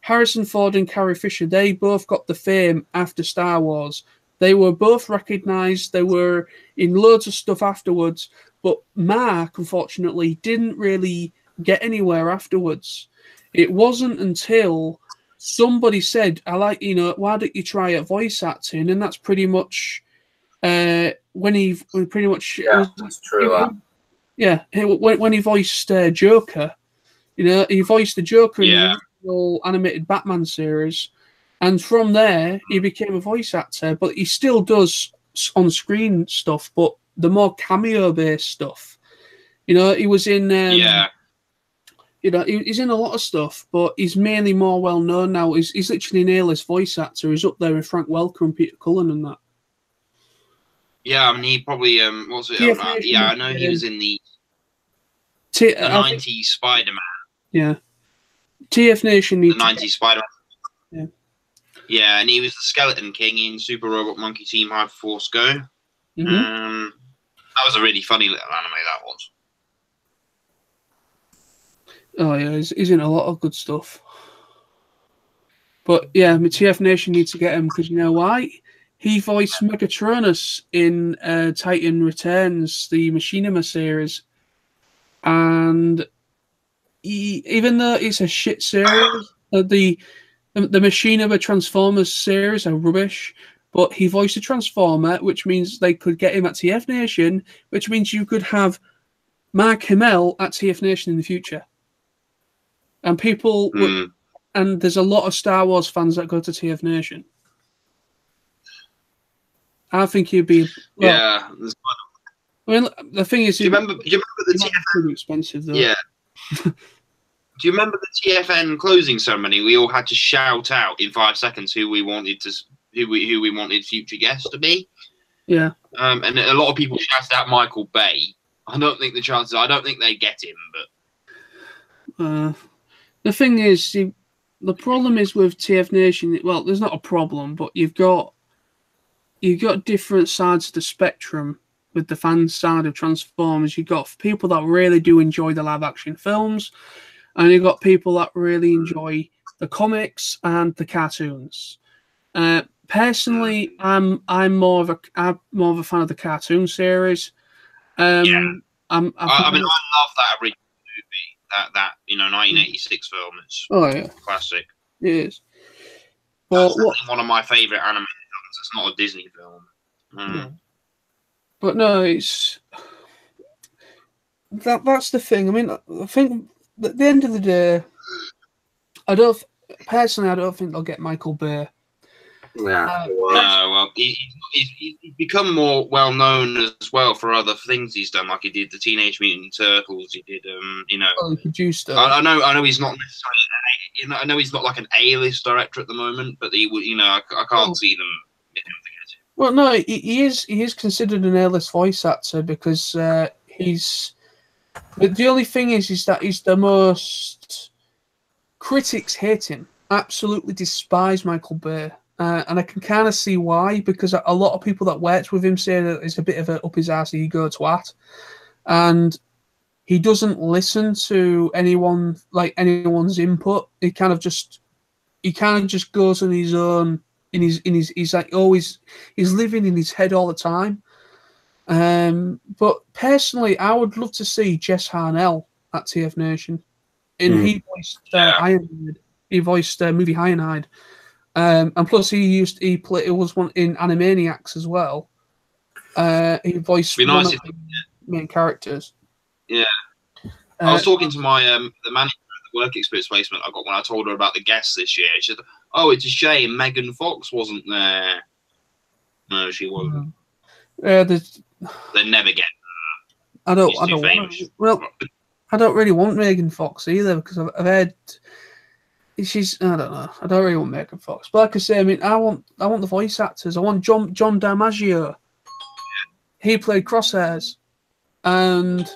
Harrison Ford and Carrie Fisher, they both got the fame after Star Wars. They were both recognized. They were in loads of stuff afterwards. But Mark, unfortunately, didn't really get anywhere afterwards. It wasn't until somebody said, why don't you try a voice acting? And that's pretty much when he pretty much... Yeah, that's true. When he voiced Joker. He voiced the Joker in the original animated Batman series. And from there, he became a voice actor. But he still does on-screen stuff, but the more cameo-based stuff. He was in... he's in a lot of stuff, but he's mainly more well-known now. He's literally an A-list voice actor. He's up there with Frank Welker and Peter Cullen and that. Yeah, I mean, he probably... what was it? I know he was in the 90s Spider-Man. Yeah. TF Nation... The 90s Spider-Man. Yeah. Yeah, and he was the Skeleton King in Super Robot Monkey Team High Force Go. Mm-hmm. That was a really funny little anime, that was. Oh, yeah, he's in a lot of good stuff. But, yeah, TF Nation needs to get him, because you know why? He voiced Megatronus in Titan Returns, the Machinima series. And even though it's a shit series, the Machinima Transformers series are rubbish, but he voiced a Transformer, which means they could get him at TF Nation, which means you could have Mark Hamill at TF Nation in the future. And people, and there's a lot of Star Wars fans that go to TF Nation. I think he'd be... Well, yeah. I mean, the thing is... Do you remember the TFN? Pretty expensive, though. Yeah. Do you remember the TFN closing ceremony? We all had to shout out in 5 seconds who we wanted future guests to be. Yeah. And a lot of people shouted out Michael Bay. I don't think they get him, but the thing is, the problem is with TF Nation. Well, there's not a problem, but you've got different sides of the spectrum. With the fan side of Transformers, you've got people that really do enjoy the live action films, and you've got people that really enjoy the comics and the cartoons. Personally, I'm more of a fan of the cartoon series. I mean, I love that original movie, that 1986 film. It's classic. It is. That's one of my favorite animated films. It's not a Disney film. Yeah. But no, it's that's the thing. I mean, I think at the end of the day, I don't think they'll get Michael Bay. Yeah. Well, he's become more well known as well for other things he's done. Like he did the Teenage Mutant Turtles. He did, he produced it. I know he's not necessarily. I know he's not like an A-list director at the moment, but he would. I can't see them. Well, no, he is considered an A-list voice actor because he's. But the only thing is that he's the most. Critics hate him. Absolutely despise Michael Bay, and I can kind of see why, because a lot of people that worked with him say that it's a bit of an up his arse ego twat, and he doesn't listen to anyone's input. He kind of just goes on his own. He's like always, he's living in his head all the time. But personally, I would love to see Jess Harnell at TF Nation. And he voiced Ironhide. He voiced movie Ironhide. And plus, he was one in Animaniacs as well. He voiced one of the main characters. Yeah. I was talking to my the manager at the work experience placement I got when I told her about the guests this year. She said, "Oh, it's a shame Megan Fox wasn't there." No, she wasn't. They never get. I don't really want Megan Fox either because I've heard she's. I don't know. I don't really want Megan Fox, but like I say, I mean, I want the voice actors. I want John DiMaggio. He played Crosshairs, and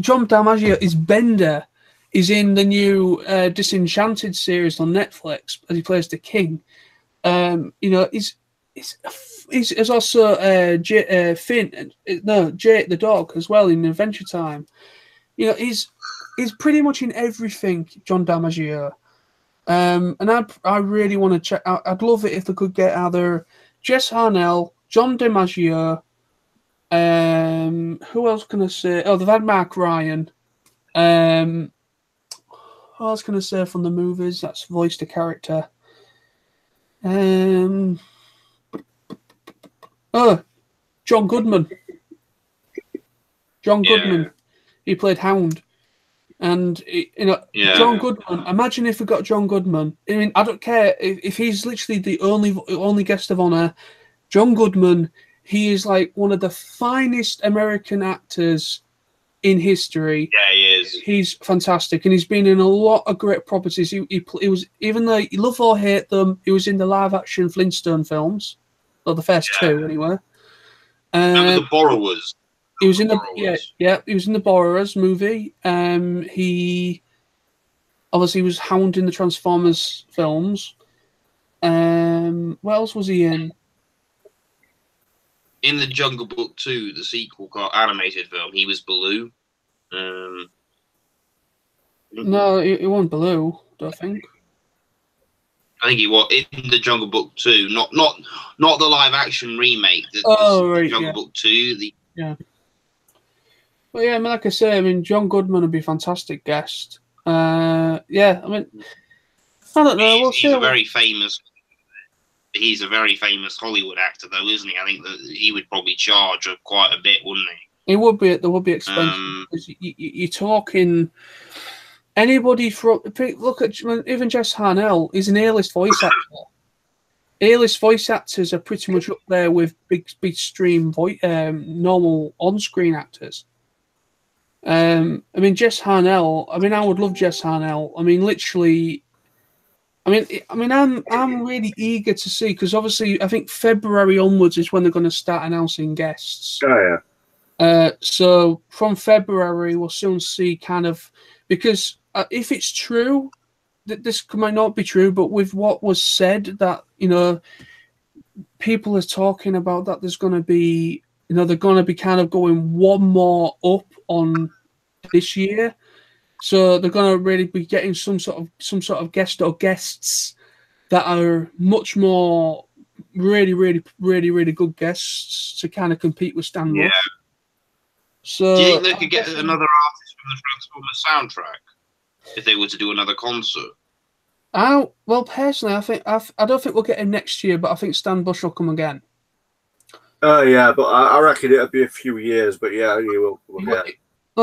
John DiMaggio is Bender. He's in the new Disenchanted series on Netflix as he plays the king. He's also Jake the dog as well in Adventure Time. He's pretty much in everything, John DiMaggio. And I really want to check out. I'd love it if they could get either Jess Harnell, John DiMaggio. Who else can I say? Oh, they've had Mark Ryan. What else can I say from the movies that's voiced a character? John Goodman. Goodman. He played Hound. And John Goodman. Imagine if we got John Goodman. I mean, I don't care if he's literally the only guest of honor. John Goodman. He is like one of the finest American actors in history. Yeah, he is. He's fantastic, and he's been in a lot of great properties. He was, even though you love or hate them, he was in the live-action Flintstone films, or the first two anyway. Remember The Borrowers? He was in he was in the Borrowers movie. He obviously was Hound in the Transformers films. What else was he in? In the Jungle Book 2, the sequel animated film, he was Baloo. No, he wasn't Baloo, don't I think. I think he was in the Jungle Book 2, not the live action remake. Right, Jungle Book 2. Well, yeah, I mean, like I say, I mean, John Goodman would be a fantastic guest. I mean, I don't know. He's a very famous Hollywood actor, though, isn't he? I think that he would probably charge quite a bit, wouldn't he? It would be. There would be expensive. You're talking anybody from. Look at even Jess Harnell. He's an A-list voice actor. A-list voice actors are pretty much up there with big stream normal on-screen actors. I mean, Jess Harnell. I mean, I would love Jess Harnell. I mean, literally. I mean, I'm really eager to see because obviously I think February onwards is when they're going to start announcing guests. Oh yeah. So from February we'll soon see kind of because if it's true, this might not be true, but with what was said that people are talking about that there's going to be they're going to be kind of going one more up on this year. So they're going to really be getting some sort of guest or guests that are much more really good guests to kind of compete with Stan Rush. Yeah. So do you think they could get another artist from the Transformers soundtrack if they were to do another concert? Well, personally, I don't think we'll get him next year, but I think Stan Bush will come again. Oh yeah, but I reckon it'll be a few years. But yeah, he will. Well,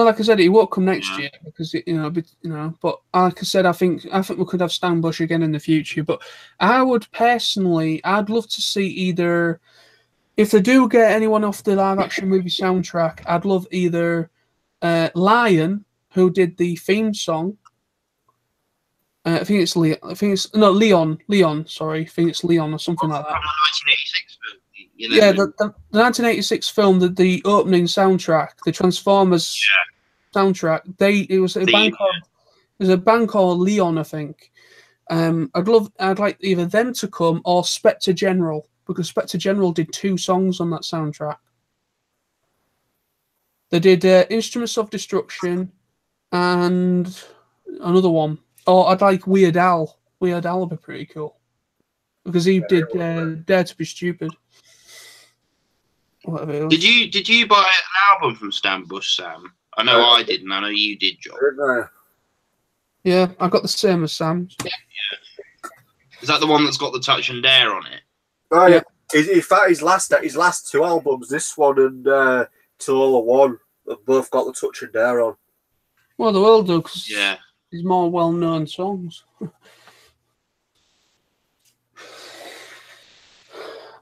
like I said, he won't come next year because But like I said, I think we could have Stan Bush again in the future. But I'd love to see either if they do get anyone off the live action movie soundtrack. I'd love either Lion, who did the theme song. I think it's Leon. Leon, sorry, I think it's Leon or something like that. From the 1986 film. Yeah, the 1986 film, the opening soundtrack, the Transformers soundtrack. It was a band called Leon, I think. I'd like either them to come or Spectre General because Spectre General did 2 songs on that soundtrack. They did Instruments of Destruction and another one. Or I'd like Weird Al. Weird Al would be pretty cool because he did Dare to Be Stupid. whatever it was. Did you buy an album from Stan Bush, Sam? I know I did, and I know you did, John. Yeah, I got the same as Sam's. Yeah. Is that the one that's got the Touch and Dare on it? Oh yeah. In fact, his last two albums, this one and Tola One, have both got the Touch and Dare on. Well, they will do because yeah, it's more well-known songs.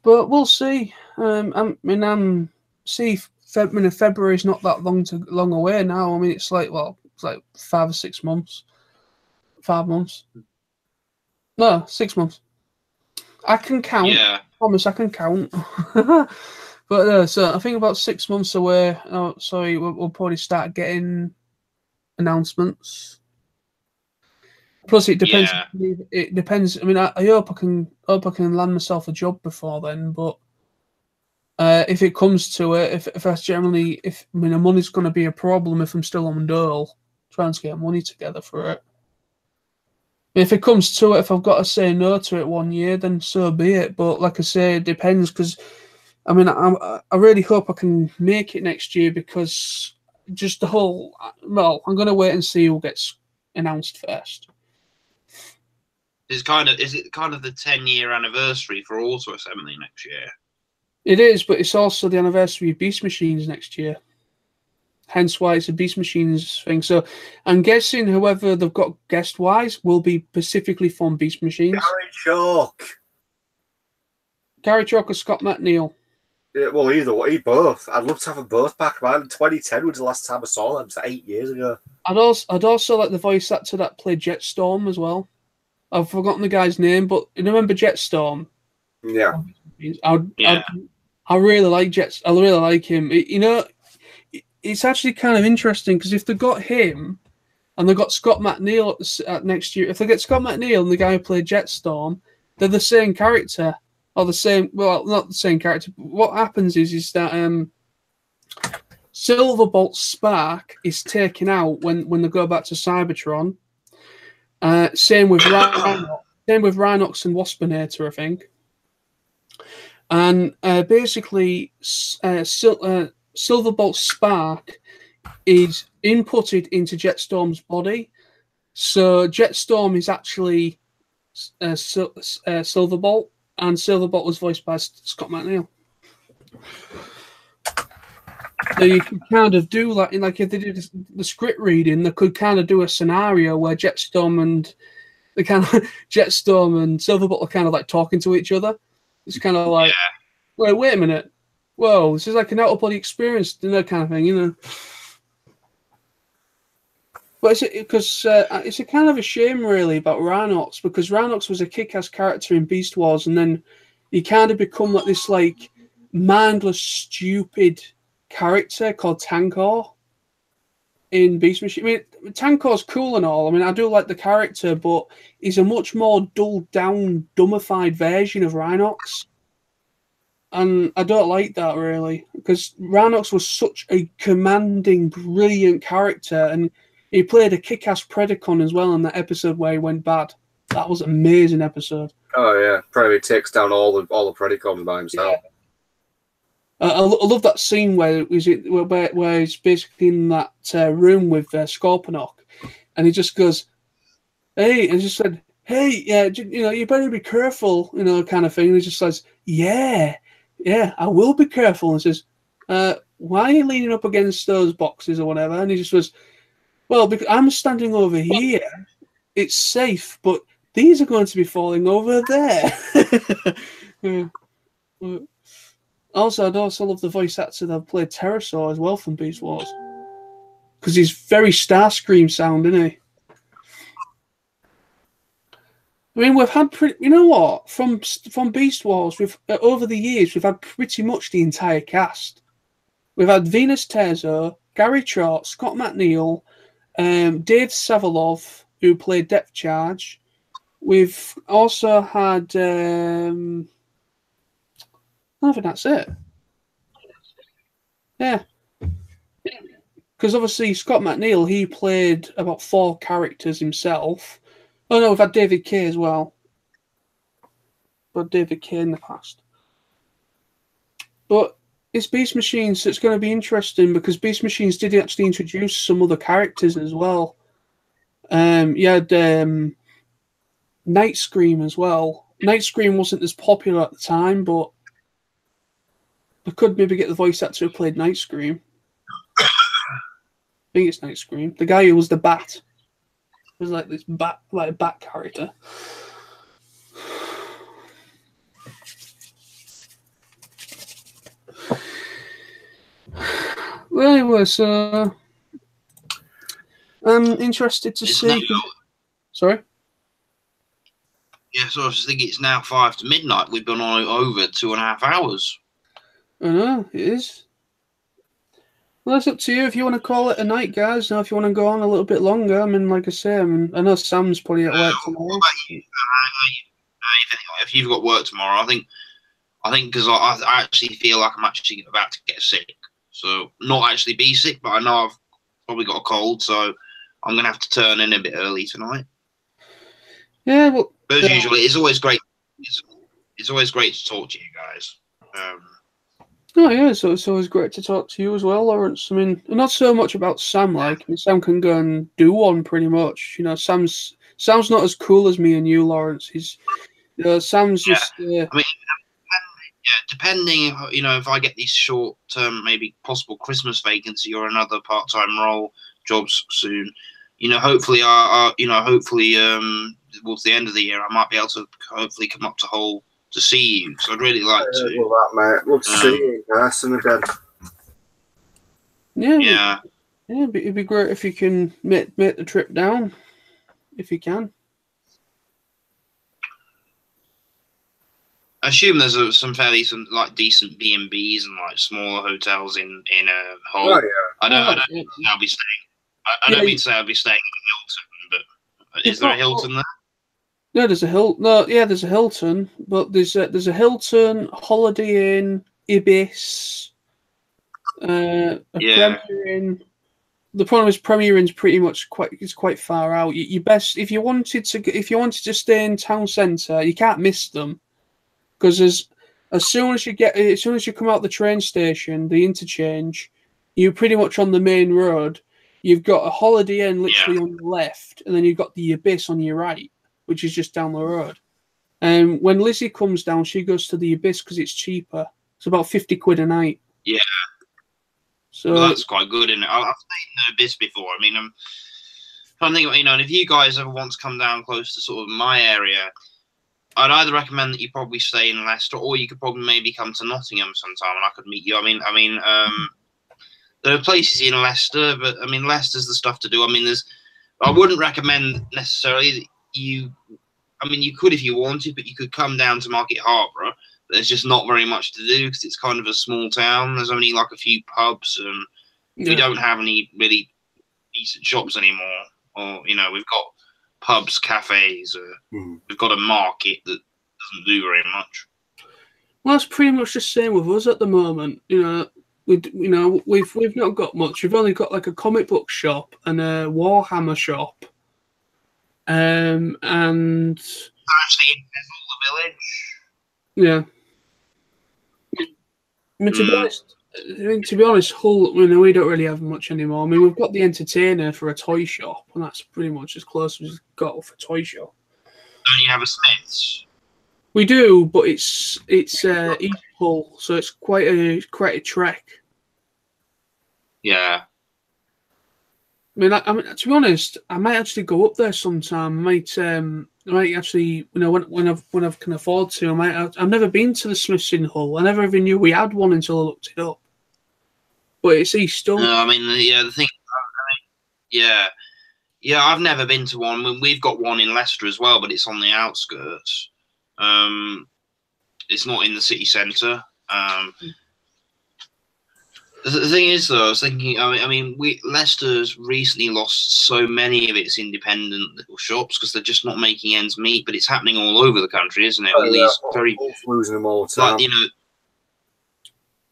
But we'll see. February is not that long away now. I mean, it's like 5 or 6 months. 5 months. No, 6 months. I can count. Yeah. I promise I can count. But so I think about 6 months away. Oh, sorry, we'll probably start getting announcements. Plus, it depends. Yeah. It depends. I mean, I hope I can land myself a job before then. But if it comes to it, if money's going to be a problem if I'm still on dole, trying to get money together for it. If it comes to it, if I've got to say no to it 1 year, then so be it. But like I say, it depends because, I mean, I really hope I can make it next year because just the whole. Well, I'm going to wait and see who gets announced first. Is it kind of the 10-year anniversary for Auto Assembly next year? It is, but it's also the anniversary of Beast Machines next year. Hence why it's a Beast Machines thing. So I'm guessing whoever they've got guest-wise will be specifically from Beast Machines. Gary Chalk or Scott McNeil. Yeah, well, either way, both. I'd love to have them both back, man. 2010 was the last time I saw them. It's 8 years ago. I'd also like the voice actor that played Jetstorm as well. I've forgotten the guy's name, but you remember Jetstorm? Yeah. I really like Jets. I really like him. It's actually kind of interesting because if they got him and they got Scott McNeil at next year, if they get Scott McNeil and the guy who played Jetstorm, they're the same character or the same. Well, not the same character. But what happens is that Silverbolt Spark is taken out when they go back to Cybertron. Same with Rhinox. Same with Rhinox and Waspinator, I think. And basically, Silverbolt Spark is inputted into Jetstorm's body. So Jetstorm is actually Silverbolt, and Silverbolt was voiced by Scott McNeil. So you could kind of do like if they did the script reading, they could kind of do a scenario where Jetstorm and Silverbolt are kind of like talking to each other. It's kind of like, wait a minute, whoa, this is like an out of body experience, that kind of thing, you know. But it's a kind of a shame really about Rhinox because Rhinox was a kick-ass character in Beast Wars, and then he kind of become like this like mindless, stupid character called Tankor in Beast Machine. I mean, Tankor's cool and all. I mean, I do like the character, but he's a much more dulled down, dumbified version of Rhinox. And I don't like that really, because Rhinox was such a commanding, brilliant character, and he played a kick-ass Predacon as well in that episode where he went bad. That was an amazing episode. Oh yeah, probably takes down all the Predacons by himself. Yeah. I love that scene where he's basically in that room with Scorponok, and he just goes, "Hey," and just said, "Hey, yeah, you better be careful," kind of thing. And he just says, "Yeah, I will be careful." And says, "Why are you leaning up against those boxes or whatever?" And he just was, "Well, because I'm standing over here, it's safe, but these are going to be falling over there." Also, I'd also love the voice actor that played Pterosaur as well from Beast Wars, because he's very Starscream sound, isn't he? I mean, we've had from Beast Wars, over the years we've had pretty much the entire cast. We've had Venus Terzo, Gary Trott, Scott McNeil, Dave Savalov, who played Depth Charge. We've also had. I think that's it. Yeah. Because obviously Scott McNeil, he played about 4 characters himself. Oh no, we've had David Kay as well. But David Kay in the past. But it's Beast Machines. So it's going to be interesting because Beast Machines did actually introduce some other characters as well. You had Night Scream as well. Night Scream wasn't as popular at the time, but I could maybe get the voice actor who played Night Scream. I think it's Night Scream. The guy who was the Bat. It was like this bat character. Well, anyway, so I'm interested to see. Sorry? Yeah, so I was thinking it's now 5 to midnight. We've been on over 2.5 hours. I know, it is. Well, it's up to you if you want to call it a night, guys, or if you want to go on a little bit longer. I mean, like I say, I know Sam's probably at work tomorrow. What about you? If you've got work tomorrow, I think because I actually feel like I'm actually about to get sick. So, not actually be sick, but I know I've probably got a cold, so I'm going to have to turn in a bit early tonight. Yeah, well... But as usual, it's always great. It's always great to talk to you guys. Oh yeah, so it's always great to talk to you as well, Lawrence. I mean, not so much about Sam. Like, I mean, Sam can go and do one pretty much. You know, Sam's not as cool as me and you, Lawrence. Sam's just. I mean, depending, if I get these short-term, maybe possible Christmas vacancy or another part-time role jobs soon, hopefully, towards the end of the year, I might be able to hopefully come up to Hull to see you. So I'd really like to. Love that, mate. Love to see you in person again. Yeah. It'd be great if you can make the trip down, if you can. I assume there's some decent B&Bs and like smaller hotels in Hull. Oh, yeah. I don't know I'll be staying. I don't mean to say I'll be staying at Hilton, but is there a Hilton there? No, there's a Hilton. No, yeah, there's a Hilton, but there's a Hilton, Holiday Inn, Ibis, Premier Inn. The problem is Premier Inn's pretty much quite far out. You best if you wanted to stay in town centre, you can't miss them because as soon as you come out the train station, the interchange, you're pretty much on the main road. You've got a Holiday Inn literally on the left, and then you've got the Ibis on your right, which is just down the road. And when Lizzie comes down, she goes to the Ibis because it's cheaper. It's about 50 quid a night. Yeah. So that's quite good, isn't it? I've stayed in the Ibis before. I mean, I'm trying to think, and if you guys ever want to come down close to sort of my area, I'd either recommend that you probably stay in Leicester, or you could probably maybe come to Nottingham sometime and I could meet you. I mean, there are places in Leicester, but I mean, Leicester's the stuff to do. I mean, I wouldn't recommend necessarily that you could if you wanted, but you could come down to Market Harborough. There's just not very much to do because it's kind of a small town. There's only like a few pubs, and we don't have any really decent shops anymore. Or we've got pubs, cafes. We've got a market that doesn't do very much. Well, that's pretty much the same with us at the moment. We've not got much. We've only got like a comic book shop and a Warhammer shop. And actually in the village. Yeah. I mean, to be honest, Hull, we don't really have much anymore. I mean, we've got the Entertainer for a toy shop, and that's pretty much as close as we've got for a toy shop. Don't you have a Smith's? We do, but it's East Hull, so it's quite a trek. Yeah. I mean, to be honest, I might actually go up there sometime. I might actually, when I can afford to. I've never been to the Smiths in Hull. I never even knew we had one until I looked it up. But it's East Hull. No, I mean, the thing. I've never been to one. I mean, we've got one in Leicester as well, but it's on the outskirts. It's not in the city centre. The thing is, though, I was thinking. Leicester's recently lost so many of its independent little shops because they're just not making ends meet. But it's happening all over the country, isn't it? Losing them all the time.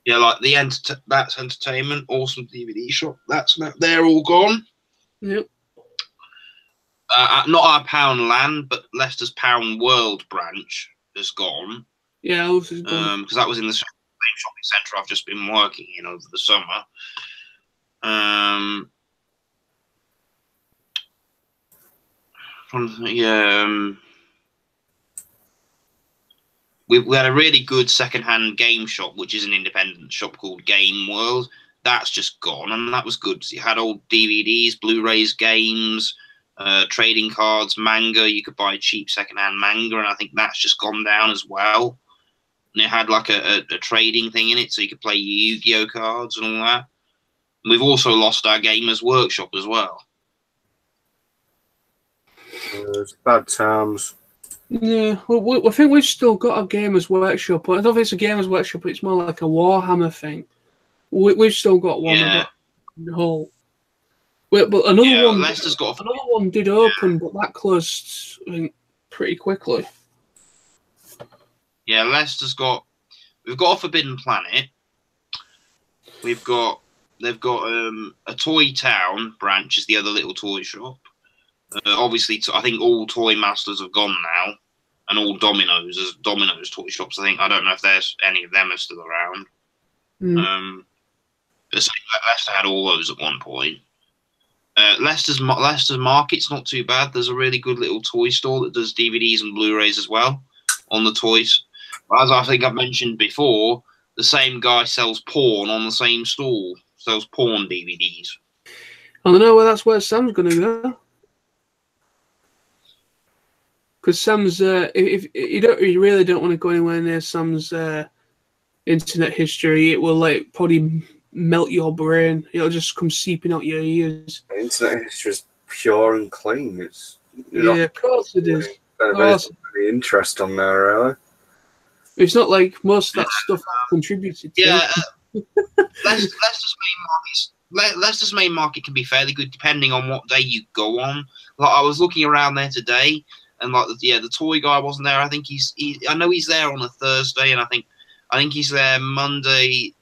Like that's Entertainment, Awesome DVD Shop. They're all gone. Yep. Not our Pound Land, but Leicester's Pound World branch has gone. Yeah, also gone. Because that was in the same shopping centre I've just been working in over the summer. We had a really good second-hand game shop, which is an independent shop called Game World. That's just gone, and that was good. It had old DVDs, Blu-rays, games, trading cards, manga. You could buy cheap second-hand manga, and I think that's just gone down as well. And it had like a trading thing in it, so you could play Yu-Gi-Oh cards and all that. And we've also lost our Gamers Workshop as well. It's bad times. Yeah, well, I think we've still got a Gamers Workshop. I don't think it's a Gamers Workshop. It's more like a Warhammer thing. We've still got one of it in the Hull. But another one, Leicester's got another one did open, but that closed, I think, pretty quickly. Yeah, Leicester's got. We've got a Forbidden Planet. They've got a Toy Town branch, is the other little toy shop. Obviously, I think all Toy Masters have gone now, and all Domino's toy shops. I don't know if there's any of them are still around. But Leicester had all those at one point. Leicester's Market's not too bad. There's a really good little toy store that does DVDs and Blu-rays as well on the toys. As I think I've mentioned before, the same guy sells porn on the same stall. Sells porn DVDs. I don't know that's where Sam's going to go. Because Sam's, if you really don't want to go anywhere near Sam's internet history, it will probably melt your brain. It'll just come seeping out your ears. Internet history is pure and clean. Of course it is. There's any interest on there, really. It's not like most of that stuff I've contributed to. Yeah, Leicester's main market can be fairly good depending on what day you go on. Like I was looking around there today, and the toy guy wasn't there. I think I know he's there on a Thursday, and I think he's there Monday,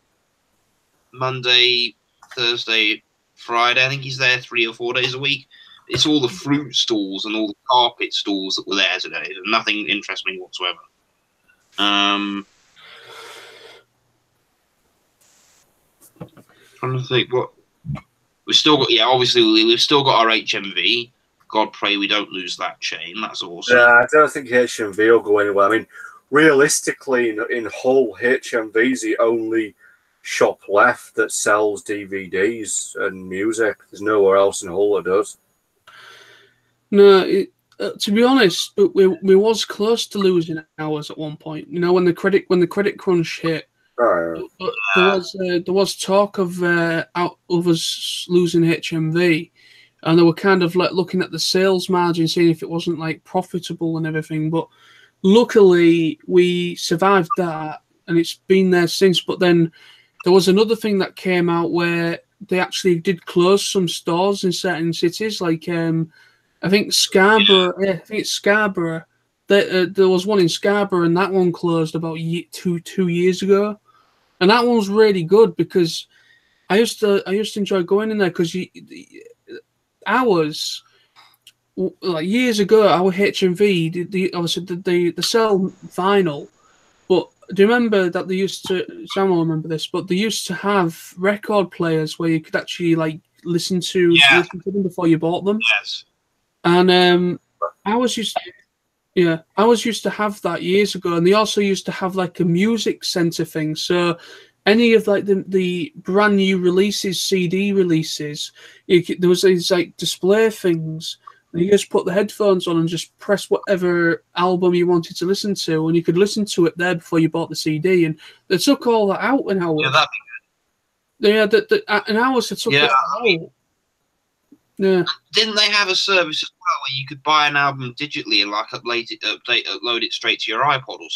Thursday, Friday. I think he's there 3 or 4 days a week. It's all the fruit stalls and all the carpet stalls that were there today. Nothing interests me whatsoever. Trying to think what we've still got. Yeah, obviously we've still got our HMV. God pray we don't lose that chain. That's awesome. Yeah, I don't think HMV will go anywhere. I mean, realistically, in Hull, HMV is the only shop left that sells DVDs and music. There's nowhere else in Hull that does. No, to be honest, we was close to losing ours at one point. You know, when the credit crunch hit, there was talk of us losing HMV, and they were kind of like looking at the sales margin, seeing if it wasn't like profitable and everything. But luckily, we survived that, and it's been there since. But then there was another thing that came out where they actually did close some stores in certain cities, like I think Scarborough. Yeah, I think it's Scarborough. There was one in Scarborough, and that one closed about 2 years ago. And that one was really good because I used to enjoy going in there because ours, like years ago, our HMV, obviously they sell vinyl, but do you remember that they used to? Sam will remember this, but they used to have record players where you could actually like listen to them before you bought them. Yes. And I was used to have that years ago, and they also used to have like a music center thing. So any of like the brand new releases, CD releases, there was these like display things, and you just put the headphones on and just press whatever album you wanted to listen to, and you could listen to it there before you bought the CD. And they took all that out in ours. Yeah, that'd be good. Yeah, in ours they took it out. Yeah. Didn't they have a service as well where you could buy an album digitally and like upload it straight to your iPod or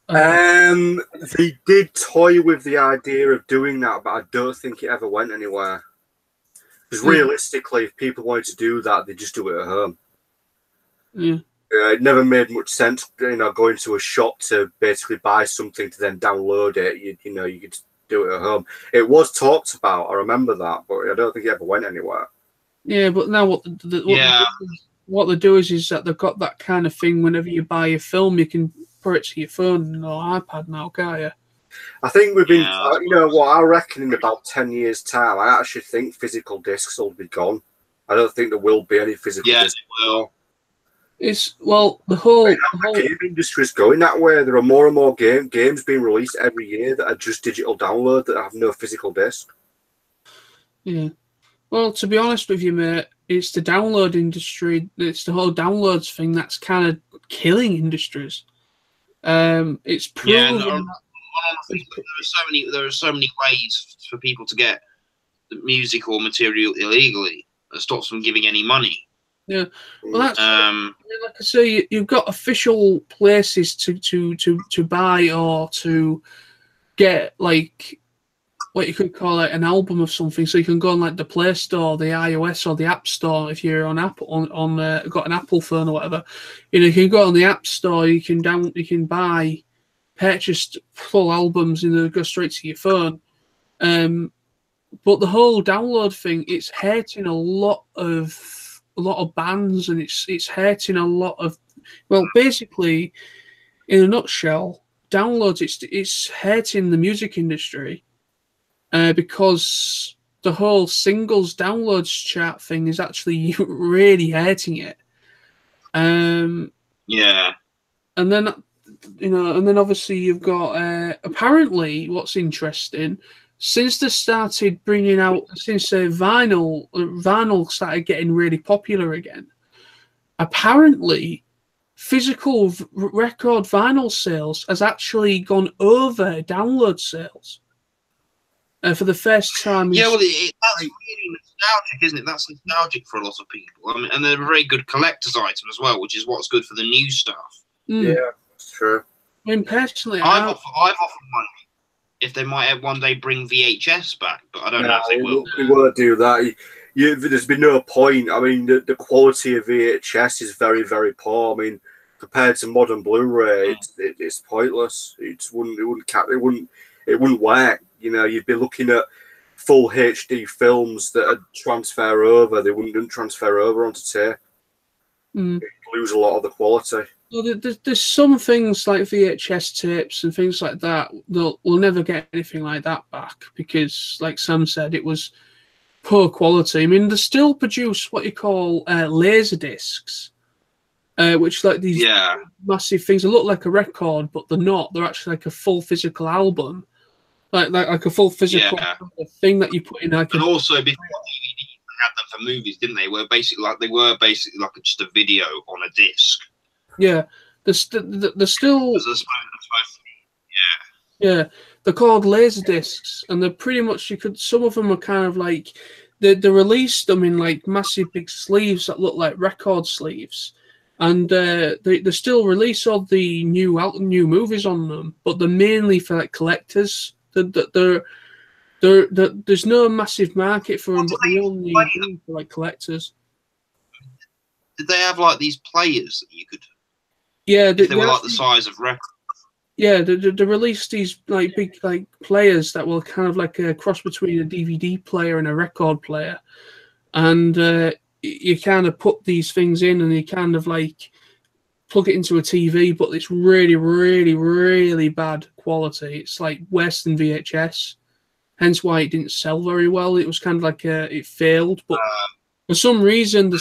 something? They did toy with the idea of doing that, but I don't think it ever went anywhere. Because realistically, if people wanted to do that, they just do it at home. Yeah. It never made much sense, going to a shop to basically buy something to then download it. You could do it at home. It was talked about, I remember that, but I don't think it ever went anywhere. Yeah, but now what they do is that they've got that kind of thing. Whenever you buy a film, you can put it to your phone or iPad now, can't you? I think we've been, Yeah, you know what, I reckon in about 10 years' time, I actually think physical discs will be gone. I don't think there will be any physical yeah, discs. it will. It's well, the whole The game industry is going that way. There are more and more games being released every year that are just digital download that have no physical disc. yeah. Well, to be honest with you, mate, it's the download industry. It's the whole downloads thing that's kind of killing industries. It's proven Yeah, honestly, there are so many ways for people to get music or material illegally that stops them giving any money. Yeah, well, that's like I say, you've got official places to buy or to get like what you could call it an album of something. So you can go on like the Play Store, the iOS, or the App Store if you're on Apple on got an Apple phone or whatever. You know, you can go on the App Store. You can purchase full albums and they go straight to your phone. But the whole download thing, it's hurting a lot of bands, and it's hurting a lot of, well, basically, in a nutshell, downloads. It's hurting the music industry because the whole singles downloads chart thing is actually really hurting it. Yeah, and then obviously you've got apparently what's interesting. Since they started bringing out, vinyl started getting really popular again, apparently physical record vinyl sales has actually gone over download sales for the first time. Yeah, well, that's really nostalgic, isn't it? That's nostalgic for a lot of people. I mean, and they're a very good collector's item as well, which is what's good for the new stuff. Yeah, that's true. I mean, personally, I've offered money if they might one day bring VHS back, but I don't know if they will. They won't do that. There's been no point. I mean, the quality of VHS is very, very poor. I mean, compared to modern Blu-ray, it's pointless. It wouldn't work. You know, you'd be looking at full HD films that would transfer over. They wouldn't transfer over onto tape. You'd lose a lot of the quality. Well, there's some things like VHS tapes and things like that that will never get anything like that back because, like Sam said, it was poor quality. I mean, they still produce what you call laser discs, which like these massive things. They look like a record, but they're not. They're actually like a full physical album, like a full physical thing that you put in. Like, and also before DVD, they had them for movies, didn't they? They were basically like just a video on a disc. Yeah, they're still. Yeah, they're called laser discs, and they're pretty much some of them are kind of like they released them in like massive big sleeves that look like record sleeves, and they still release all the new movies on them, but they're mainly for like collectors. There's no massive market for them, but they only for like collectors. Did they have like these players that you could? Yeah, they were like the size of records. Yeah, they released these like big like players that were kind of like a cross between a DVD player and a record player, and you kind of put these things in and you kind of like plug it into a TV, but it's really, really, really bad quality. It's like worse than VHS, hence why it didn't sell very well. It was kind of like it failed, but for some reason it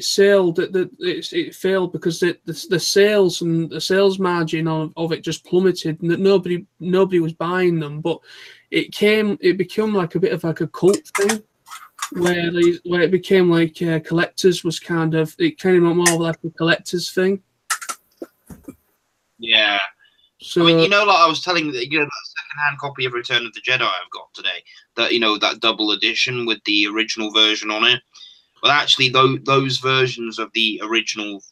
failed. It failed because the sales and the sales margin of it just plummeted. Nobody was buying them. But it became like a bit of like a cult thing, where it became like collectors was kind of it came more like a collectors thing. Yeah. So I mean, like I was telling you, that second-hand copy of Return of the Jedi I've got today, that that double edition with the original version on it. Well, actually, those versions of the original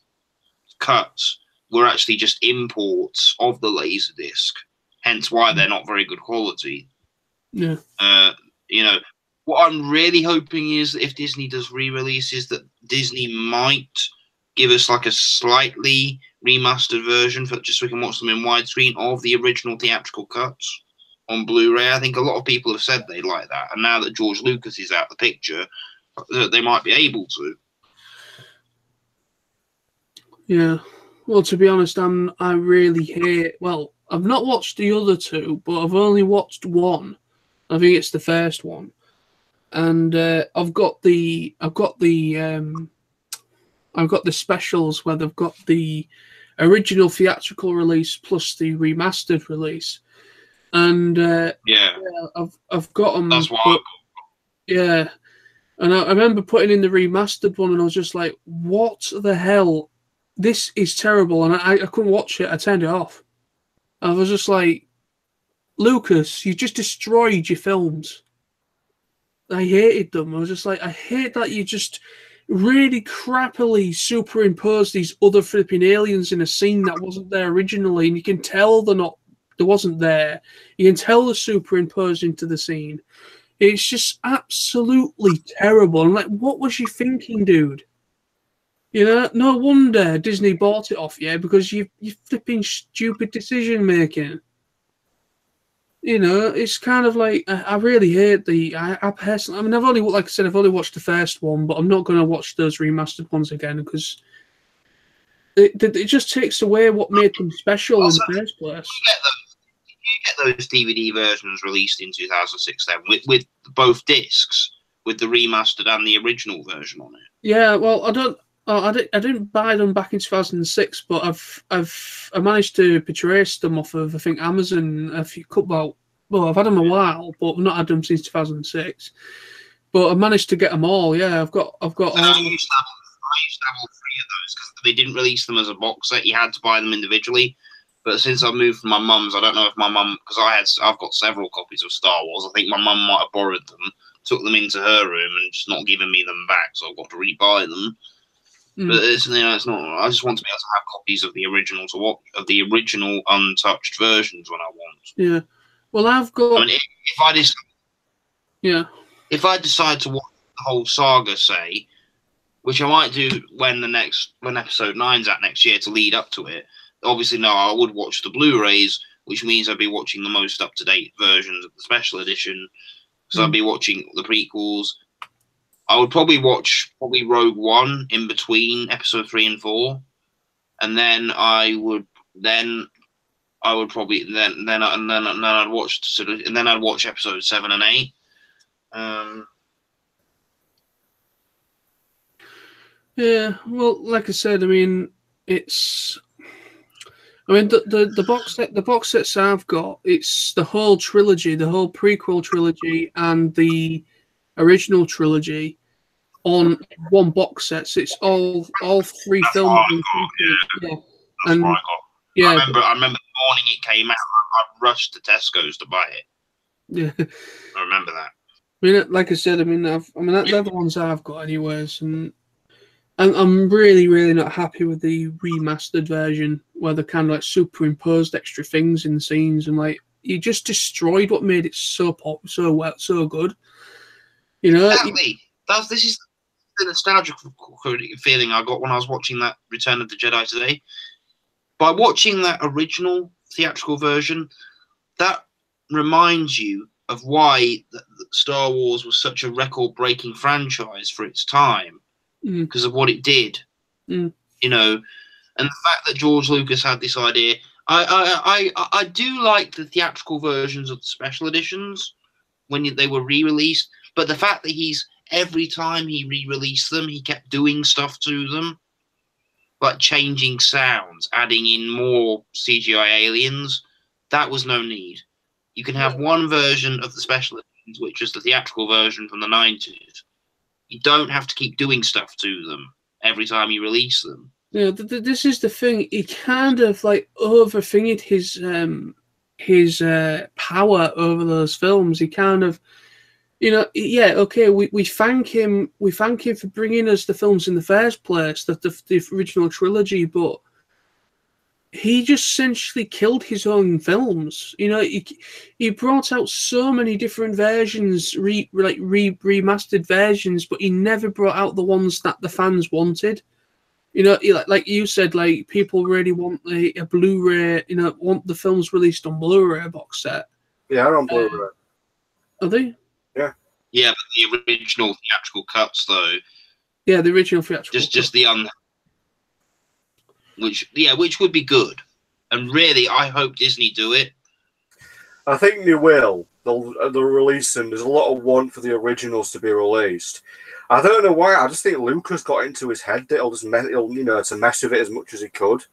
cuts were actually just imports of the Laserdisc, hence why they're not very good quality. Yeah. What I'm really hoping is if Disney does re-releases, that Disney might give us like a slightly remastered version so we can watch them in widescreen of the original theatrical cuts on Blu-ray. I think a lot of people have said they'd like that, and now that George Lucas is out of the picture, they might be able to. Yeah. Well, to be honest, I really hate. Well, I've not watched the other two, but I've only watched one. I think it's the first one, and I've got the specials where they've got the original theatrical release plus the remastered release, and Yeah, I've got them. that's why. Yeah, and I remember putting in the remastered one, and I was just like, "What the hell? This is terrible!" And I couldn't watch it. I turned it off. I was just like, "Lucas, you just destroyed your films." I hated them. I was just like, I hate that you just really crappily superimpose these other flipping aliens in a scene that wasn't there originally, and you can tell they wasn't there. You can tell they're superimposed into the scene. It's just absolutely terrible. And like, what was you thinking, dude? You know, no wonder Disney bought it off you because you flipping stupid decision making. You know, it's kind of like I really hate I personally. I mean, I've only, like I said, I've only watched the first one, but I'm not going to watch those remastered ones again because it just takes away what made them special Also, in the first place. You get those DVD versions released in 2006 then with both discs, with the remastered and the original version on it. Yeah, well, I didn't buy them back in 2006, but I managed to purchase them off of, I think, Amazon a few couple. Well, I've had them a while, but I've not had them since 2006. But I managed to get them all. Yeah, I've got. I used to have all three of those because they didn't release them as a box set. You had to buy them individually. But since I moved from my mum's, I don't know if my mum, because I've got several copies of Star Wars. I think my mum might have borrowed them, took them into her room, and just not given me them back. So I've got to rebuy them. But it's not. I just want to be able to have copies of the original of the original untouched versions when I want. Yeah. Well, I've got. I mean, if I decide to watch the whole saga, say, which I might do when episode 9's out next year to lead up to it. Obviously, no, I would watch the Blu-rays, which means I'd be watching the most up-to-date versions of the special edition. So I'd be watching the prequels. I would probably watch Rogue One in between episode 3 and 4, and then I'd watch episode 7 and 8. Yeah, well, like I said, I mean, the box sets I've got, it's the whole trilogy, the whole prequel trilogy, and the original trilogy on one box set. So it's all three films. Yeah. That's what I got. Yeah, I remember the morning it came out, I rushed to Tesco's to buy it. Yeah, I remember that. I mean, like I said, they're the ones I've got, anyways, and I'm really, really not happy with the remastered version where they kind of like superimposed extra things in scenes, and like you just destroyed what made it so good. You know, exactly. This is the nostalgic feeling I got when I was watching that Return of the Jedi today. By watching that original theatrical version, that reminds you of why Star Wars was such a record-breaking franchise for its time, because of what it did. You know, and the fact that George Lucas had this idea. I do like the theatrical versions of the special editions when they were re-released, but the fact that every time he re-released them, he kept doing stuff to them, like changing sounds, adding in more CGI aliens. That was no need. You can have one version of the special editions, which is the theatrical version from the 90s. You don't have to keep doing stuff to them every time you release them. Yeah, this is the thing. He kind of like overthinking his power over those films. He kind of, you know, yeah, okay. We thank him. We thank him for bringing us the films in the first place, the original trilogy. But he just essentially killed his own films. You know, he brought out so many different versions, remastered versions, but he never brought out the ones that the fans wanted. You know, like you said, like people really want a Blu-ray. You know, want the films released on Blu-ray box set. Yeah, on Blu-ray. Are they? Yeah. Yeah, but the original theatrical cuts, though. Yeah, the original theatrical. Just the which would be good. And really, I hope Disney do it. I think they will. They'll release them. There's a lot of want for the originals to be released. I don't know why. I just think Lucas got into his head that to mess with it as much as he could.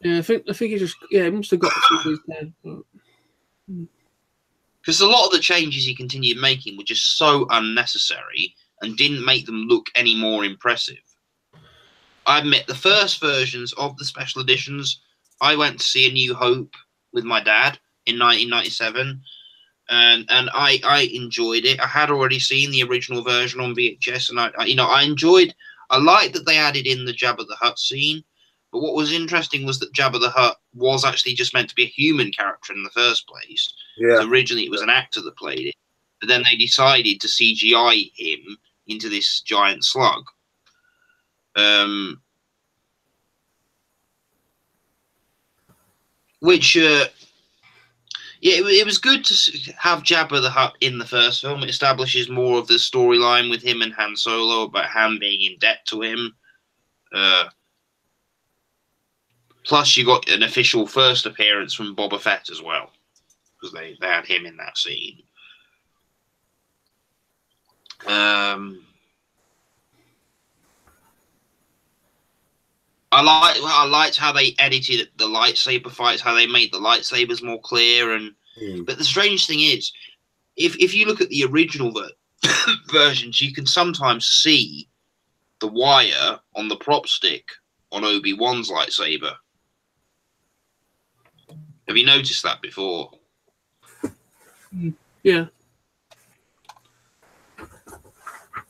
Yeah, I think he just he must have got to his head. Because a lot of the changes he continued making were just so unnecessary and didn't make them look any more impressive. I admit, the first versions of the special editions, I went to see A New Hope with my dad in 1997, and I enjoyed it. I had already seen the original version on VHS, and I liked that they added in the Jabba the Hutt scene. But what was interesting was that Jabba the Hutt was actually just meant to be a human character in the first place. Yeah. So originally it was an actor that played it, but then they decided to CGI him into this giant slug. It was good to have Jabba the Hutt in the first film. It establishes more of the storyline with him and Han Solo about Han being in debt to him. Plus, you got an official first appearance from Boba Fett as well, because they had him in that scene. I liked how they edited the lightsaber fights, how they made the lightsabers more clear. But the strange thing is, if you look at the original versions, you can sometimes see the wire on the prop stick on Obi-Wan's lightsaber. Have you noticed that before? Yeah.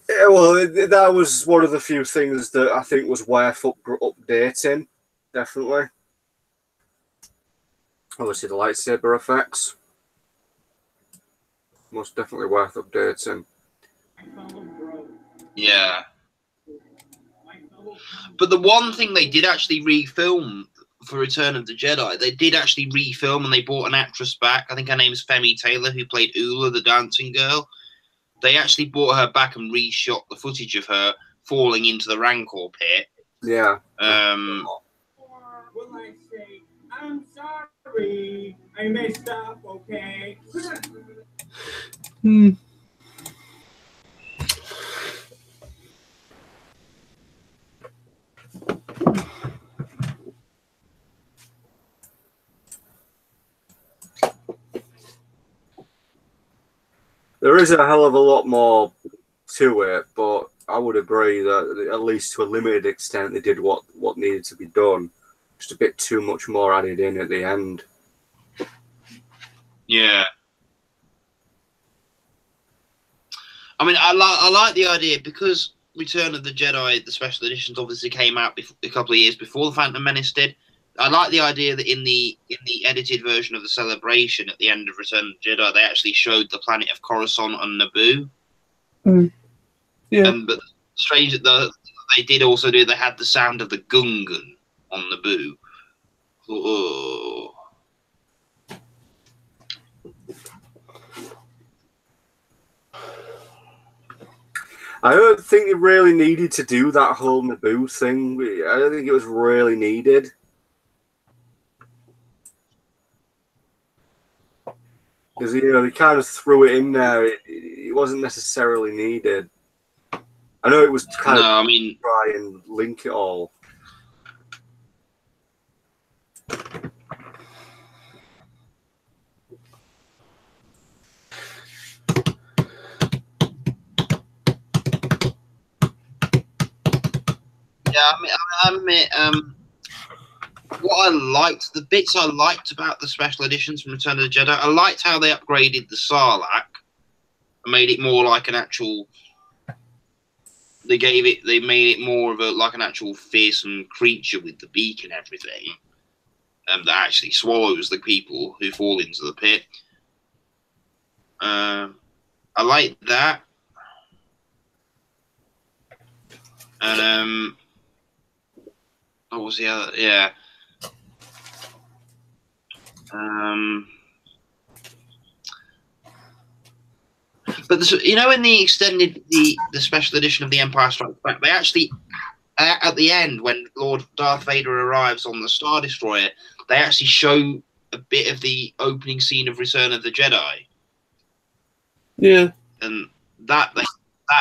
Yeah, well, that was one of the few things that I think was worth updating, definitely. Obviously, the lightsaber effects. Most definitely worth updating. Yeah. But the one thing they did actually refilm for Return of the Jedi, they did actually refilm, and they brought an actress back. I think her name is Femi Taylor, who played Ula, the dancing girl. They actually brought her back and reshot the footage of her falling into the Rancor pit. Yeah. Will I say, I'm sorry, I messed up, okay? There is a hell of a lot more to it, but I would agree that at least to a limited extent they did what needed to be done. Just a bit too much more added in at the end. Yeah. I mean, I like the idea, because Return of the Jedi, the special editions, obviously came out a couple of years before the Phantom Menace did. I like the idea that in the edited version of the Celebration at the end of Return of the Jedi, they actually showed the planet of Coruscant on Naboo. Yeah. But strange that they did also they had the sound of the Gungan on Naboo. Oh. I don't think they really needed to do that whole Naboo thing. I don't think it was really needed. Because, they kind of threw it in there. It wasn't necessarily needed. I know it was kind of try and link it all. Yeah, I admit, the bits I liked about the special editions from Return of the Jedi, I liked how they upgraded the Sarlacc and made it more like an actual. They made it more of an actual fearsome creature with the beak and everything, that actually swallows the people who fall into the pit. I like that, and what was the other? Yeah. But in the extended the special edition of The Empire Strikes Back, they actually at the end, when Lord Darth Vader arrives on the Star Destroyer, they actually show a bit of the opening scene of Return of the Jedi. Yeah. And that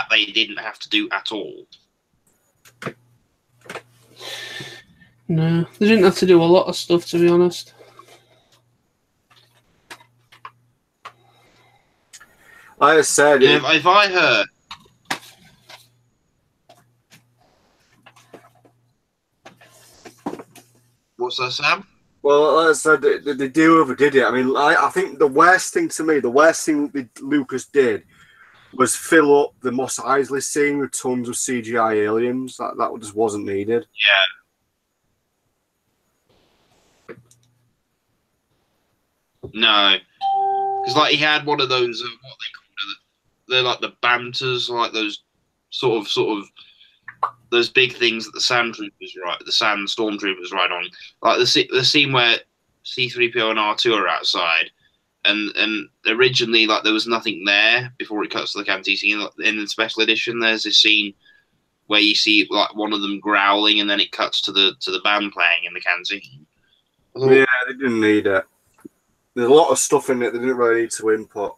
they didn't have to do at all. No, they didn't have to do a lot of stuff, to be honest. Like I said, If I heard... What's that, Sam? well, like I said, they do overdid it. I mean, I think the worst thing Lucas did was fill up the Mos Eisley scene with tons of CGI aliens. That just wasn't needed. Yeah. No. Because, like, he had one of those, what they call it, they're like the banters, like those sort of those big things that the sand stormtroopers ride on. Like the scene where C-3PO and R2 are outside, and originally, like, there was nothing there before it cuts to the canteen scene. In the special edition, there's this scene where you see, like, one of them growling, and then it cuts to the band playing in the canteen. Yeah, they didn't need it. There's a lot of stuff in it they didn't really need to input.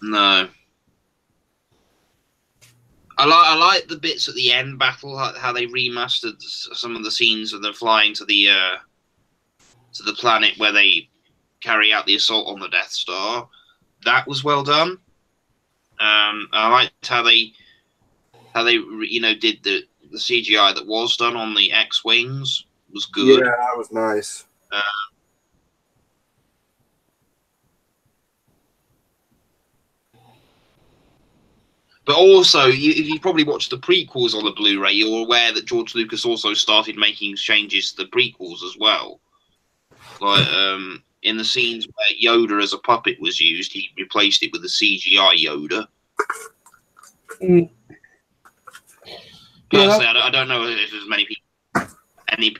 No. I like the bits at the end battle, like how they remastered some of the scenes of them flying to the planet where they carry out the assault on the Death Star. That was well done. I liked how they did the CGI that was done on the X-wings. Was good. Yeah, that was nice. But also, if you probably watched the prequels on the Blu-ray, you're aware that George Lucas also started making changes to the prequels as well. Like, in the scenes where Yoda as a puppet was used, he replaced it with a CGI Yoda. Mm. Personally, I don't know if there's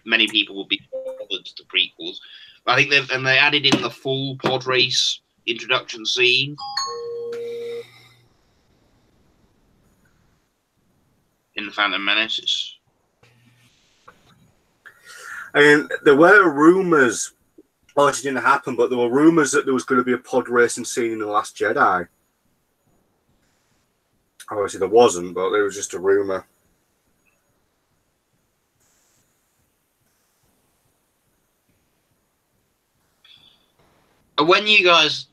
many people will be bothered to the prequels. But I think they added in the full pod race introduction scene. In the Phantom Menace. I mean, there were rumours, obviously it didn't happen, but there were rumours that there was going to be a pod racing scene in The Last Jedi. Obviously there wasn't, but it was just a rumour. When you guys,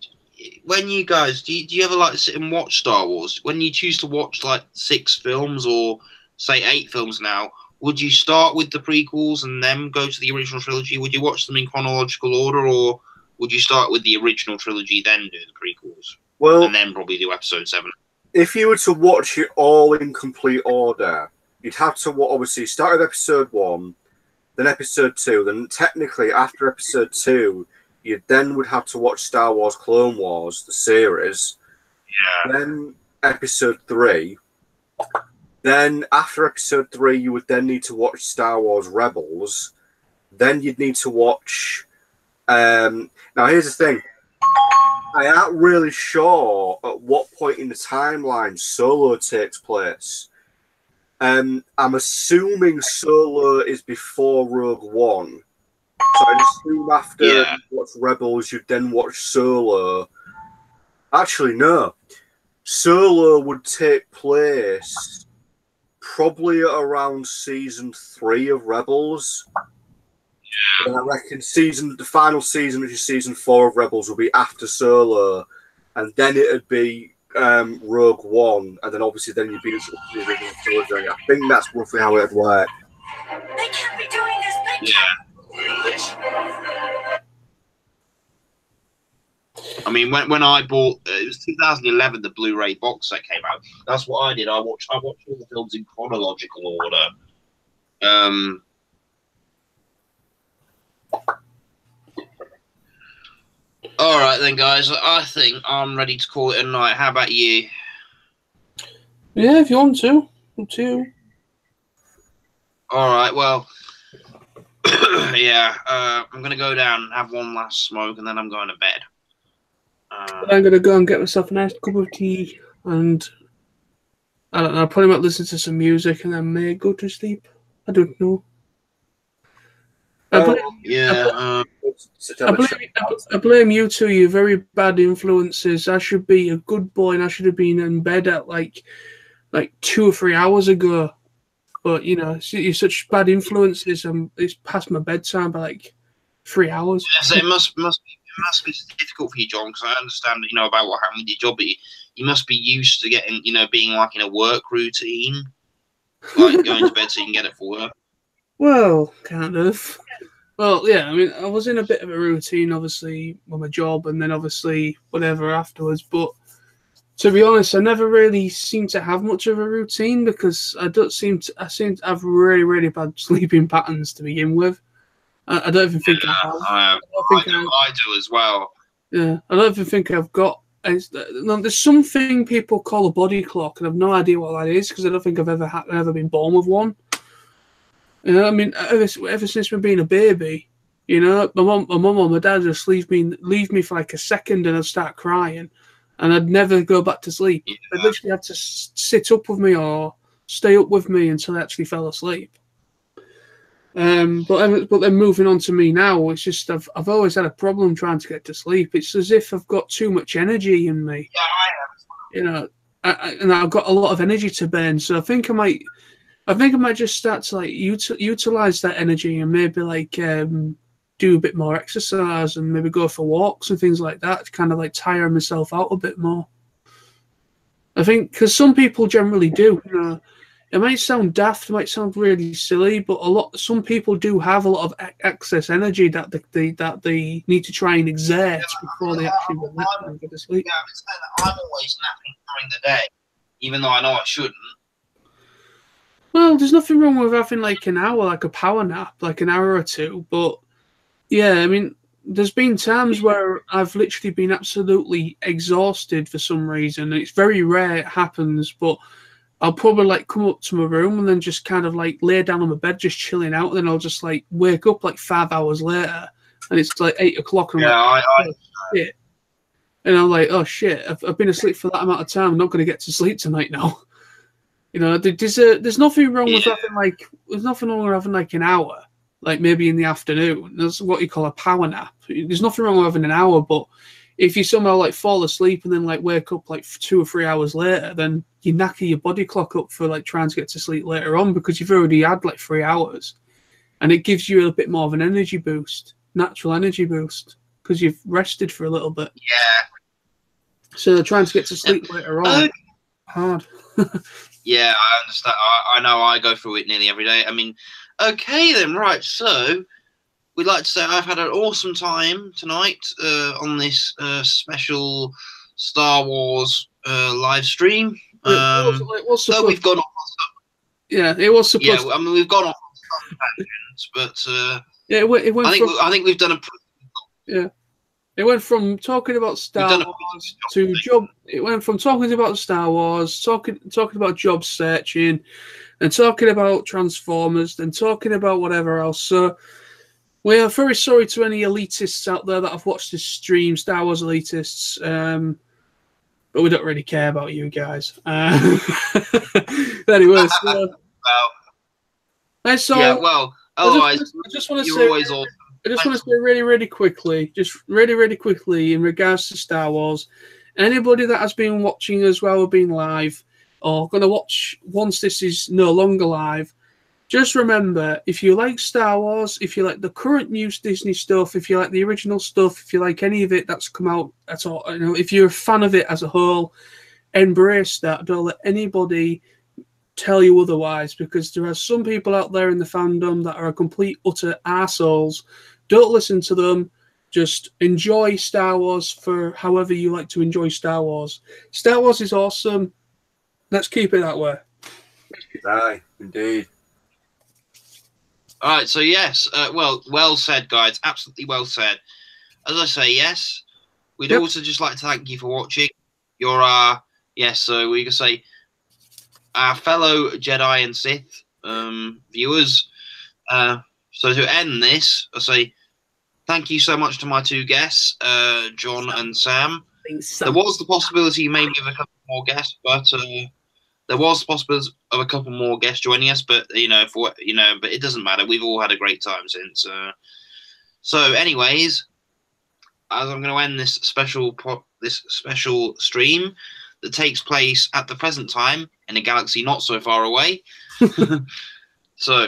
do you ever like sit and watch Star Wars? When you choose to watch like 6 films or say 8 films now, would you start with the prequels and then go to the original trilogy? Would you watch them in chronological order, or would you start with the original trilogy, then do the prequels? Well, and then probably do episode 7? If you were to watch it all in complete order, you'd have to obviously start with episode 1, then episode 2, then technically after episode 2, you then would have to watch Star Wars Clone Wars, the series. Yeah. Then episode 3. Then after episode 3, you would then need to watch Star Wars Rebels. Then you'd need to watch... now, here's the thing. I aren't really sure at what point in the timeline Solo takes place. I'm assuming Solo is before Rogue One. So I assume after you watch Rebels, you'd then watch Solo. Actually, no. Solo would take place probably at around season 3 of Rebels. Yeah. And I reckon the final season, which is season 4 of Rebels, will be after Solo, and then it'd be Rogue One, and then obviously then you'd be the original trilogy. I think that's roughly how it'd work. They can't be doing this. Yeah. I mean, when I bought it was 2011, the Blu-ray box set came out. That's what I did. I watched all the films in chronological order. All right then, guys. I think I'm ready to call it a night. How about you? Yeah, if you want to. Up to you. All right. Well, yeah. I'm gonna go down and have one last smoke, and then I'm going to bed. I'm gonna go and get myself a nice cup of tea and I don't know. Probably might listen to some music and then may go to sleep. I don't know. Oh, I blame you two. You're very bad influences. I should be a good boy, and I should have been in bed at like 2 or 3 hours ago. But you know, you're such bad influences. It's past my bedtime by like 3 hours. Yeah, so it must be difficult for you, John, because I understand about what happened with your job. But you must be used to getting being like in a work routine, like going to bed so you can get it for work. Well, kind of. Well, yeah, I mean, I was in a bit of a routine, obviously, with my job, and then obviously whatever afterwards. But to be honest, I never really seem to have much of a routine because I seem to have really, really bad sleeping patterns to begin with. I don't even think I have. I do as well. Yeah, I don't even think I've got. There's something people call a body clock, and I've no idea what that is because I don't think I've ever been born with one. You know, I mean, ever since me being a baby, my mum or my dad just leave me for like a second, and I'd start crying, and I'd never go back to sleep. Yeah. They literally had to sit up with me or stay up with me until I actually fell asleep. But then moving on to me now, it's just I've always had a problem trying to get to sleep. It's as if I've got too much energy in me. Yeah, I have. And I've got a lot of energy to burn, so I think I might just start to like utilize that energy and maybe like do a bit more exercise and maybe go for walks and things like that to kind of like tire myself out a bit more. I think because some people generally do, it might sound daft, it might sound really silly, but some people do have a lot of excess energy that they need to try and exert before they actually go to sleep. Yeah, I've been saying that I'm always napping during the day, even though I know I shouldn't. Well, there's nothing wrong with having like an hour, like a power nap, like an hour or two. But yeah, I mean, there's been times where I've literally been absolutely exhausted for some reason. It's very rare it happens, but I'll probably like come up to my room and then just kind of like lay down on my bed, just chilling out. And then I'll just like wake up like 5 hours later, and it's like 8 o'clock. And shit. And I'm like, oh shit, I've been asleep for that amount of time. I'm not going to get to sleep tonight now. There's nothing wrong with having like an hour, like maybe in the afternoon. That's what you call a power nap. There's nothing wrong with having an hour, but if you somehow like fall asleep and then like wake up like 2 or 3 hours later, then you knacker your body clock up for like trying to get to sleep later on because you've already had like 3 hours, and it gives you a bit more of an energy boost, natural energy boost, because you've rested for a little bit. Yeah. So trying to get to sleep later on, hard. Yeah, I understand. I know I go through it nearly every day. I mean, okay then, right. So we'd like to say I've had an awesome time tonight on this special Star Wars live stream. It was so we've gone off on some. Yeah, it was supposed. Yeah, I mean we've gone off on some tangents, but yeah, it went. I think we've done a. Yeah. It went from talking about Star Wars to job. It went from talking about Star Wars, talking about job searching, and talking about Transformers, then talking about whatever else. So we are very sorry to any elitists out there that have watched this stream, Star Wars elitists. But we don't really care about you guys. Anyway, so that's all. Yeah, well, otherwise, I just want to you're say. always awesome. I just want to say really quickly, in regards to Star Wars, anybody that has been watching as well or been live or going to watch once this is no longer live, just remember, if you like Star Wars, if you like the current new Disney stuff, if you like the original stuff, if you like any of it that's come out at all, if you're a fan of it as a whole, embrace that. Don't let anybody tell you otherwise, because there are some people out there in the fandom that are a complete utter arseholes. Don't listen to them. Just enjoy Star Wars for however you like to enjoy Star Wars. Star Wars is awesome. Let's keep it that way. Aye, indeed. All right, so yes, well said, guys. Absolutely well said. As I say, yes, we'd also just like to thank you for watching. You're so we can say our fellow Jedi and Sith viewers. So to end this, I say thank you so much to my two guests, John and Sam. There was the possibility maybe of a couple more guests, but There was possibilities of a couple more guests joining us, but but it doesn't matter. We've all had a great time since. So, anyways, as I'm going to end this special stream that takes place at the present time in a galaxy not so far away. So,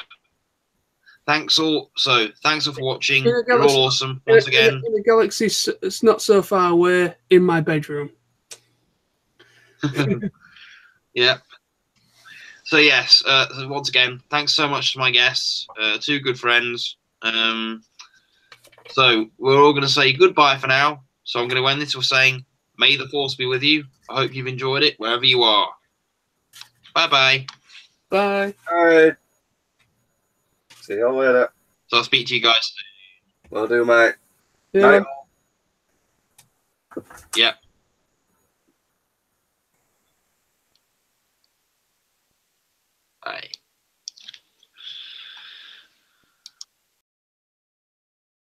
thanks all. So, thanks all for watching. You're all awesome once again. In a galaxy, it's not so far away. In my bedroom. Yeah. So yes, once again, thanks so much to my guests, two good friends. So we're all going to say goodbye for now. So I'm going to end this with saying, may the force be with you. I hope you've enjoyed it wherever you are. Bye-bye. Bye. All right. See you later. So I'll speak to you guys soon. Will do, mate. Yeah. Night. Yeah.